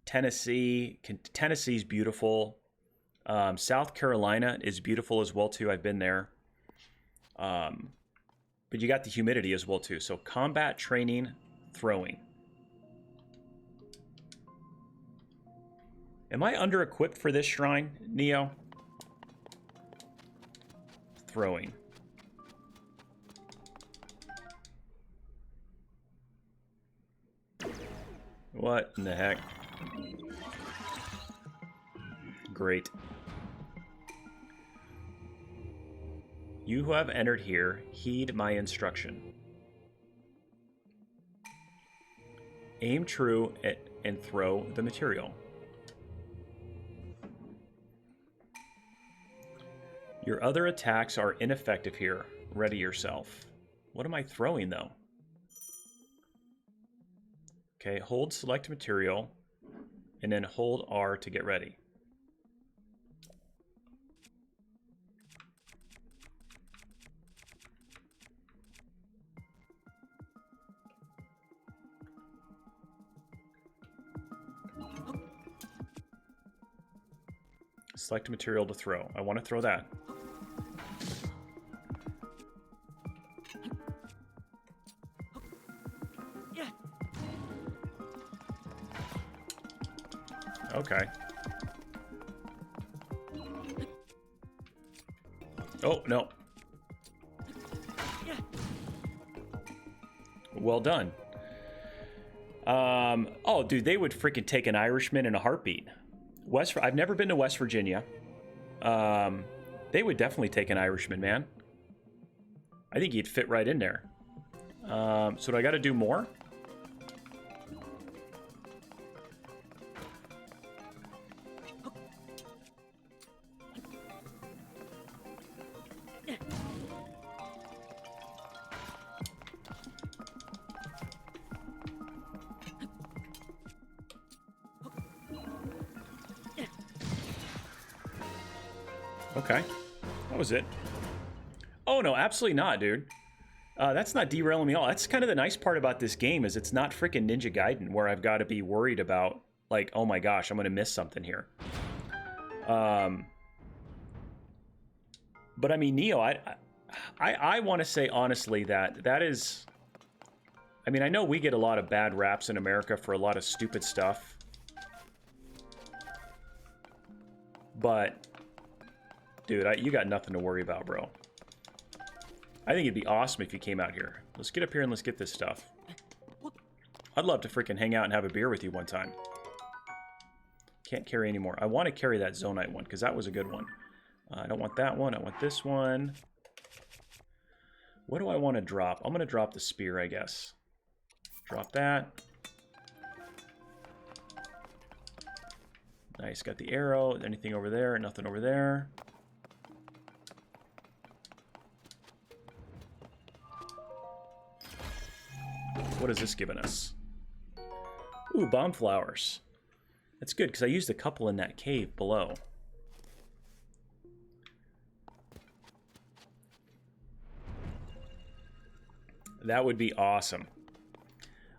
[SPEAKER 1] Tennessee's beautiful. South Carolina is beautiful as well too. I've been there. But you got the humidity as well too. So combat training, throwing. Am I under-equipped for this shrine, Neo? Throwing. What in the heck? Great. You who have entered here, heed my instruction. Aim true and throw the material. Your other attacks are ineffective here. Ready yourself. What am I throwing, though? Okay, hold select material, and then hold R to get ready. Select material to throw. I want to throw that. Okay. Oh, no. Well done. Oh, dude, they would freaking take an Irishman in a heartbeat. I've never been to West Virginia. They would definitely take an Irishman, man. I think he'd fit right in there. So do I got to do more? Okay, that was it. Oh no, absolutely not, dude. That's not derailing me at all. That's kind of the nice part about this game is it's not freaking Ninja Gaiden where I've got to be worried about like, oh my gosh, I'm gonna miss something here. But I mean, Neo, I want to say honestly that is. I mean, I know we get a lot of bad raps in America for a lot of stupid stuff, but. Dude, you got nothing to worry about, bro. I think it'd be awesome if you came out here. Let's get up here and let's get this stuff. I'd love to freaking hang out and have a beer with you one time. Can't carry anymore. I want to carry that Zonite one, because that was a good one. I don't want that one. I want this one. What do I want to drop? I'm going to drop the spear, I guess. Drop that. Nice, got the arrow. Anything over there? Nothing over there. What is this giving us? Ooh, bomb flowers. That's good, because I used a couple in that cave below. That would be awesome.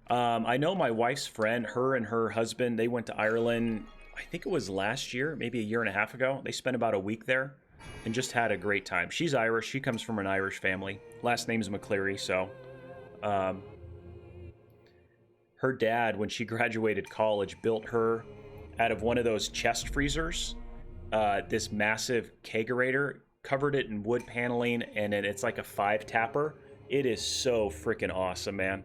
[SPEAKER 1] I know my wife's friend, her and her husband, they went to Ireland, I think it was last year, maybe a year and a half ago. They spent about a week there and just had a great time. She's Irish. She comes from an Irish family. Last name is McCleary, so... her dad, when she graduated college, built her out of one of those chest freezers, this massive kegerator, covered it in wood paneling, and it's like a 5-tapper. It is so freaking awesome, man.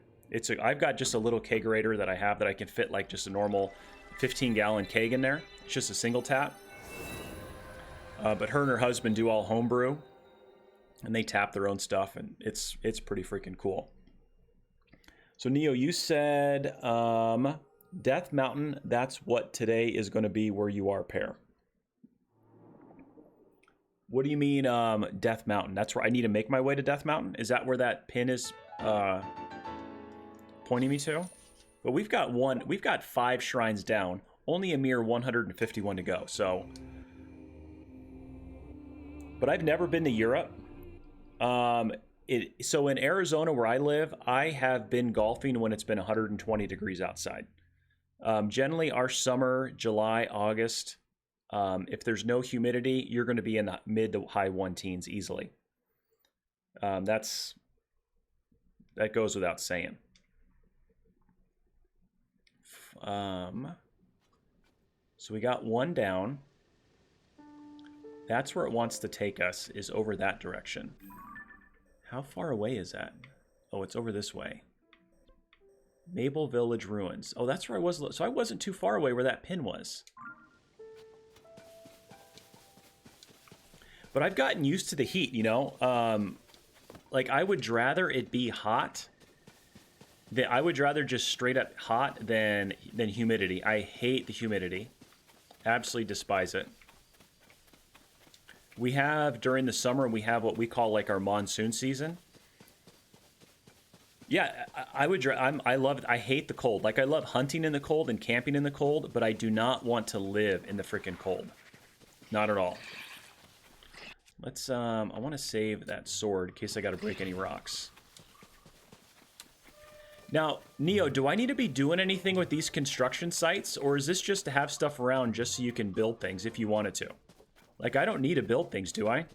[SPEAKER 1] I've got just a little kegerator that I have that I can fit like just a normal 15-gallon keg in there. It's just a single tap. But her and her husband do all homebrew, and they tap their own stuff, and it's pretty freaking cool. So, Neo, you said Death Mountain. That's what today is going to be where you are, pair. What do you mean, Death Mountain? That's where I need to make my way to Death Mountain? Is that where that pin is pointing me to? But we've got 5 shrines down. Only a mere 151 to go, so... But I've never been to Europe. So in Arizona where I live, I have been golfing when it's been 120 degrees outside. Generally our summer, July, August, if there's no humidity, you're going to be in the mid to high 1-teens easily. That goes without saying. So we got one down. That's where it wants to take us, is over that direction. How far away is that? Oh, it's over this way. Maple Village Ruins. Oh, that's where I was. So I wasn't too far away where that pin was. But I've gotten used to the heat, you know? Like, I would rather it be hot. I would rather just straight up hot than humidity. I hate the humidity. Absolutely despise it. We have, during the summer, we have what we call like our monsoon season. Yeah, I hate the cold. Like, I love hunting in the cold and camping in the cold, but I do not want to live in the freaking cold. Not at all. Let's, I want to save that sword in case I got to break any rocks. Now, Neo, do I need to be doing anything with these construction sites, or is this just to have stuff around just so you can build things if you wanted to? Like, I don't need to build things, do I?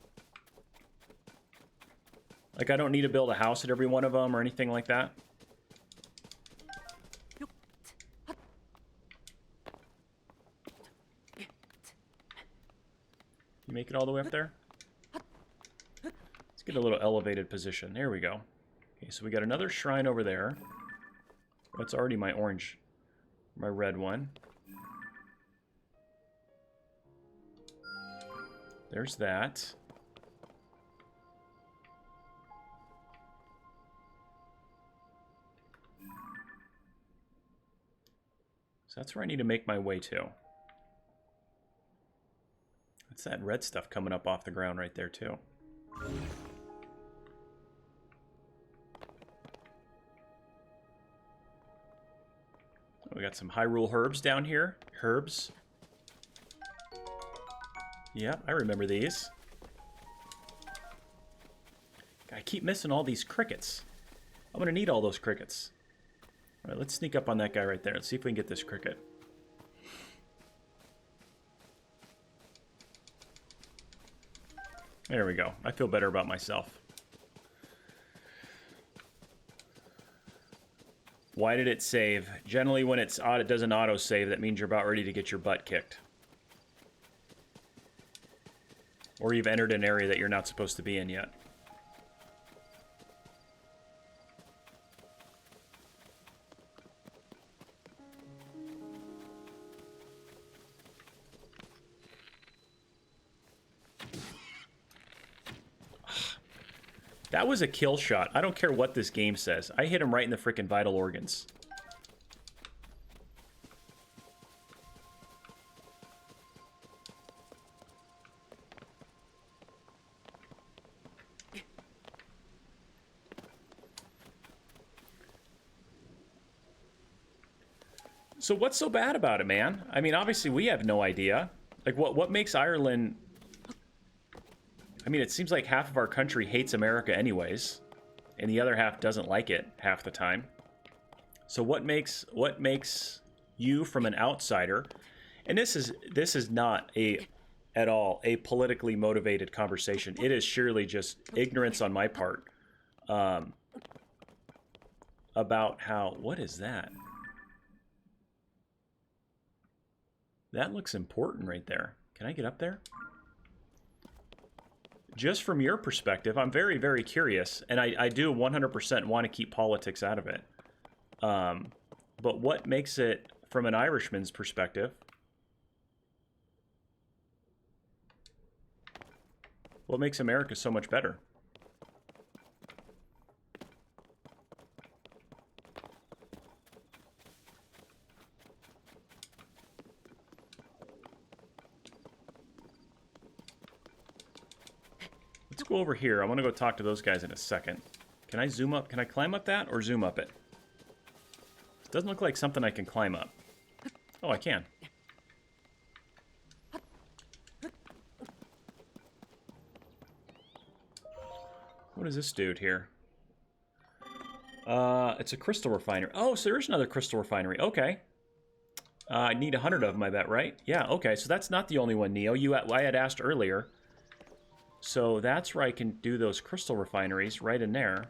[SPEAKER 1] Like, I don't need to build a house at every one of them or anything like that? You make it all the way up there? get a little elevated position. There we go. Okay, so we got another shrine over there. That's already my orange, my red one. There's that. So that's where I need to make my way to. That's that red stuff coming up off the ground right there, too. We got some Hyrule herbs down here. Herbs. Yeah, I remember these. I keep missing all these crickets. I'm going to need all those crickets. All right, let's sneak up on that guy right there. Let's see if we can get this cricket. There we go. I feel better about myself. Why did it save? Generally, when it doesn't auto-save, that means you're about ready to get your butt kicked. Or you've entered an area that you're not supposed to be in yet. That was a kill shot. I don't care what this game says. I hit him right in the frickin' vital organs. So what's so bad about it, man? I mean, obviously we have no idea. Like, what makes Ireland... I mean, it seems like half of our country hates America anyways, and the other half doesn't like it half the time. So what makes you from an outsider? And this is not at all a politically motivated conversation. It is surely just ignorance on my part about how... What is that? That looks important right there. Can I get up there? Just from your perspective, I'm very, very curious, and I do 100% want to keep politics out of it. But what makes it, from an Irishman's perspective, what makes America so much better? Let's go over here. I want to go talk to those guys in a second. Can I zoom up? Can I climb up that or zoom up it? It doesn't look like something I can climb up. Oh, I can. What is this dude here? It's a crystal refinery. Oh, so there's another crystal refinery. Okay. I need 100 of them, I bet, right? Yeah, okay. So that's not the only one, Neo. I had asked earlier. So that's where I can do those crystal refineries, right in there.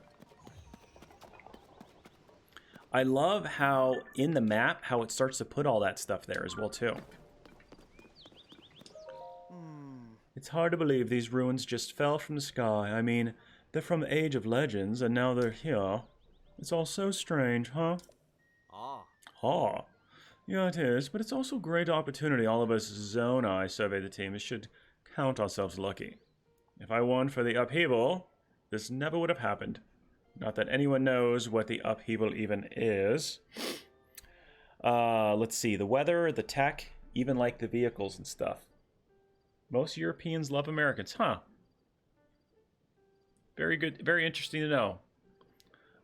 [SPEAKER 1] I love how, in the map, how it starts to put all that stuff there as well, too. It's hard to believe these ruins just fell from the sky. I mean, they're from the Age of Legends, and now they're here. It's all so strange, huh? Ah. Yeah, it is, but it's also a great opportunity. All of us Zona survey the team should count ourselves lucky. If I won for the upheaval, this never would have happened. Not that anyone knows what the upheaval even is. Let's see. The weather, the tech, even like the vehicles and stuff. Most Europeans love Americans. Huh. Very good. Very interesting to know.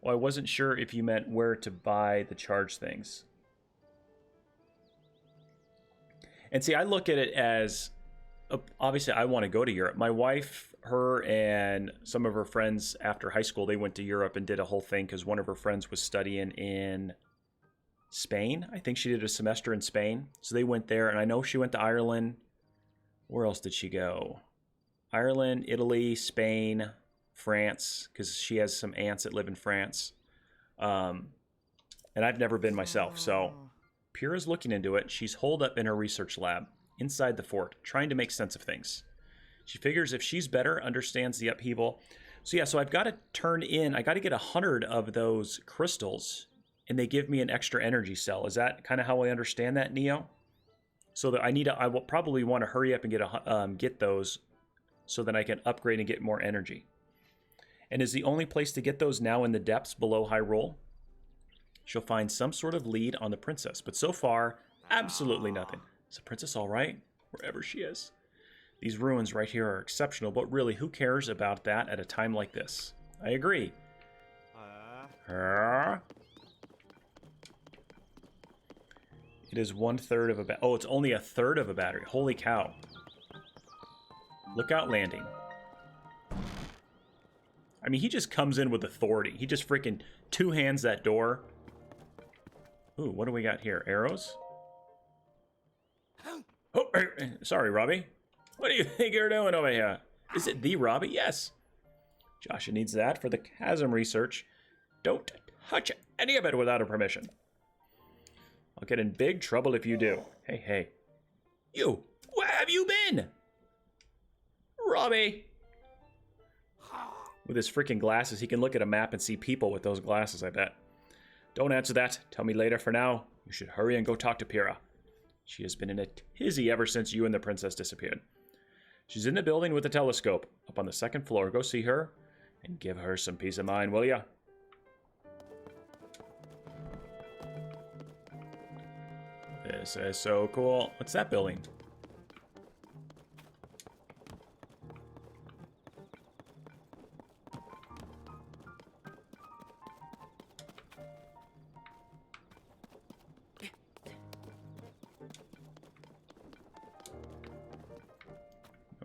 [SPEAKER 1] Well, I wasn't sure if you meant where to buy the charge things. And see, I look at it as... Obviously, I want to go to Europe. My wife, her, and some of her friends after high school, they went to Europe and did a whole thing because one of her friends was studying in Spain. I think she did a semester in Spain. So they went there, and I know she went to Ireland. Where else did she go? Ireland, Italy, Spain, France, because she has some aunts that live in France. And I've never been myself. So Pyrrha's looking into it. She's holed up in her research lab inside the fort, trying to make sense of things. She figures if she's better, understands the upheaval. So yeah, so I've got to turn in, I got to get 100 of those crystals, and they give me an extra energy cell. Is that kind of how I understand that, Neo? So that I will probably want to hurry up and get those, so that I can upgrade and get more energy. And is the only place to get those now in the depths below Hyrule? She'll find some sort of lead on the princess, but so far, absolutely nothing. Is the princess all right? Wherever she is. These ruins right here are exceptional, but really, who cares about that at a time like this? I agree. It is 1/3 of a oh, it's only 1/3 of a battery. Holy cow. Lookout landing. I mean, he just comes in with authority. He just freaking two-hands that door. Ooh, what do we got here? Arrows? Oh, sorry, Robbie. What do you think you're doing over here? Is it the Robbie? Yes. Joshua needs that for the chasm research. Don't touch any of it without a permission. I'll get in big trouble if you do. Hey, hey. You! Where have you been? Robbie! With his freaking glasses, he can look at a map and see people with those glasses, I bet. Don't answer that. Tell me later. For now, you should hurry and go talk to Pyrrha. She has been in a tizzy ever since you and the princess disappeared. She's in the building with the telescope, up on the 2nd floor. Go see her and give her some peace of mind, will ya? This is so cool. What's that building?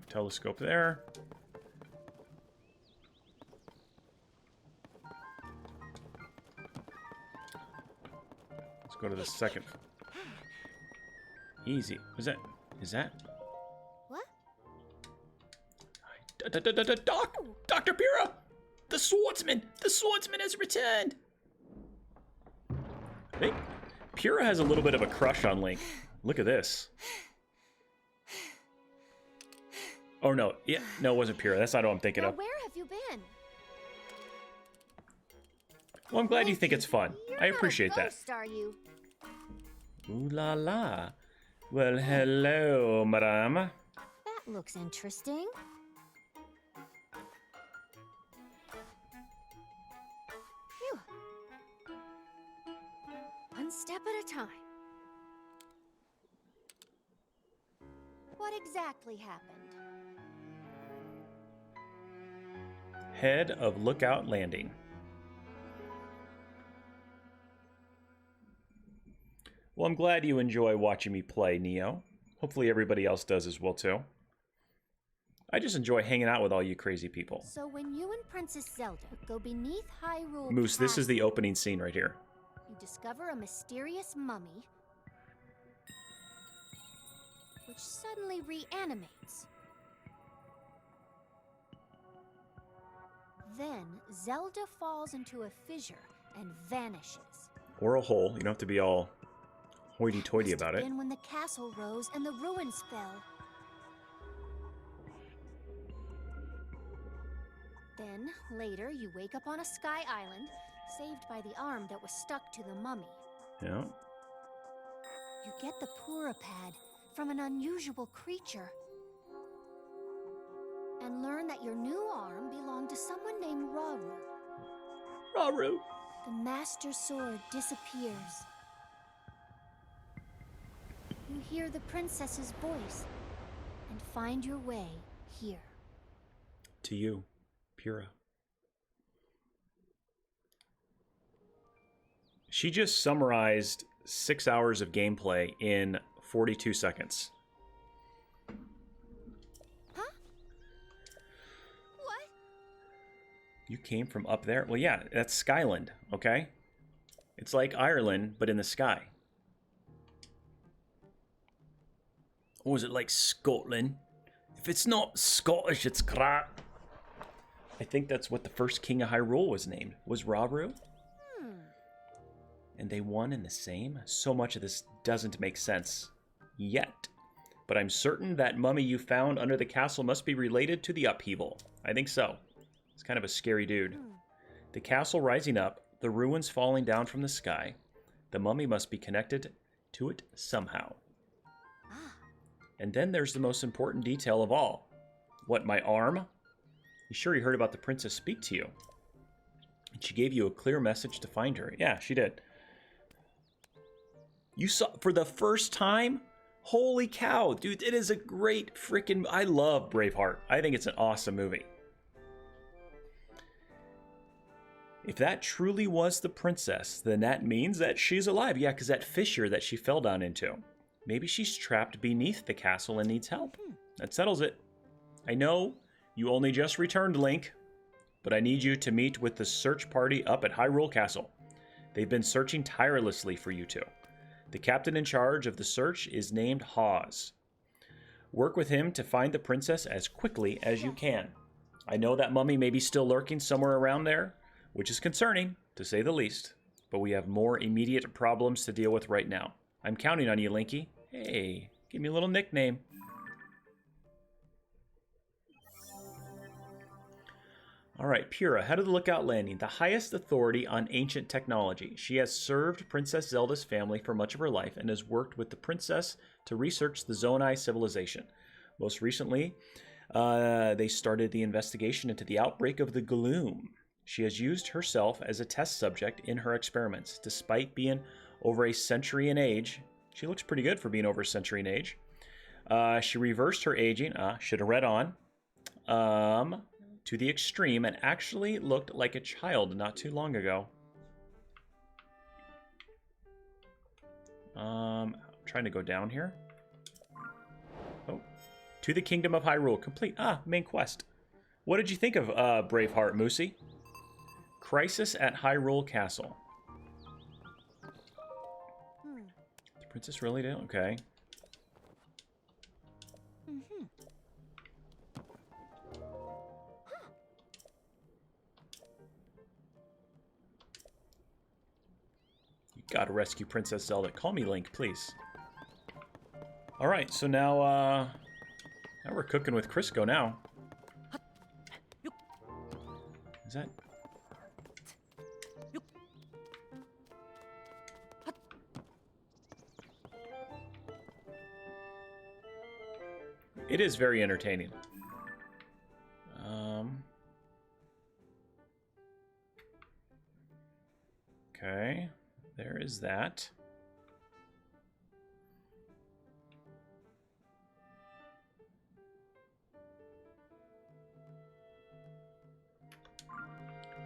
[SPEAKER 1] Telescope there. Let's go to the 2nd. Easy. Is that?
[SPEAKER 5] What?
[SPEAKER 1] Dr. Pyrrha! The swordsman! The swordsman has returned! I think Pyrrha has a little bit of a crush on Link. Look at this. Oh, no. Yeah, no, it wasn't Pyrrha. That's not what I'm thinking of.
[SPEAKER 5] Where have you been?
[SPEAKER 1] Well, I'm glad you think it's fun. I appreciate that.
[SPEAKER 5] Are you?
[SPEAKER 1] Ooh la la. Well, hello, madame.
[SPEAKER 5] That looks interesting. Phew. One step at a time. What exactly happened?
[SPEAKER 1] Head of Lookout Landing. Well, I'm glad you enjoy watching me play, Neo. Hopefully everybody else does as well, too. I just enjoy hanging out with all you crazy people.
[SPEAKER 5] So when you and Princess Zelda go beneath Hyrule
[SPEAKER 1] Moose, this is
[SPEAKER 5] Castle,
[SPEAKER 1] the opening scene right here.
[SPEAKER 5] you discover a mysterious mummy which suddenly reanimates. Then Zelda falls into a fissure and vanishes.
[SPEAKER 1] Or a hole. You don't have to be all hoity-toity about it.
[SPEAKER 5] Then when the castle rose and the ruins fell. Then, later, you wake up on a sky island, saved by the arm that was stuck to the mummy.
[SPEAKER 1] Yeah.
[SPEAKER 5] You get the Pura pad from an unusual creature. And learn that your new arm belonged to someone named Rauru.
[SPEAKER 1] Rauru.
[SPEAKER 5] The Master Sword disappears. You hear the princess's voice and find your way here.
[SPEAKER 1] To you, Pyrrha. She just summarized 6 hours of gameplay in 42 seconds.
[SPEAKER 5] Huh? What?
[SPEAKER 1] You came from up there? Well, yeah, that's Skyland, okay? It's like Ireland, but in the sky. Or is it like Scotland? If it's not Scottish, it's crap. I think that's what the first king of Hyrule was named, was Rauru. And they won in the same? So much of this doesn't make sense yet. But I'm certain that mummy you found under the castle must be related to the upheaval. I think so. He's kind of a scary dude. The castle rising up, the ruins falling down from the sky. The mummy must be connected to it somehow. And then there's the most important detail of all. What, my arm? You sure you heard about the princess speak to you? And she gave you a clear message to find her. Yeah, she did. You saw for the first time? Holy cow, dude, it is a great freaking... I love Braveheart. I think it's an awesome movie. If that truly was the princess, then that means that she's alive. Yeah, because that fissure that she fell down into. Maybe she's trapped beneath the castle and needs help. That settles it. I know you only just returned, Link, but I need you to meet with the search party up at Hyrule Castle. They've been searching tirelessly for you two. The captain in charge of the search is named Hawes. Work with him to find the princess as quickly as you can. I know that mummy may be still lurking somewhere around there, which is concerning, to say the least, but we have more immediate problems to deal with right now. I'm counting on you, Linky. Hey, give me a little nickname. All right, Pura, head of the Lookout Landing, the highest authority on ancient technology. She has served Princess Zelda's family for much of her life and has worked with the princess to research the Zonai civilization. Most recently, they started the investigation into the outbreak of the Gloom. She has used herself as a test subject in her experiments. Despite being over a century in age, she looks pretty good for being over a century in age. She reversed her aging, should have read on, to the extreme and actually looked like a child not too long ago. I'm trying to go down here. Oh, to the Kingdom of Hyrule, complete. Main quest. What did you think of Braveheart, Moosey? Crisis at Hyrule Castle. The princess really did? Okay. You gotta rescue Princess Zelda. Call me Link, please. Alright, so now we're cooking with Crisco now. Is that... It is very entertaining. Okay, there is that.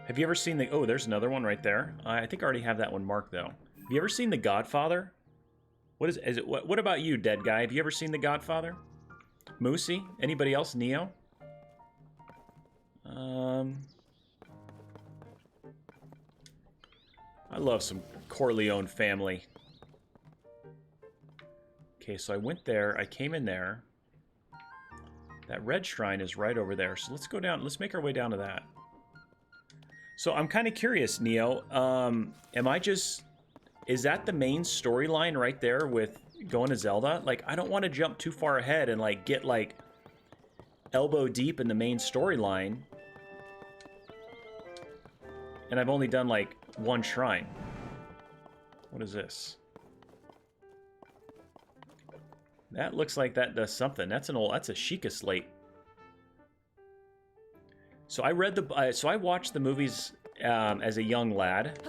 [SPEAKER 1] Have you ever seen the... Oh, there's another one right there. I think I already have that one marked, though. Have you ever seen The Godfather? What is it? What about you, dead guy? Have you ever seen The Godfather? Moosey? Anybody else? Neo? I love some Corleone family. Okay, so I went there. I came in there. That red shrine is right over there. So let's go down. Let's make our way down to that. So I'm kind of curious, Neo. Am I just... Is that the main storyline right there with going to Zelda? Like, I don't want to jump too far ahead and, like, get, like, elbow deep in the main storyline. And I've only done, like, one shrine. What is this? That looks like that does something. That's a Sheikah slate. So I read the... so I watched the movies as a young lad.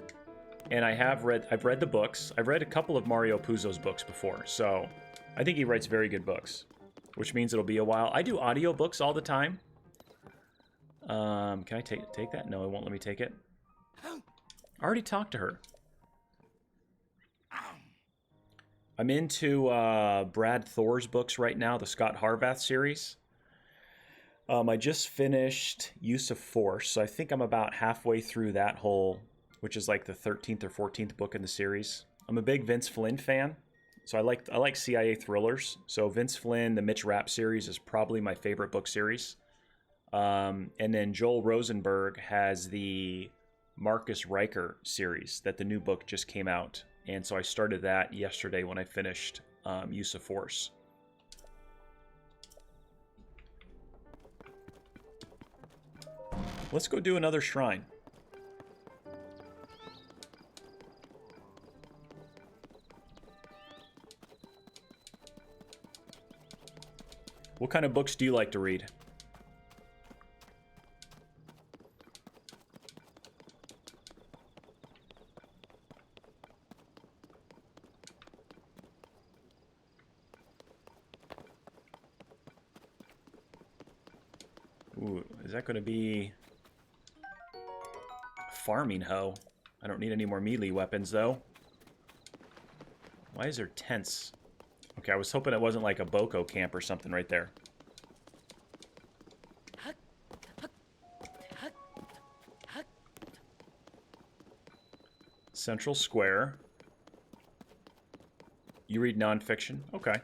[SPEAKER 1] And I've read the books. I've read a couple of Mario Puzo's books before, so I think he writes very good books, which means it'll be a while. I do audio books all the time. Can I take that? No, it won't let me take it. I already talked to her. I'm into Brad Thor's books right now, the Scott Harvath series. I just finished Use of Force, so I think I'm about halfway through that whole... which is like the 13th or 14th book in the series. I'm a big Vince Flynn fan, so I like CIA thrillers. So Vince Flynn, the Mitch Rapp series is probably my favorite book series. And then Joel Rosenberg has the Marcus Riker series that the new book just came out. And so I started that yesterday when I finished Use of Force. Let's go do another shrine. What kind of books do you like to read? Ooh, is that going to be a farming hoe? I don't need any more melee weapons, though. Why is there tents? Okay, I was hoping it wasn't like a Boko camp or something right there. Central Square. You read nonfiction? Okay.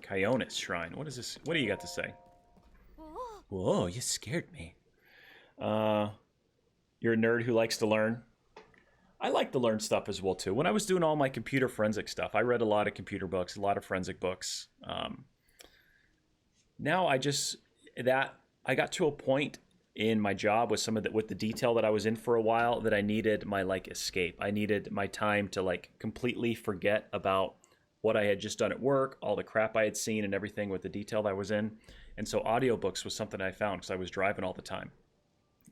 [SPEAKER 1] Kyonis Shrine. What is this? What do you got to say? Whoa, you scared me. You're a nerd who likes to learn. I like to learn stuff as well, too. When I was doing all my computer forensic stuff, I read a lot of computer books, a lot of forensic books. Now I got to a point in my job with with the detail that I was in for a while that I needed my escape. I needed my time to completely forget about what I had just done at work, all the crap I had seen and everything with the detail that I was in. And so audiobooks was something I found because I was driving all the time.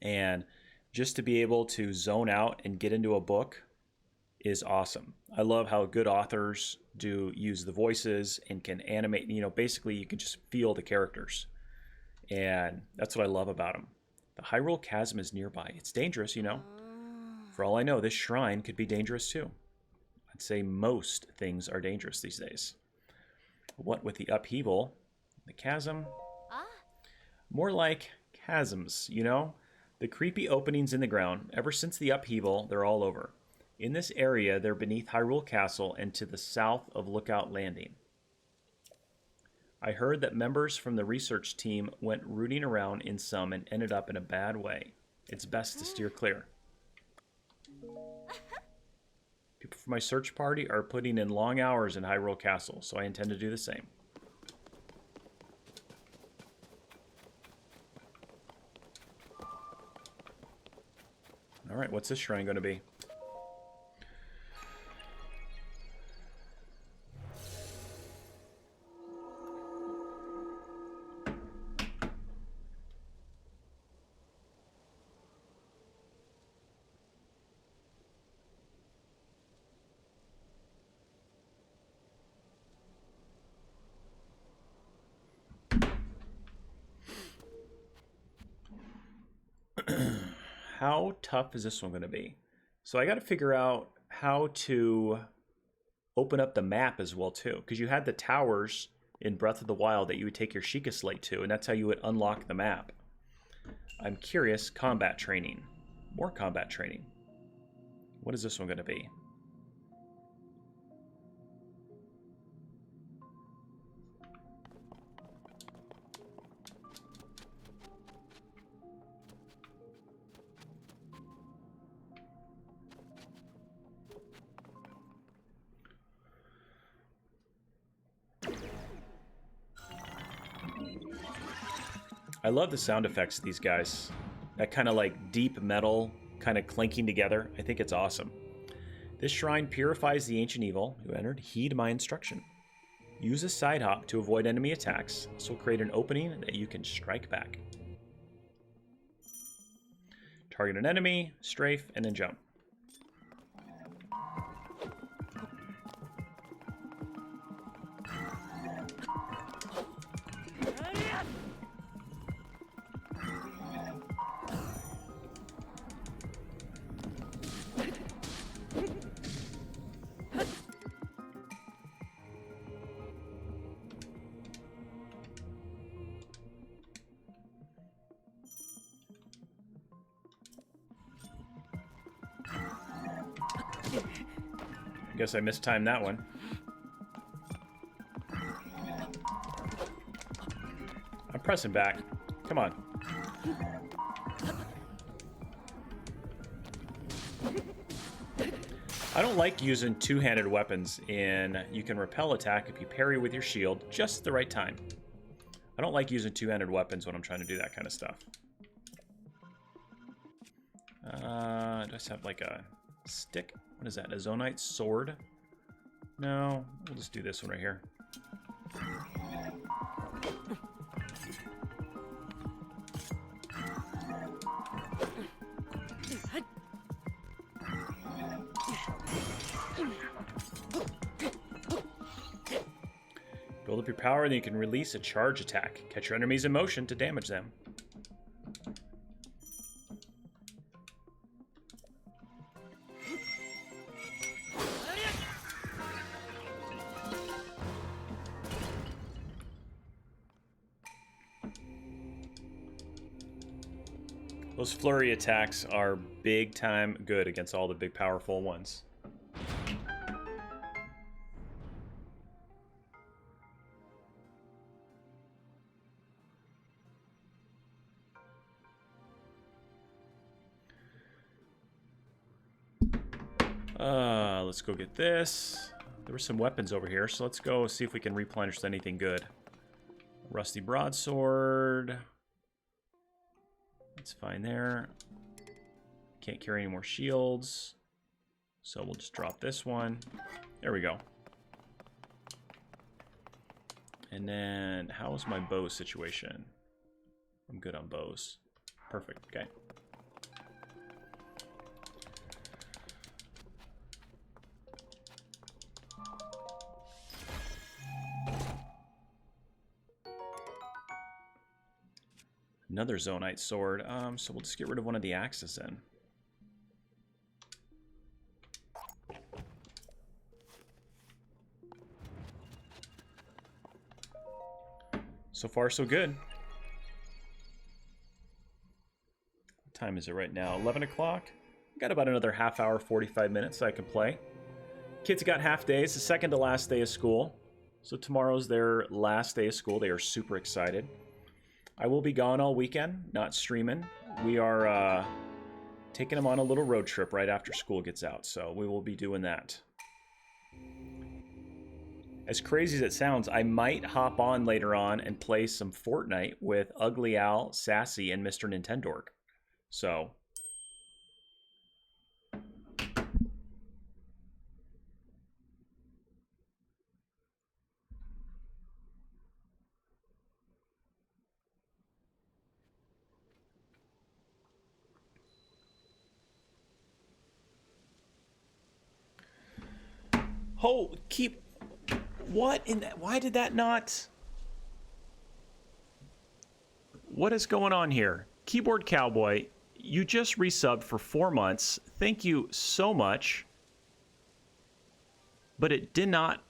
[SPEAKER 1] And just to be able to zone out and get into a book is awesome. I love how good authors do use the voices and can animate, basically you can just feel the characters. And that's what I love about them. The Hyrule Chasm is nearby. It's dangerous, For all I know, this shrine could be dangerous too. I'd say most things are dangerous these days. What with the upheaval, the chasm, more like chasms, The creepy openings in the ground, ever since the upheaval, they're all over. In this area, they're beneath Hyrule Castle and to the south of Lookout Landing. I heard that members from the research team went rooting around in some and ended up in a bad way. It's best to steer clear. People from my search party are putting in long hours in Hyrule Castle, so I intend to do the same. All right, what's this shrine going to be? How tough is this one going to be? So I got to figure out how to open up the map as well too, because you had the towers in Breath of the Wild that you would take your Sheikah Slate to, and that's how you would unlock the map. I'm curious. Combat training. More combat training. What is this one going to be? I love the sound effects of these guys. That kind of deep metal kind of clinking together. I think it's awesome. This shrine purifies the ancient evil who entered. Heed my instruction. Use a side hop to avoid enemy attacks. This will create an opening that you can strike back. Target an enemy, strafe, and then jump. Guess I mistimed that one. I'm pressing back. Come on. I don't like using two-handed weapons in you can repel attack if you parry with your shield just at the right time. I don't like using two-handed weapons when I'm trying to do that kind of stuff. Do I just have like a stick? What is that? A Zonite sword? No, we'll just do this one right here. Build up your power, then you can release a charge attack. Catch your enemies in motion to damage them. Those flurry attacks are big time good against all the big powerful ones. Let's go get this. There were some weapons over here, so let's go see if we can replenish anything good. Rusty broadsword. That's fine there. Can't carry any more shields, so we'll just drop this one. There we go. And then, how's my bow situation? I'm good on bows. Perfect, okay. Another Zonite sword. So we'll just get rid of one of the axes then. So far, so good. What time is it right now? 11 o'clock? Got about another half hour, 45 minutes I can play. Kids got half days, the second to last day of school. So tomorrow's their last day of school. They are super excited. I will be gone all weekend, not streaming. We are taking them on a little road trip right after school gets out, so we will be doing that. As crazy as it sounds, I might hop on later on and play some Fortnite with Ugly Al, Sassy, and Mr. Nintendork. So... Oh, keep... What in that? Why did that not... What is going on here? Keyboard Cowboy, you just resubbed for 4 months. Thank you so much. But it did not...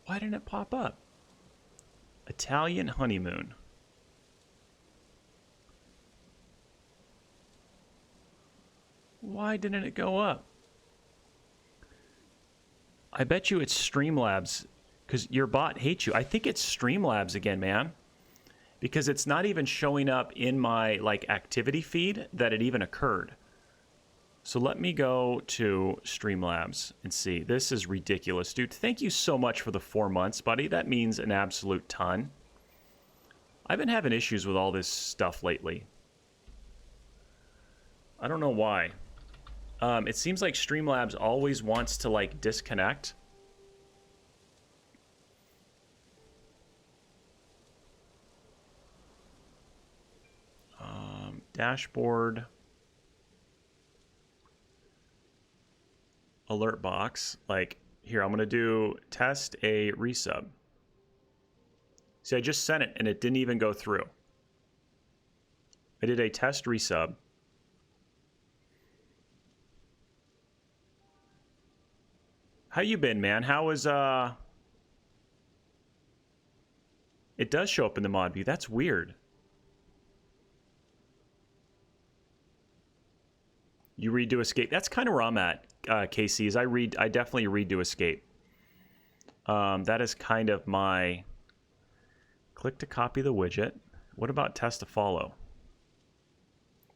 [SPEAKER 1] Why didn't it pop up? Italian Honeymoon. Why didn't it go up? I bet you it's Streamlabs, because your bot hates you. I think it's Streamlabs again, man. Because it's not even showing up in my activity feed that it even occurred. So let me go to Streamlabs and see. This is ridiculous, dude. Thank you so much for the 4 months, buddy. That means an absolute ton. I've been having issues with all this stuff lately. I don't know why. It seems like Streamlabs always wants to disconnect. Dashboard. Alert box. Here, I'm going to do test a resub. See, I just sent it and it didn't even go through. I did a test resub. How you been, man? How is, It does show up in the mod view. That's weird. You redo escape. That's kind of where I'm at, KC, is I definitely redo escape. That is kind of my... Click to copy the widget. What about test to follow?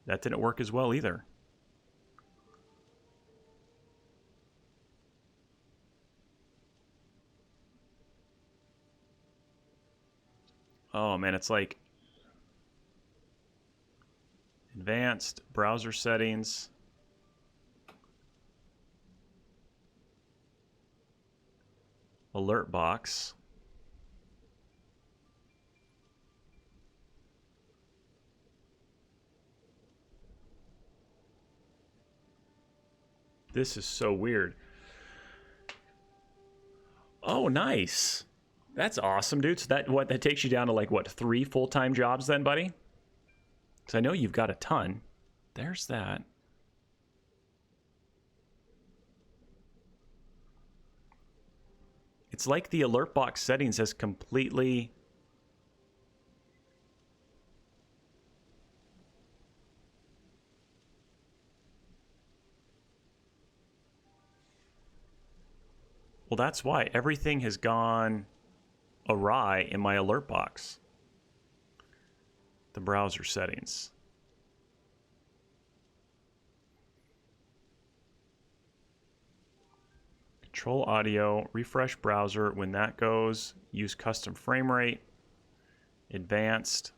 [SPEAKER 1] That didn't work as well either. Oh man, it's like advanced browser settings. Alert box. This is so weird. Oh, nice. That's awesome, dude. So that takes you down to like what, 3 full-time jobs then, buddy? So I know you've got a ton. There's that. It's like the alert box settings has completely... Well, that's why everything has gone awry in my alert box. The browser settings. Control audio, refresh browser. When that goes, use custom frame rate, advanced.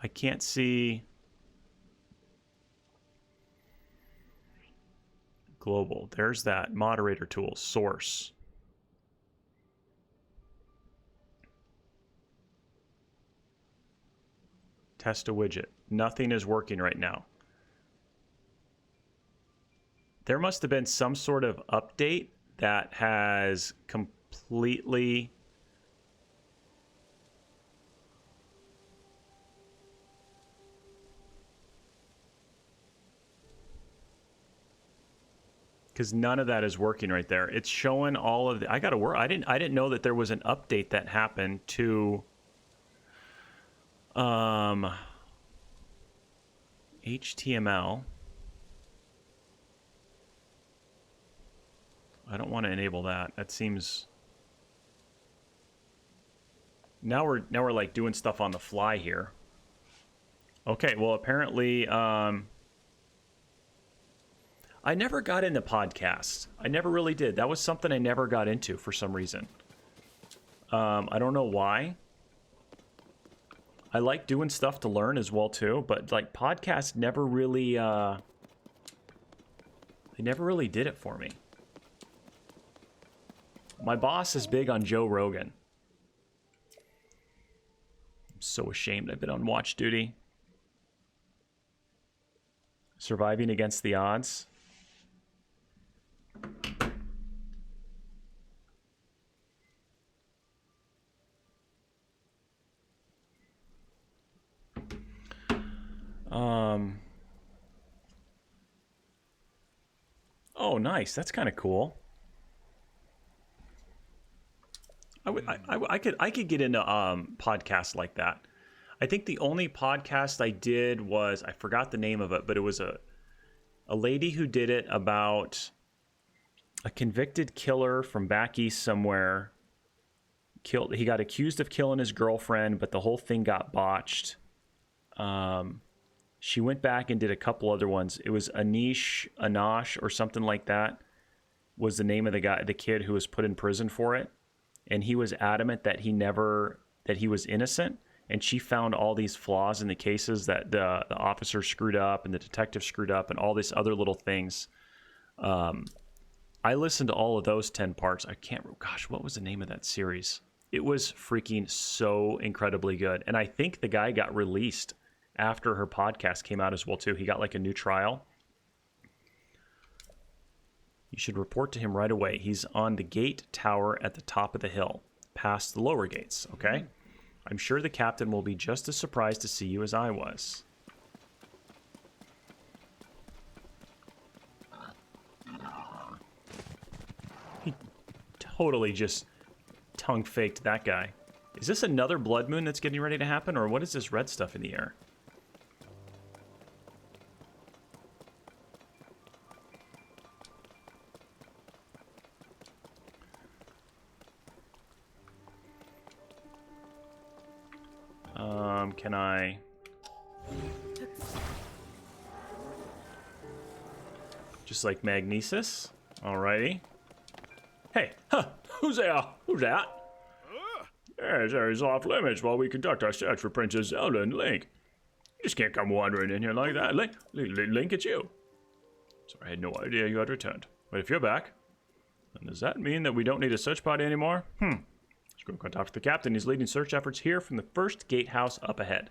[SPEAKER 1] I can't see global. There's that moderator tool, source. Test a widget. Nothing is working right now. There must have been some sort of update that has completely... Because none of that is working right there. It's showing all of the... I gotta work. I didn't know that there was an update that happened to HTML. I don't want to enable that. That seems... Now we're like doing stuff on the fly here. Okay, well apparently I never got into podcasts. I never really did. That was something I never got into for some reason. I don't know why. I like doing stuff to learn as well too, but like podcasts never really they never really did it for me. My boss is big on Joe Rogan. I'm so ashamed I've been on watch duty. Surviving against the odds. Oh, nice. That's kind of cool. I could get into podcasts like that. I think the only podcast I did was, I forgot the name of it, but it was a lady who did it about a convicted killer from back east somewhere. He got accused of killing his girlfriend, but the whole thing got botched. She went back and did a couple other ones. It was Anish or something like that was the name of the kid who was put in prison for it. And he was adamant that he was innocent. And she found all these flaws in the cases that the officer screwed up and the detective screwed up and all these other little things. I listened to all of those 10 parts. I can't remember. Gosh, what was the name of that series? It was freaking so incredibly good. And I think the guy got released after her podcast came out as well, too. He got like a new trial. You should report to him right away. He's on the gate tower at the top of the hill, past the lower gates, okay? I'm sure the captain will be just as surprised to see you as I was. He totally just tongue-faked that guy. Is this another blood moon that's getting ready to happen, or what is this red stuff in the air? Can I Just like magnesis. Alrighty. Hey, huh, who's there? Who's that? Yes, there is off limits while we conduct our search for Princess Zelda and Link. You just can't come wandering in here like that. Link, it's you. So I had no idea you had returned. But if you're back, then does that mean that we don't need a search party anymore? Let's go talk to the captain. He's leading search efforts here from the first gatehouse up ahead.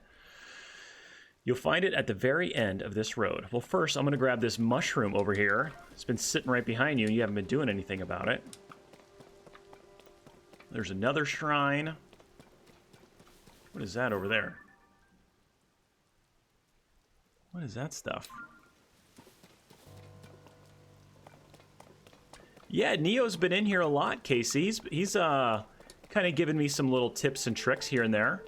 [SPEAKER 1] You'll find it at the very end of this road. Well, first, I'm going to grab this mushroom over here. It's been sitting right behind you, and you haven't been doing anything about it. There's another shrine. What is that over there? What is that stuff? Yeah, Neo's been in here a lot, Casey. He's kind of giving me some little tips and tricks here and there.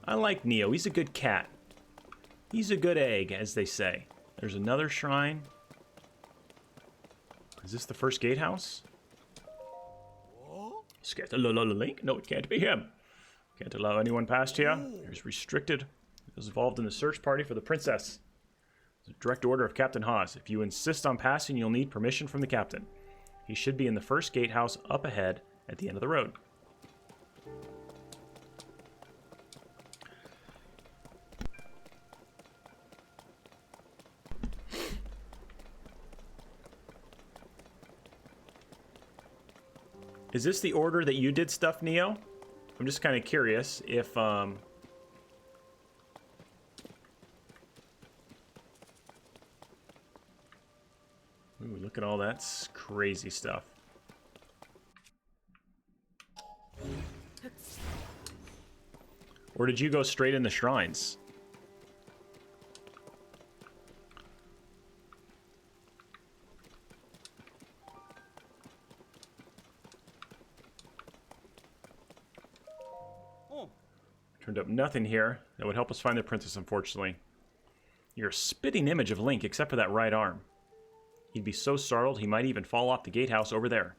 [SPEAKER 1] I like Neo. He's a good cat. He's a good egg, as they say. There's another shrine. Is this the first gatehouse? Link? No, it can't be him. Can't allow anyone past here. He's restricted. Those involved in the search party for the princess. It's a direct order of Captain Hawes. If you insist on passing, you'll need permission from the captain. He should be in the first gatehouse up ahead at the end of the road. Is this the order that you did stuff, Neo? I'm just kind of curious if, Ooh, look at all that crazy stuff. Or did you go straight in the shrines? Turned up nothing here that would help us find the princess, unfortunately. You're a spitting image of Link, except for that right arm. He'd be so startled he might even fall off the gatehouse over there.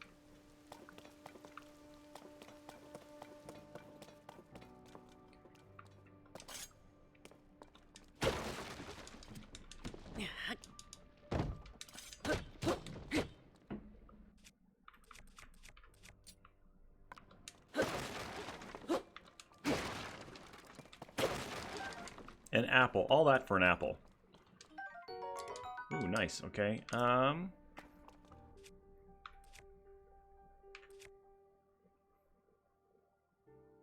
[SPEAKER 1] An apple. All that for an apple. Ooh, nice. Okay.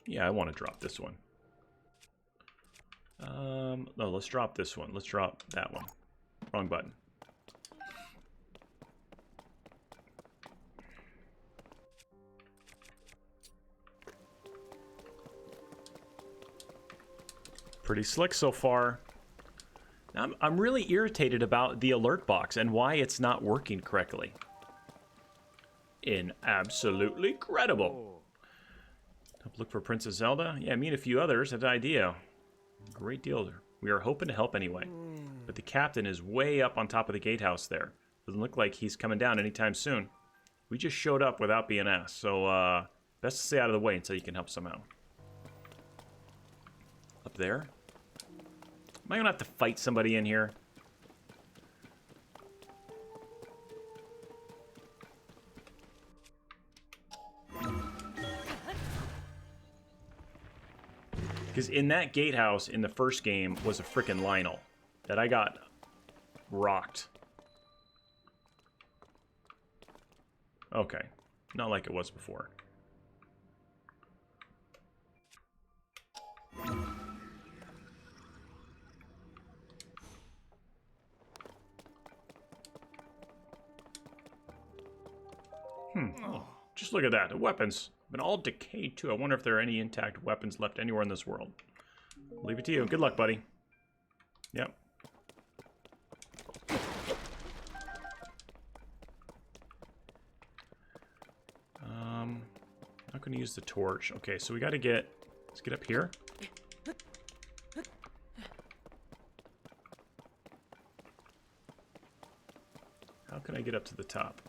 [SPEAKER 1] Yeah, I want to drop this one. No, let's drop this one. Let's drop that one. Wrong button. Pretty slick so far. I'm really irritated about the alert box and why it's not working correctly. Absolutely credible. Help look for Princess Zelda? Yeah, me and a few others have an idea. Great deal. We are hoping to help anyway. But the captain is way up on top of the gatehouse there. Doesn't look like he's coming down anytime soon. We just showed up without being asked, so best to stay out of the way until you can help somehow. Up there? Am I gonna have to fight somebody in here? Because in that gatehouse in the first game was a frickin' Lionel that I got rocked. Okay, not like it was before. Oh, just look at that. The weapons have been all decayed too. I wonder if there are any intact weapons left anywhere in this world. Leave it to you. Good luck, buddy. Yep. Not going to use the torch. Okay, so we got to get... Let's get up here. How can I get up to the top?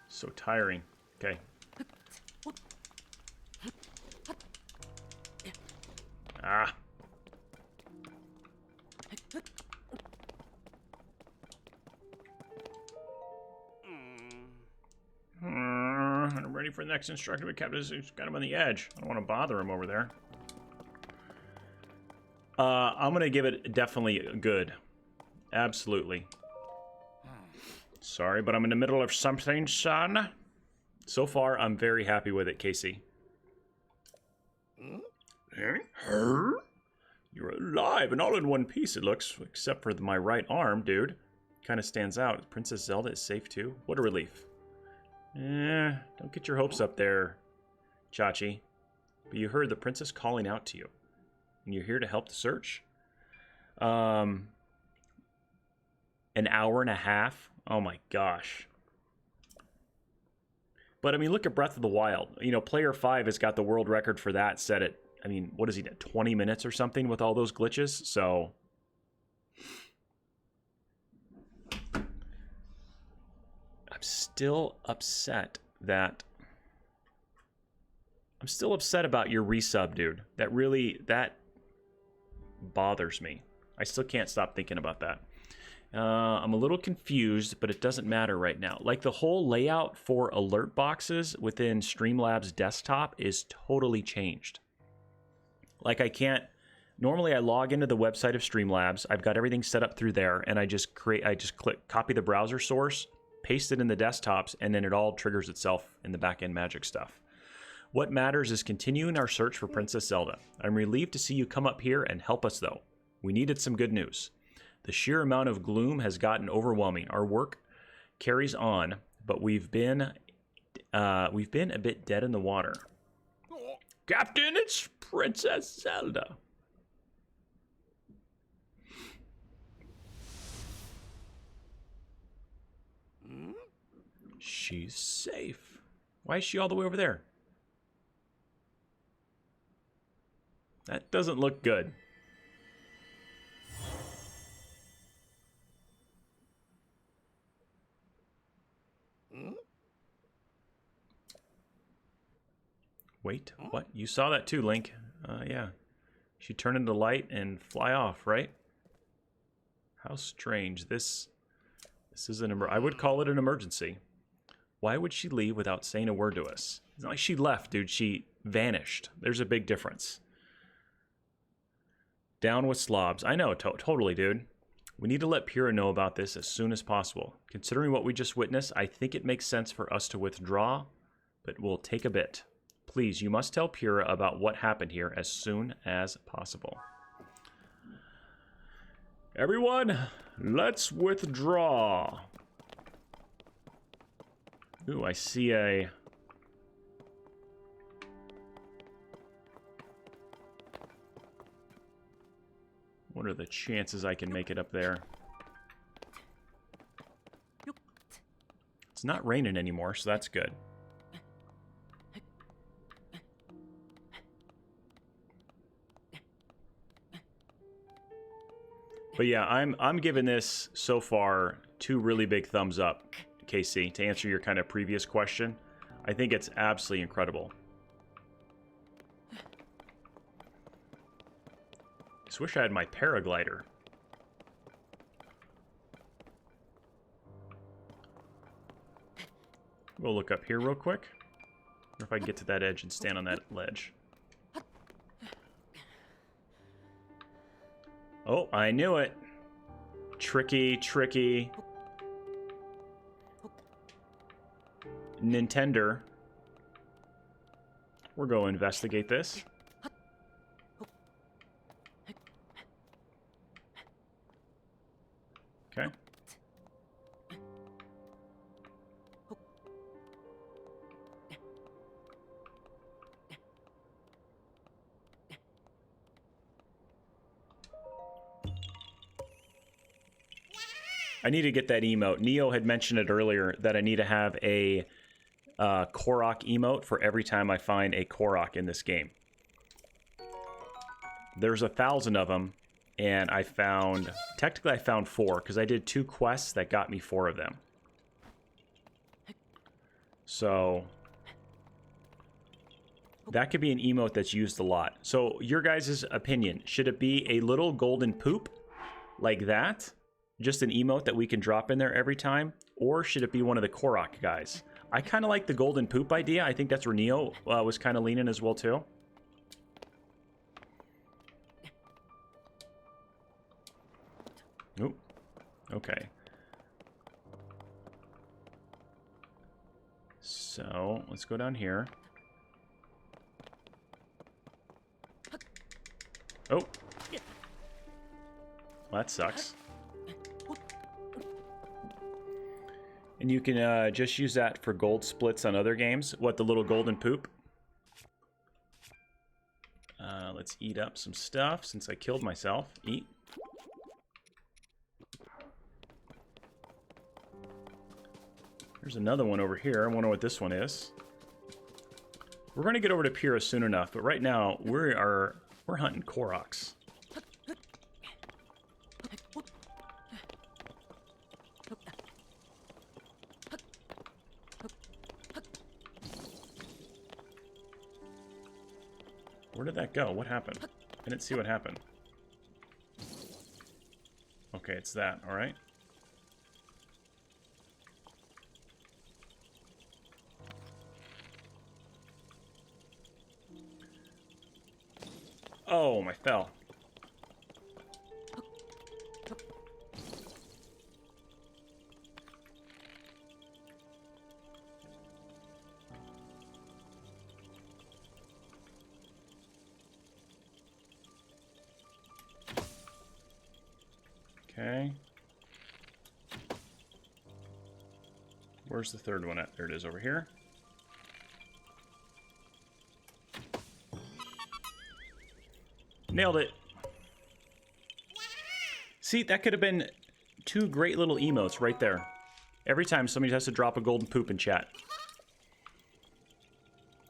[SPEAKER 1] So tiring. Okay. Ah. I'm ready for the next instructor, but Captain has got him on the edge. I don't want to bother him over there. I'm going to give it definitely good. Absolutely. Sorry, but I'm in the middle of something, son. So far, I'm very happy with it, Casey. You're alive and all in one piece, it looks, except for my right arm, dude. Kind of stands out. Princess Zelda is safe, too. What a relief. Don't get your hopes up there, Chachi. But you heard the princess calling out to you. And you're here to help the search? An hour and a half? Oh my gosh. But I mean, look at Breath of the Wild. You know, Player 5 has got the world record for that set at, I mean, what is he, 20 minutes or something with all those glitches? So I'm still upset about your resub, dude. That bothers me. I still can't stop thinking about that. I'm a little confused, but it doesn't matter right now. Like, the whole layout for alert boxes within Streamlabs desktop is totally changed. Like, I can't... Normally, I log into the website of Streamlabs. I've got everything set up through there, and I just click copy the browser source, paste it in the desktops, and then it all triggers itself in the back-end magic stuff. What matters is continuing our search for Princess Zelda. I'm relieved to see you come up here and help us, though. We needed some good news. The sheer amount of gloom has gotten overwhelming. Our work carries on, but we've been a bit dead in the water. Captain, it's Princess Zelda. She's safe. Why is she all the way over there? That doesn't look good. Wait, what? You saw that too, Link. Yeah. She turned into light and fly off, right? How strange. This is I would call it an emergency. Why would she leave without saying a word to us? It's not like she left, dude. She vanished. There's a big difference. Down with slobs. I know, totally, dude. We need to let Pyrrha know about this as soon as possible. Considering what we just witnessed, I think it makes sense for us to withdraw, but we'll take a bit. Please, you must tell Pyrrha about what happened here as soon as possible. Everyone, let's withdraw. Ooh, I see a... What are the chances I can make it up there? It's not raining anymore, so that's good. But yeah, I'm giving this so far 2 really big thumbs up, Casey, to answer your kind of previous question. I think it's absolutely incredible. Just wish I had my paraglider. We'll look up here real quick. Or if I can get to that edge and stand on that ledge. Oh, I knew it. Tricky, tricky. Nintendo. We're going to investigate this. Okay. I need to get that emote. Neo had mentioned it earlier that I need to have a Korok emote for every time I find a Korok in this game. There's 1,000 of them, and I found 4 because I did 2 quests that got me 4 of them. So that could be an emote that's used a lot. So your guys' opinion, should it be a little golden poop like that? Just an emote that we can drop in there every time? Or should it be one of the Korok guys? I kind of like the golden poop idea. I think that's where Neo was kind of leaning as well too. Oop. Okay. So let's go down here. Oh. Well, that sucks. And you can just use that for gold splits on other games. What, the little golden poop? Let's eat up some stuff since I killed myself. Eat. There's another one over here. I wonder what this one is. We're going to get over to Pyrrha soon enough, but right now we're hunting koroks. Where did that go? What happened? I didn't see what happened. Okay, it's that. All right. Oh, I fell. Okay. Where's the third one at? There it is over here. Nailed it. See, that could have been two great little emotes right there. Every time somebody has to drop a golden poop in chat.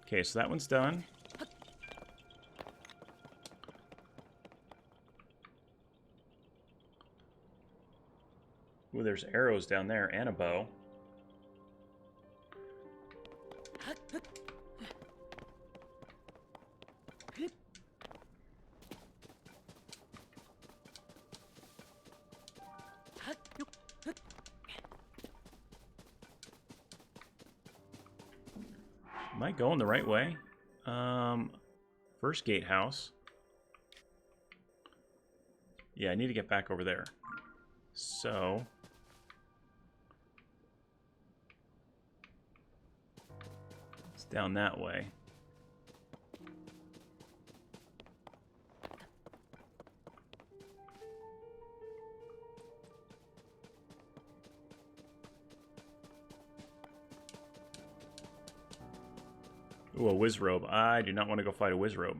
[SPEAKER 1] Okay, so that one's done. Ooh, there's arrows down there and a bow. Am I going the right way? First gatehouse. Yeah, I need to get back over there. So it's down that way. Ooh, a Wizrobe. I do not want to go fight a Wizrobe.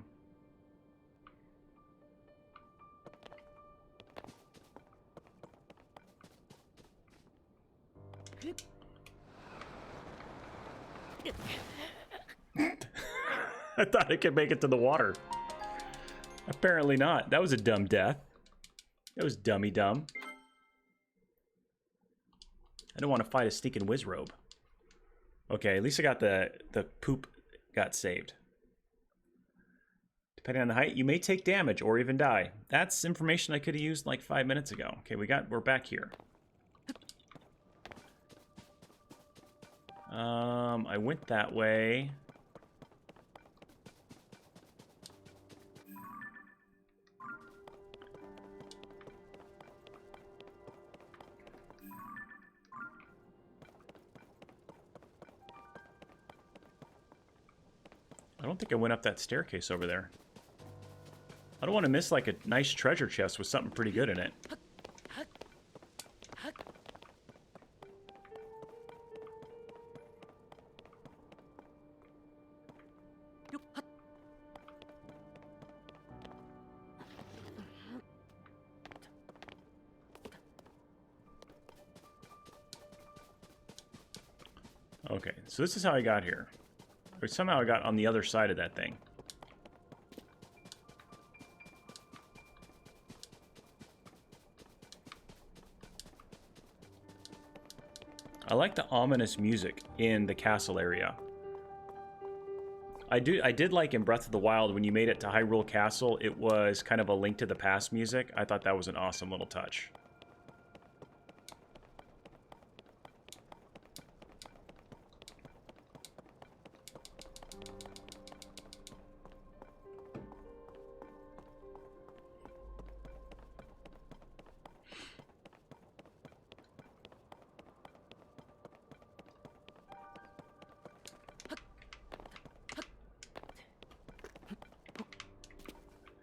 [SPEAKER 1] I thought I could make it to the water. Apparently not. That was a dumb death. That was dummy dumb. I don't want to fight a stinking Wizrobe. Okay, at least I got the poop got saved. Depending on the height, you may take damage or even die. That's information I could have used like 5 minutes ago. Okay, we're back here. I went that way. I don't think I went up that staircase over there. I don't want to miss like a nice treasure chest with something pretty good in it. Okay, so this is how I got here. Or somehow I got on the other side of that thing. I like the ominous music in the castle area. I did like in Breath of the Wild when you made it to Hyrule Castle, it was kind of a Link to the Past music. I thought that was an awesome little touch.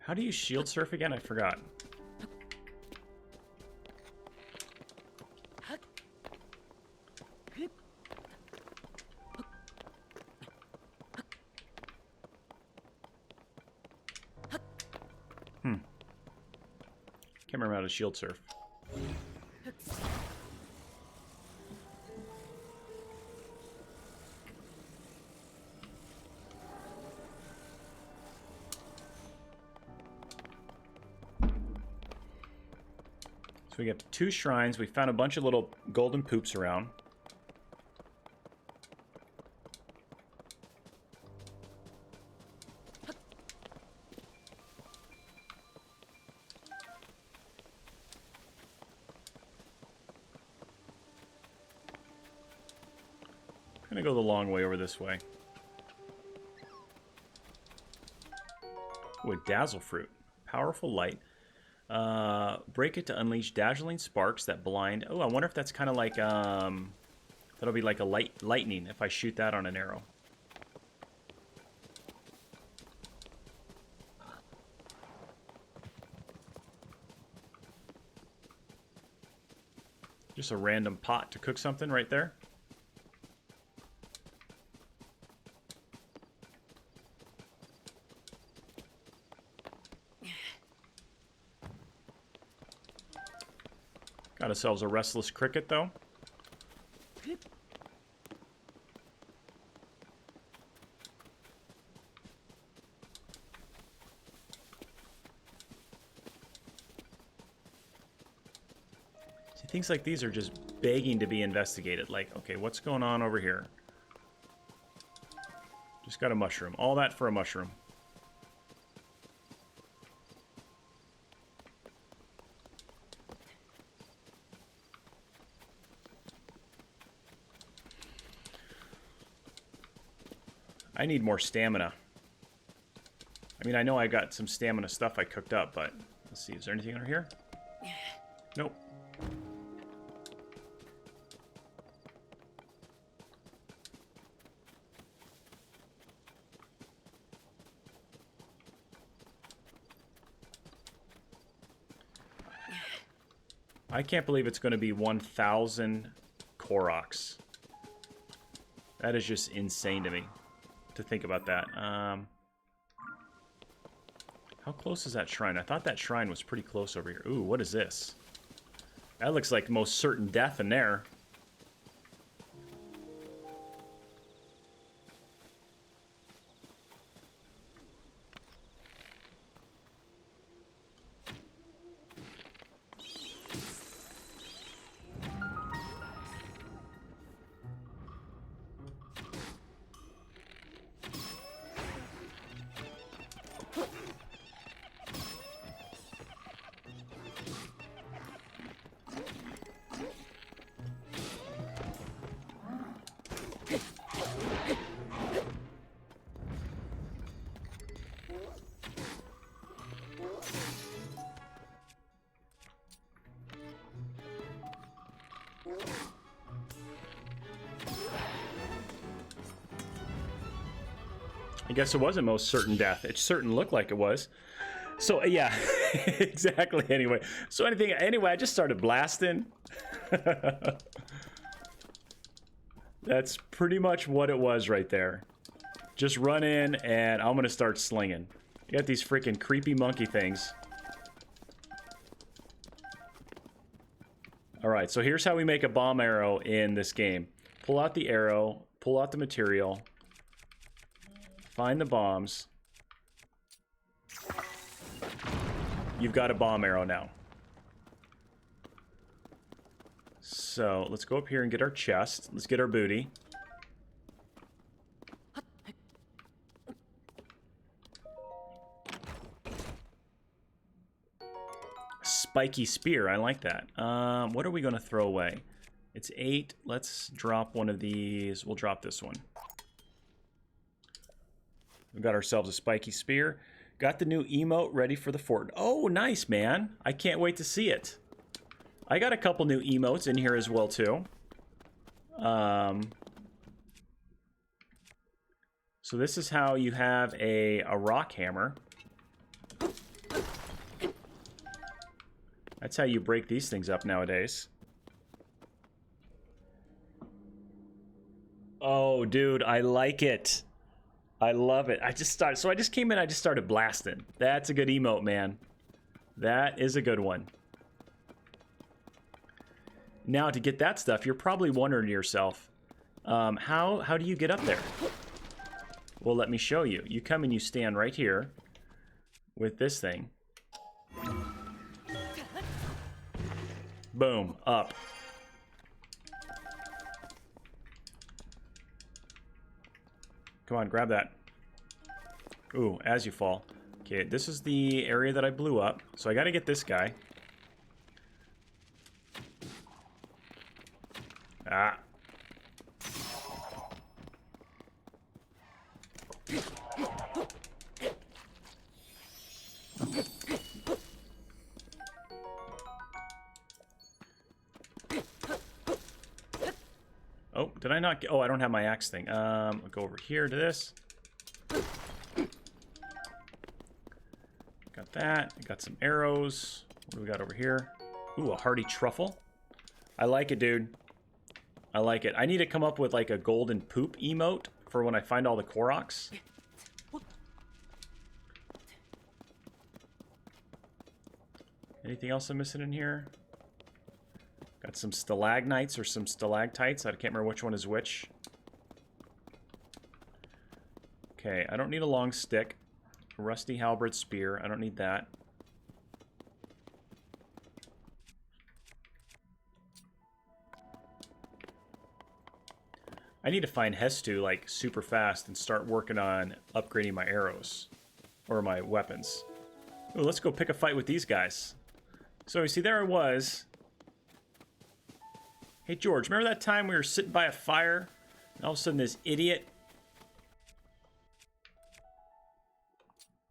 [SPEAKER 1] How do you shield surf again? I forgot. Can't remember how to shield surf. So we got 2 shrines. We found a bunch of little golden poops around. I'm gonna go the long way over this way. Ooh, a dazzle fruit. Powerful light. Break it to unleash dazzling sparks that blind. Oh, I wonder if that's kind of like, that'll be like a lightning if I shoot that on an arrow. Just a random pot to cook something right there. Got ourselves a restless cricket, though. See, things like these are just begging to be investigated. Like, okay, what's going on over here? Just got a mushroom. All that for a mushroom. I need more stamina. I mean, I know I got some stamina stuff I cooked up, but let's see. Is there anything under here? Nope. I can't believe it's going to be 1,000 koroks. That is just insane to me. To think about that. How close is that shrine? I thought that shrine was pretty close over here. Ooh, what is this? That looks like the most certain death in there. I guess it wasn't most certain death. It certain looked like it was. So yeah, exactly. Anyway, so anyway, I just started blasting. That's pretty much what it was right there. Just run in and I'm gonna start slinging. You got these freaking creepy monkey things. All right, so here's how we make a bomb arrow in this game. Pull out the arrow, pull out the material, find the bombs. You've got a bomb arrow now. So So let's go up here and get our chest. Let's get our booty. Spiky spear. I like that. What are we going to throw away? It's 8. Let's drop one of these. We'll drop this one. We got ourselves a spiky spear. Got the new emote ready for the fort. Oh, nice, man. I can't wait to see it. I got a couple new emotes in here as well, too. So this is how you have a rock hammer. That's how you break these things up nowadays. Oh, dude, I like it. I love it. I just came in, I just started blasting. That's a good emote, man. That is a good one. Now, to get that stuff, you're probably wondering to yourself, how do you get up there? Well, let me show you. You come and you stand right here with this thing. Boom, up. Come on, grab that. Ooh, as you fall. Okay, this is the area that I blew up. So I gotta get this guy. Ah. Oh, did I not get... Oh, I don't have my axe thing. I'll go over here to this. Got that. I got some arrows. What do we got over here? Ooh, a hearty truffle. I like it, dude. I like it. I need to come up with like a golden poop emote for when I find all the koroks. Anything else I'm missing in here? Got some stalagmites or some stalactites. I can't remember which one is which. Okay, I don't need a long stick. A rusty halberd spear. I don't need that. I need to find Hestu like super fast and start working on upgrading my arrows or my weapons. Ooh, let's go pick a fight with these guys. So you see, there I was. Hey George, remember that time we were sitting by a fire and all of a sudden this idiot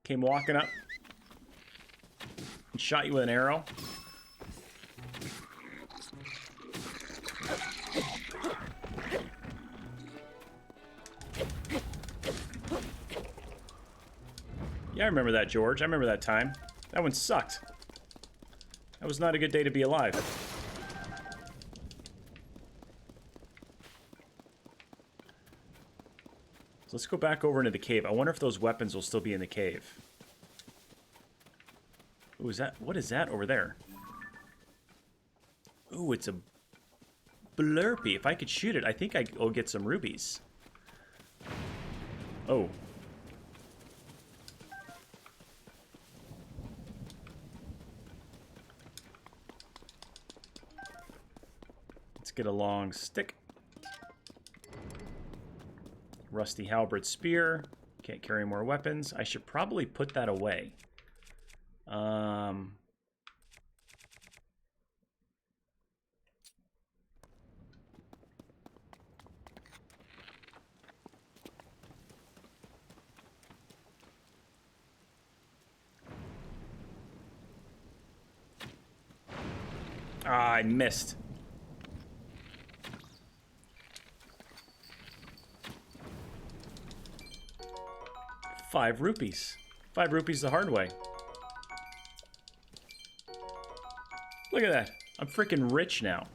[SPEAKER 1] came walking up and shot you with an arrow? Yeah, I remember that, George. I remember that time. That one sucked. That was not a good day to be alive. So let's go back over into the cave. I wonder if those weapons will still be in the cave. Ooh, is that... What is that over there? Ooh, it's a blurpy. If I could shoot it, I think I'll get some rubies. Oh. Let's get a long stick. Rusty halberd spear. Can't carry more weapons. I should probably put that away. Ah, I missed. Five rupees. 5 rupees the hard way. Look at that. I'm freaking rich now.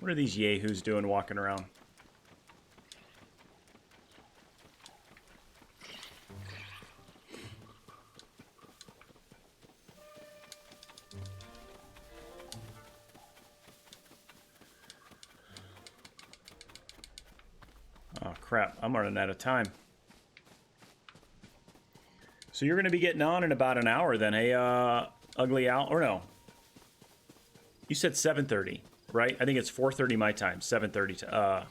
[SPEAKER 1] What are these yahoos doing walking around? Oh crap, I'm running out of time. So you're going to be getting on in about an hour then, hey, Ugly Owl? Or no. You said 7:30, right? I think it's 4:30 my time. 7:30 to,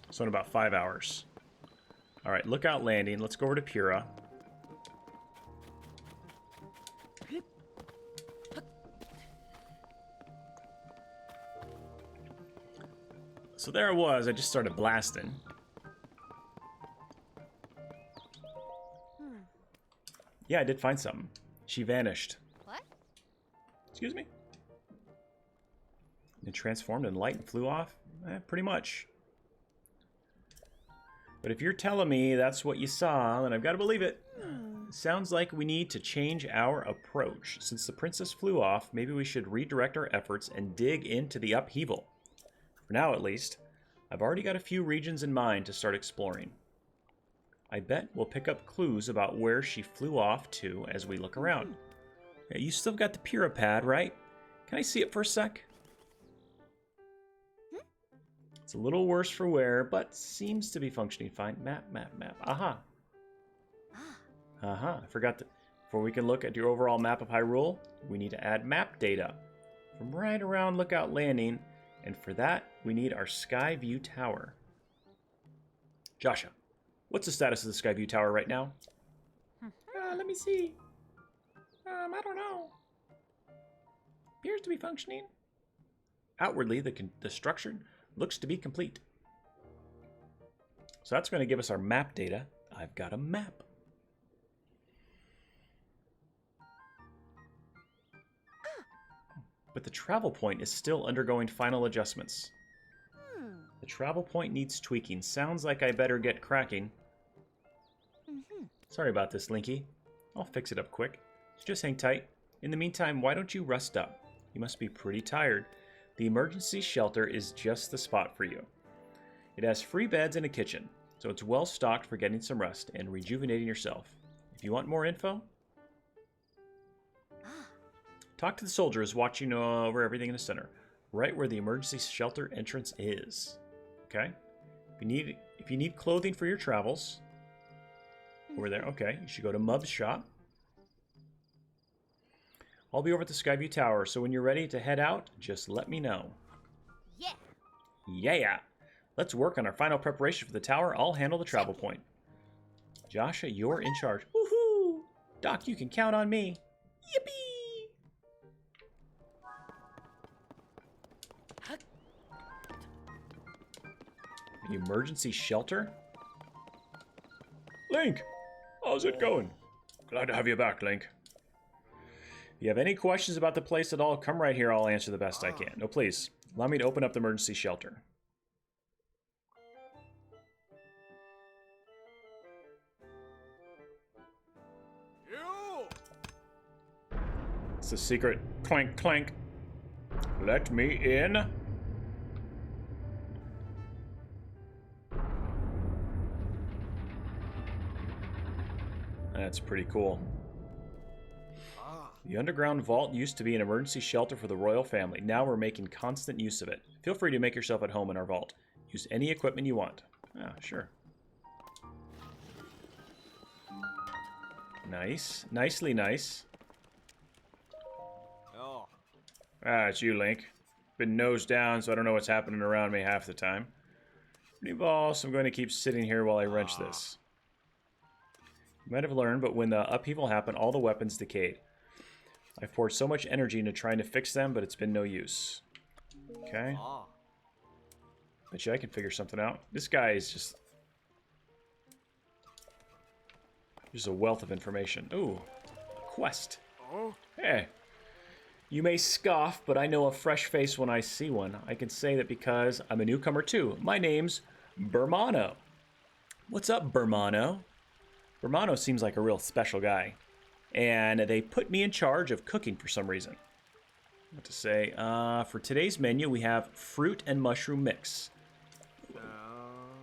[SPEAKER 1] So in about 5 hours. All right, Lookout Landing. Let's go over to Pura. So there it was. I just started blasting. Yeah, I did find something. She vanished.
[SPEAKER 5] What?
[SPEAKER 1] Excuse me? It transformed in light and flew off? Pretty much. But if you're telling me that's what you saw, then I've got to believe it. Sounds like we need to change our approach. Since the princess flew off, maybe we should redirect our efforts and dig into the upheaval. For now, at least. I've already got a few regions in mind to start exploring. I bet we'll pick up clues about where she flew off to as we look around. Yeah, you still got the Pura pad, right? Can I see it for a sec? It's a little worse for wear, but seems to be functioning fine. Map. Aha. Aha. I forgot to... Before we can look at your overall map of Hyrule, we need to add map data from right around Lookout Landing, and for that, we need our Skyview Tower. Joshua, what's the status of the Skyview Tower right now? Let me see. I don't know. Appears to be functioning. Outwardly, the structure looks to be complete. So that's going to give us our map data. I've got a map. But the travel point is still undergoing final adjustments. The travel point needs tweaking. Sounds like I better get cracking. Sorry about this, Linky. I'll fix it up quick. Just hang tight. In the meantime, why don't you rest up? You must be pretty tired. The emergency shelter is just the spot for you. It has free beds and a kitchen, so it's well stocked for getting some rest and rejuvenating yourself. If you want more info, talk to the soldiers watching over everything in the center, right where the emergency shelter entrance is. Okay? If you need clothing for your travels, over there, okay, you should go to Mub's shop. I'll be over at the Skyview Tower, so when you're ready to head out, just let me know.
[SPEAKER 5] Yeah.
[SPEAKER 1] Yeah. Let's work on our final preparation for the tower. I'll handle the travel point. Joshua, you're in charge. Woohoo! Doc, you can count on me. Yippee! The emergency shelter? Link! How's it going? Glad to have you back, Link. If you have any questions about the place at all, come right here. I'll answer the best I can. No, please. Allow me to open up the emergency shelter. It's a secret. Clank, clank. Let me in. That's pretty cool. The underground vault used to be an emergency shelter for the royal family. Now we're making constant use of it. Feel free to make yourself at home in our vault. Use any equipment you want. Ah, sure. Nice. Nicely nice.
[SPEAKER 2] Oh.
[SPEAKER 1] Ah, it's you, Link. Been nose down, so I don't know what's happening around me half the time. Pretty boss, I'm going to keep sitting here while I wrench this. You might have learned, but when the upheaval happened, all the weapons decayed. I've poured so much energy into trying to fix them, but it's been no use. Okay. Bet you I can figure something out. This guy is just a wealth of information. Ooh, a quest. Hey. You may scoff, but I know a fresh face when I see one. I can say that because I'm a newcomer too. My name's Bermano. What's up, Bermano? Bermano seems like a real special guy. And they put me in charge of cooking for some reason. What to say? For today's menu, we have fruit and mushroom mix.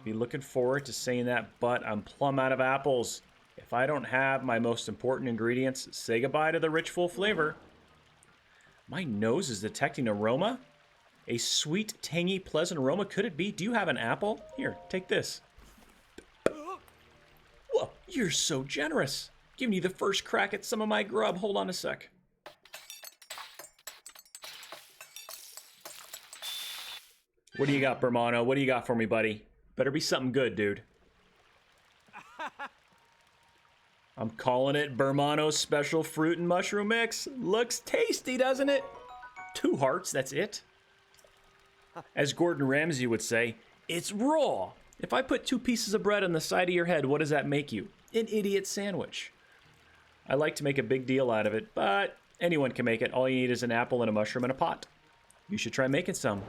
[SPEAKER 1] Be looking forward to saying that, but I'm plumb out of apples. If I don't have my most important ingredients, say goodbye to the rich, full flavor. My nose is detecting aroma? A sweet, tangy, pleasant aroma. Could it be? Do you have an apple? Here, take this. Whoa, you're so generous. Giving you the first crack at some of my grub. Hold on a sec. What do you got, Bermano? What do you got for me, buddy? Better be something good, dude. I'm calling it Bermano's Special Fruit and Mushroom Mix. Looks tasty, doesn't it? 2 hearts, that's it. As Gordon Ramsay would say, it's raw. If I put 2 pieces of bread on the side of your head, what does that make you? An idiot sandwich. I like to make a big deal out of it, but anyone can make it. All you need is an apple and a mushroom and a pot. You should try making some.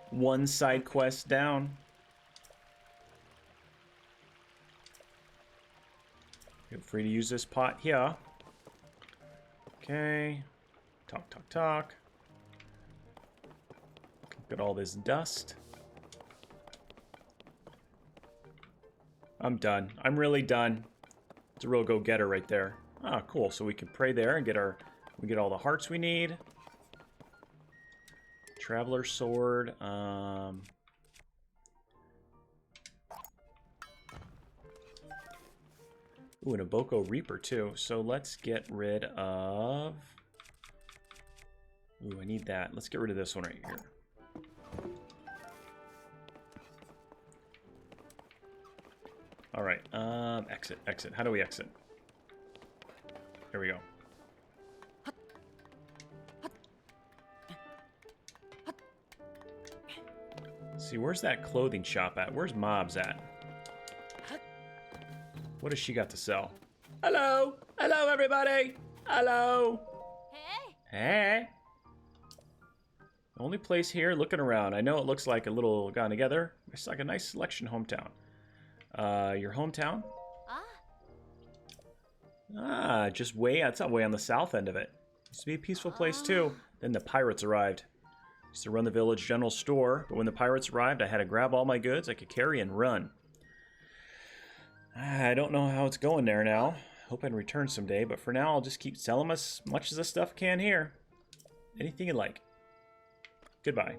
[SPEAKER 1] 1 side quest down. Feel free to use this pot here. Okay. Talk, talk, talk. Look at all this dust. I'm done. I'm really done. It's a real go-getter right there. Ah, cool. So we can pray there and get all the hearts we need. Traveler sword. Ooh, and a Boko Reaper too. So let's get rid of... Ooh, I need that. Let's get rid of this one right here. All right, exit. How do we exit? There we go. See, where's that clothing shop at? Where's Mobs at? What has she got to sell? Hello! Hello, everybody! Hello!
[SPEAKER 5] Hey!
[SPEAKER 1] Hey! Only place here, looking around. I know it looks like a little gone together. It's like a nice selection hometown. Your hometown? Just way, it's not way on the south end of it. Used to be a peaceful place too. Then the pirates arrived. Used to run the village general store, but when the pirates arrived, I had to grab all my goods I could carry and run. I don't know how it's going there now. Hope I can return someday, but for now, I'll just keep selling as much as the stuff can here. Anything you like. Goodbye.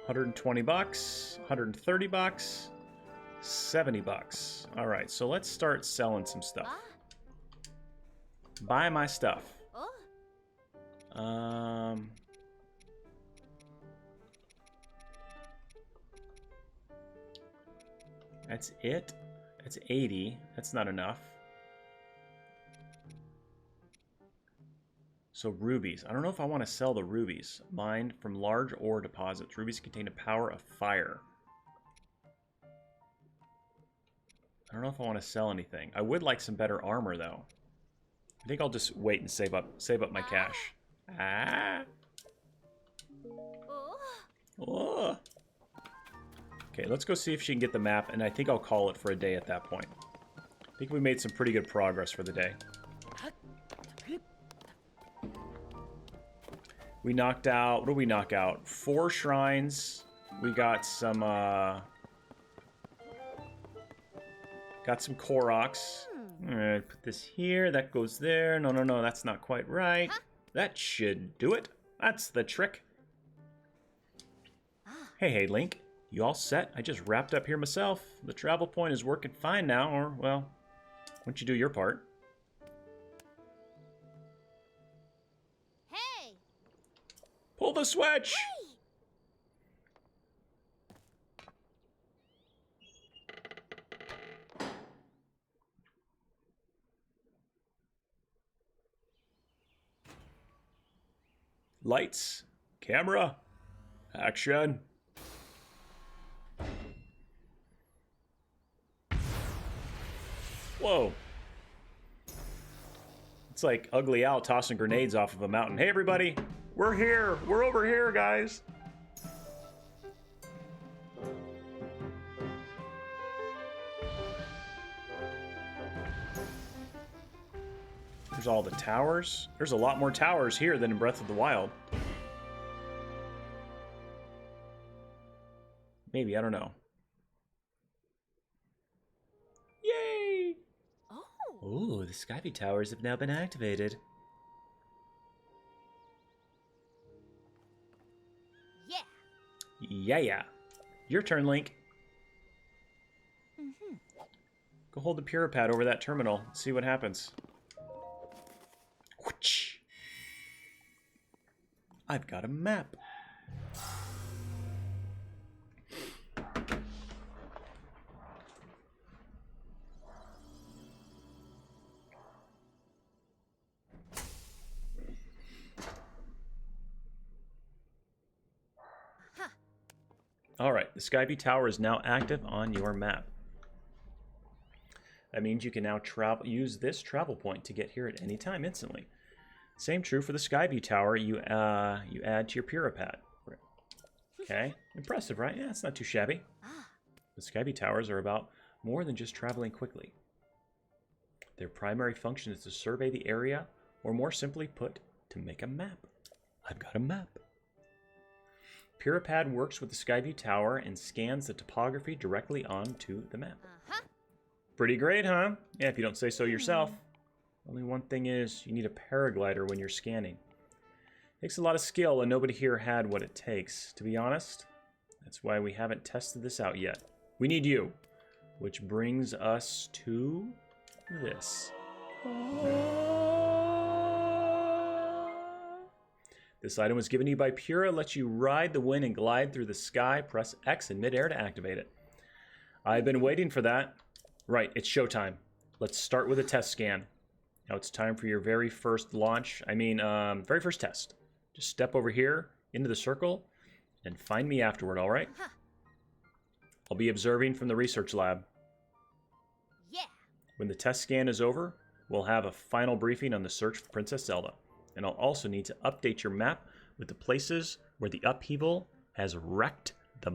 [SPEAKER 1] 120 bucks, 130 bucks, 70 bucks. All right, so let's start selling some stuff. Buy my stuff. That's it. That's 80. That's not enough. So rubies. I don't know if I want to sell the rubies. Mined from large ore deposits. Rubies contain the power of fire. I don't know if I want to sell anything. I would like some better armor though. I think I'll just wait and save up my cash. Oh. Okay, let's go see if she can get the map, and I think I'll call it for a day at that point. I think we made some pretty good progress for the day. We knocked out, what did we knock out? 4 shrines. We got some koroks. Alright, put this here, that goes there. No, that's not quite right. That should do it. That's the trick. Hey, Link. You all set? I just wrapped up here myself. The travel point is working fine now, or, well, why don't you do your part?
[SPEAKER 5] Hey!
[SPEAKER 1] Pull the switch!
[SPEAKER 5] Hey!
[SPEAKER 1] Lights, camera, action. Whoa. It's like Ugly Al tossing grenades off of a mountain. Hey, everybody. We're here. We're over here, guys. There's all the towers. There's a lot more towers here than in Breath of the Wild. Maybe, I don't know. Yay!
[SPEAKER 5] Oh!
[SPEAKER 1] Ooh, the Skyview towers have now been activated. Yeah. Your turn, Link. Go hold the Puripad over that terminal. See what happens. Whoosh. I've got a map. All right, the Skyview Tower is now active on your map. That means you can now use this travel point to get here at any time instantly. Same true for the Skyview Tower. You add to your Puripad. Okay, impressive, right? Yeah, it's not too shabby. The Skyview Towers are about more than just traveling quickly. Their primary function is to survey the area, or more simply put, to make a map. I've got a map. Puripad works with the Skyview Tower and scans the topography directly onto the map. Pretty great, huh? Yeah, if you don't say so yourself. Only one thing is, you need a paraglider when you're scanning. Takes a lot of skill, and nobody here had what it takes. To be honest, that's why we haven't tested this out yet. We need you. Which brings us to this. This item was given to you by Pura. Lets you ride the wind and glide through the sky. Press X in midair to activate it. I've been waiting for that. Right, it's showtime. Let's start with a test scan. Now it's time for your very first launch. Very first test. Just step over here into the circle and find me afterward, all right? I'll be observing from the research lab.
[SPEAKER 5] Yeah.
[SPEAKER 1] When the test scan is over, we'll have a final briefing on the search for Princess Zelda. And I'll also need to update your map with the places where the upheaval has wreaked the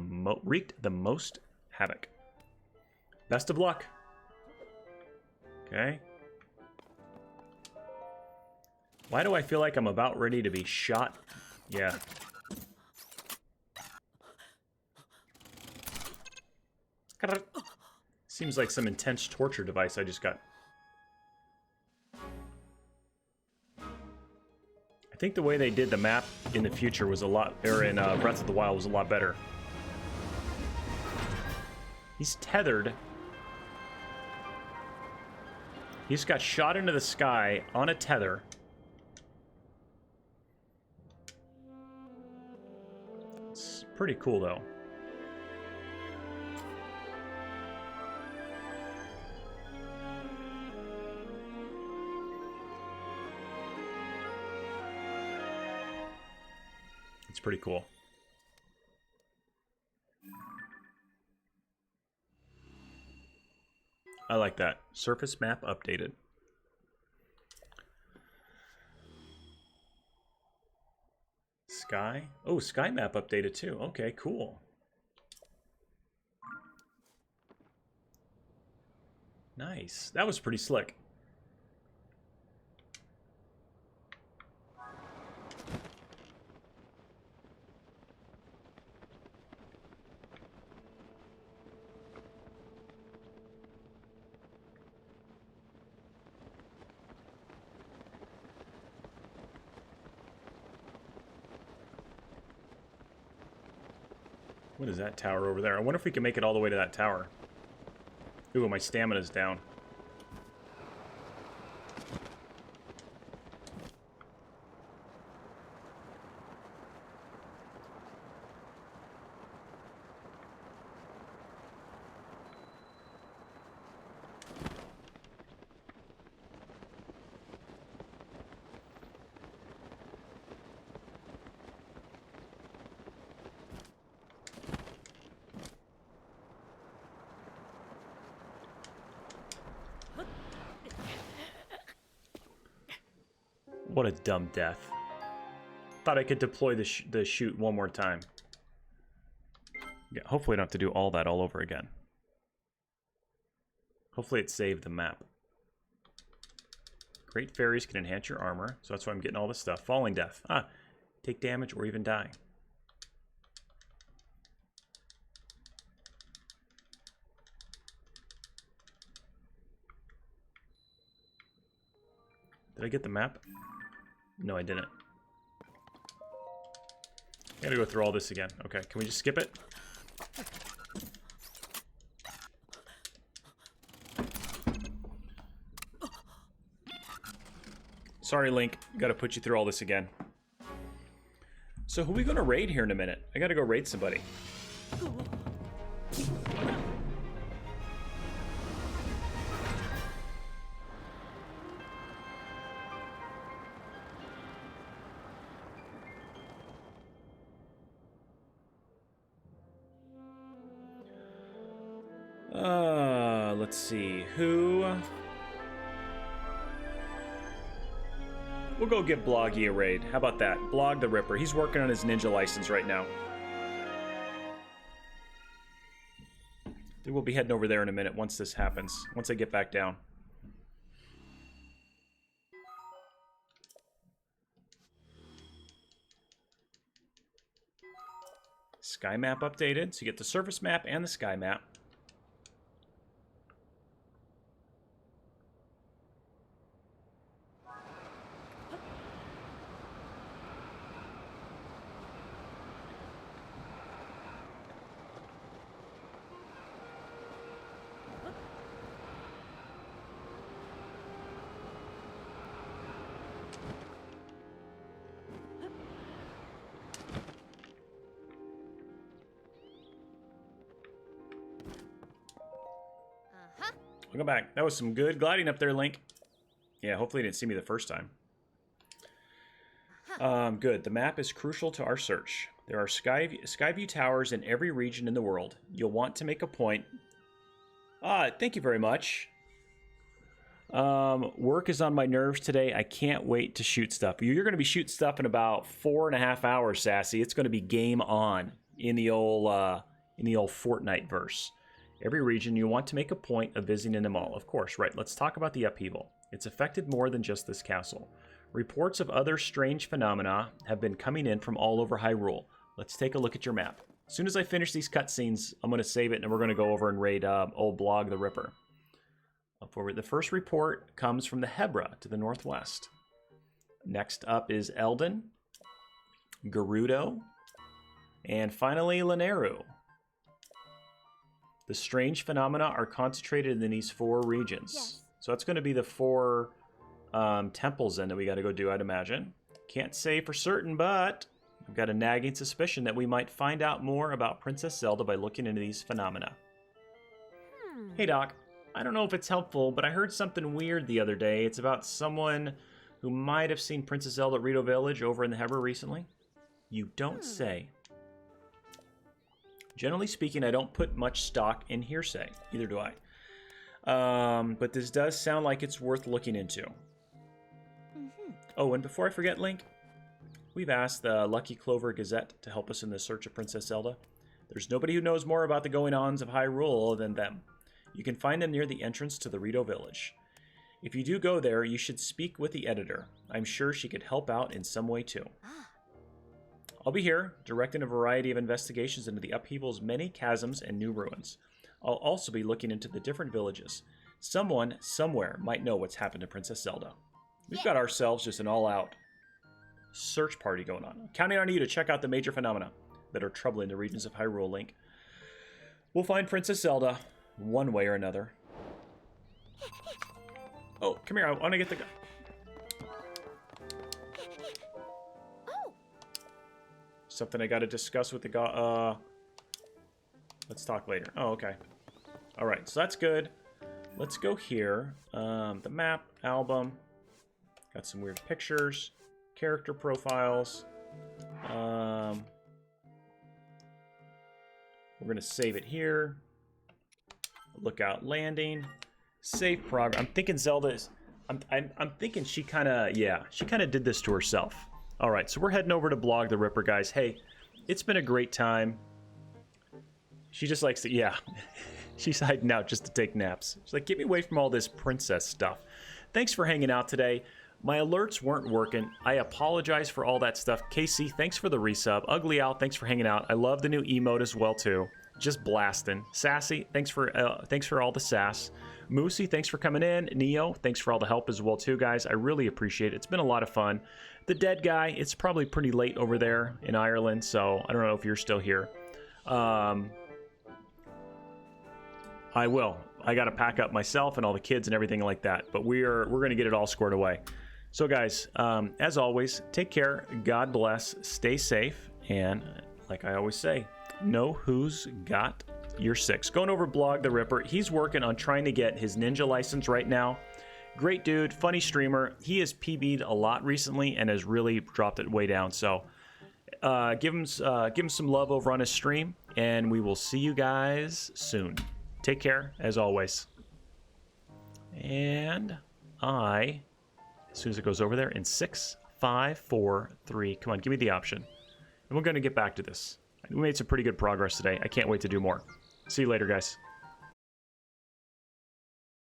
[SPEAKER 1] most havoc. Best of luck. Okay. Why do I feel like I'm about ready to be shot? Yeah. Seems like some intense torture device I just got. I think the way they did the map in the future was in Breath of the Wild was a lot better. He's tethered. He just got shot into the sky on a tether. It's pretty cool, though. It's pretty cool. I like that. Surface map updated. Sky? Oh, sky map updated too. Okay, cool. Nice. That was pretty slick. What is that tower over there? I wonder if we can make it all the way to that tower. Ooh, my stamina's down. What a dumb death. Thought I could deploy the chute one more time. Yeah, hopefully I don't have to do all that all over again. Hopefully it saved the map. Great fairies can enhance your armor, so that's why I'm getting all this stuff. Falling death. Ah, take damage or even die. Did I get the map? No, I didn't. Gotta go through all this again. Okay, can we just skip it? Sorry, Link. Gotta put you through all this again. So who are we gonna raid here in a minute? I gotta go raid somebody. Let's see. Who? We'll go give Bloggy a raid. How about that? Blog the Ripper. He's working on his ninja license right now. We'll be heading over there in a minute once this happens. Once I get back down. Sky map updated. So you get the surface map and the sky map. Welcome back. That was some good gliding up there, Link. Yeah, hopefully you didn't see me the first time. Good. The map is crucial to our search. There are Skyview towers in every region in the world. You'll want to make a point. Thank you very much. Work is on my nerves today. I can't wait to shoot stuff. You're going to be shooting stuff in about 4.5 hours, Sassy. It's going to be game on in the old Fortnite verse. Every region, you want to make a point of visiting them all. Of course, right. Let's talk about the upheaval. It's affected more than just this castle. Reports of other strange phenomena have been coming in from all over Hyrule. Let's take a look at your map. As soon as I finish these cutscenes, I'm going to save it and we're going to go over and raid old Blog the Ripper. Up forward. The first report comes from the Hebra to the northwest. Next up is Eldin, Gerudo, and finally Lanayru. The strange phenomena are concentrated in these 4 regions.
[SPEAKER 5] Yes.
[SPEAKER 1] So that's going to be the 4 temples then that we got to go do, I'd imagine. Can't say for certain, but I've got a nagging suspicion that we might find out more about Princess Zelda by looking into these phenomena. Hey, Doc. I don't know if it's helpful, but I heard something weird the other day. It's about someone who might have seen Princess Zelda at Rito Village over in the Hebra recently. You don't say. Generally speaking, I don't put much stock in hearsay. Either do I. But this does sound like it's worth looking into. Oh, and before I forget, Link, we've asked the Lucky Clover Gazette to help us in the search of Princess Zelda. There's nobody who knows more about the going-ons of Hyrule than them. You can find them near the entrance to the Rito Village. If you do go there, you should speak with the editor. I'm sure she could help out in some way too. I'll be here, directing a variety of investigations into the upheaval's many chasms and new ruins. I'll also be looking into the different villages. Someone, somewhere, might know what's happened to Princess Zelda. We've got ourselves just an all-out search party going on. I'm counting on you to check out the major phenomena that are troubling the regions of Hyrule, Link. We'll find Princess Zelda, one way or another. Oh, come here, I want to get the... Something I got to discuss with the let's talk later. Oh, okay. All right, so that's good. Let's go here. The map album. Got some weird pictures, character profiles. We're gonna save it here. Lookout landing. Save progress. I'm thinking Zelda's. I'm thinking she kind of did this to herself. All right, so we're heading over to Blog the Ripper, guys. Hey, it's been a great time. She just likes to, yeah. She's hiding out just to take naps. She's like, get me away from all this princess stuff. Thanks for hanging out today. My alerts weren't working. I apologize for all that stuff. Casey, thanks for the resub. Ugly Al, thanks for hanging out. I love the new emote as well, too. just blasting. Sassy, thanks for all the sass. Moosey, thanks for coming in. Neo, thanks for all the help as well too, guys. I really appreciate it. It's been a lot of fun. The dead guy, it's probably pretty late over there in Ireland, so I don't know if you're still here. I will. I got to pack up myself and all the kids and everything like that, but we're going to get it all squared away. So guys, as always, take care, God bless, stay safe, and like I always say, know who's got your six. Going over Blog the Ripper, he's working on trying to get his ninja license right now. Great dude, funny streamer. He has PB'd a lot recently and has really dropped it way down. So give him some love over on his stream, and we will see you guys soon. Take care, as always. And as soon as it goes over there, in 6, 5, 4, 3, come on, give me the option. And we're going to get back to this. We made some pretty good progress today. I can't wait to do more. See you later, guys.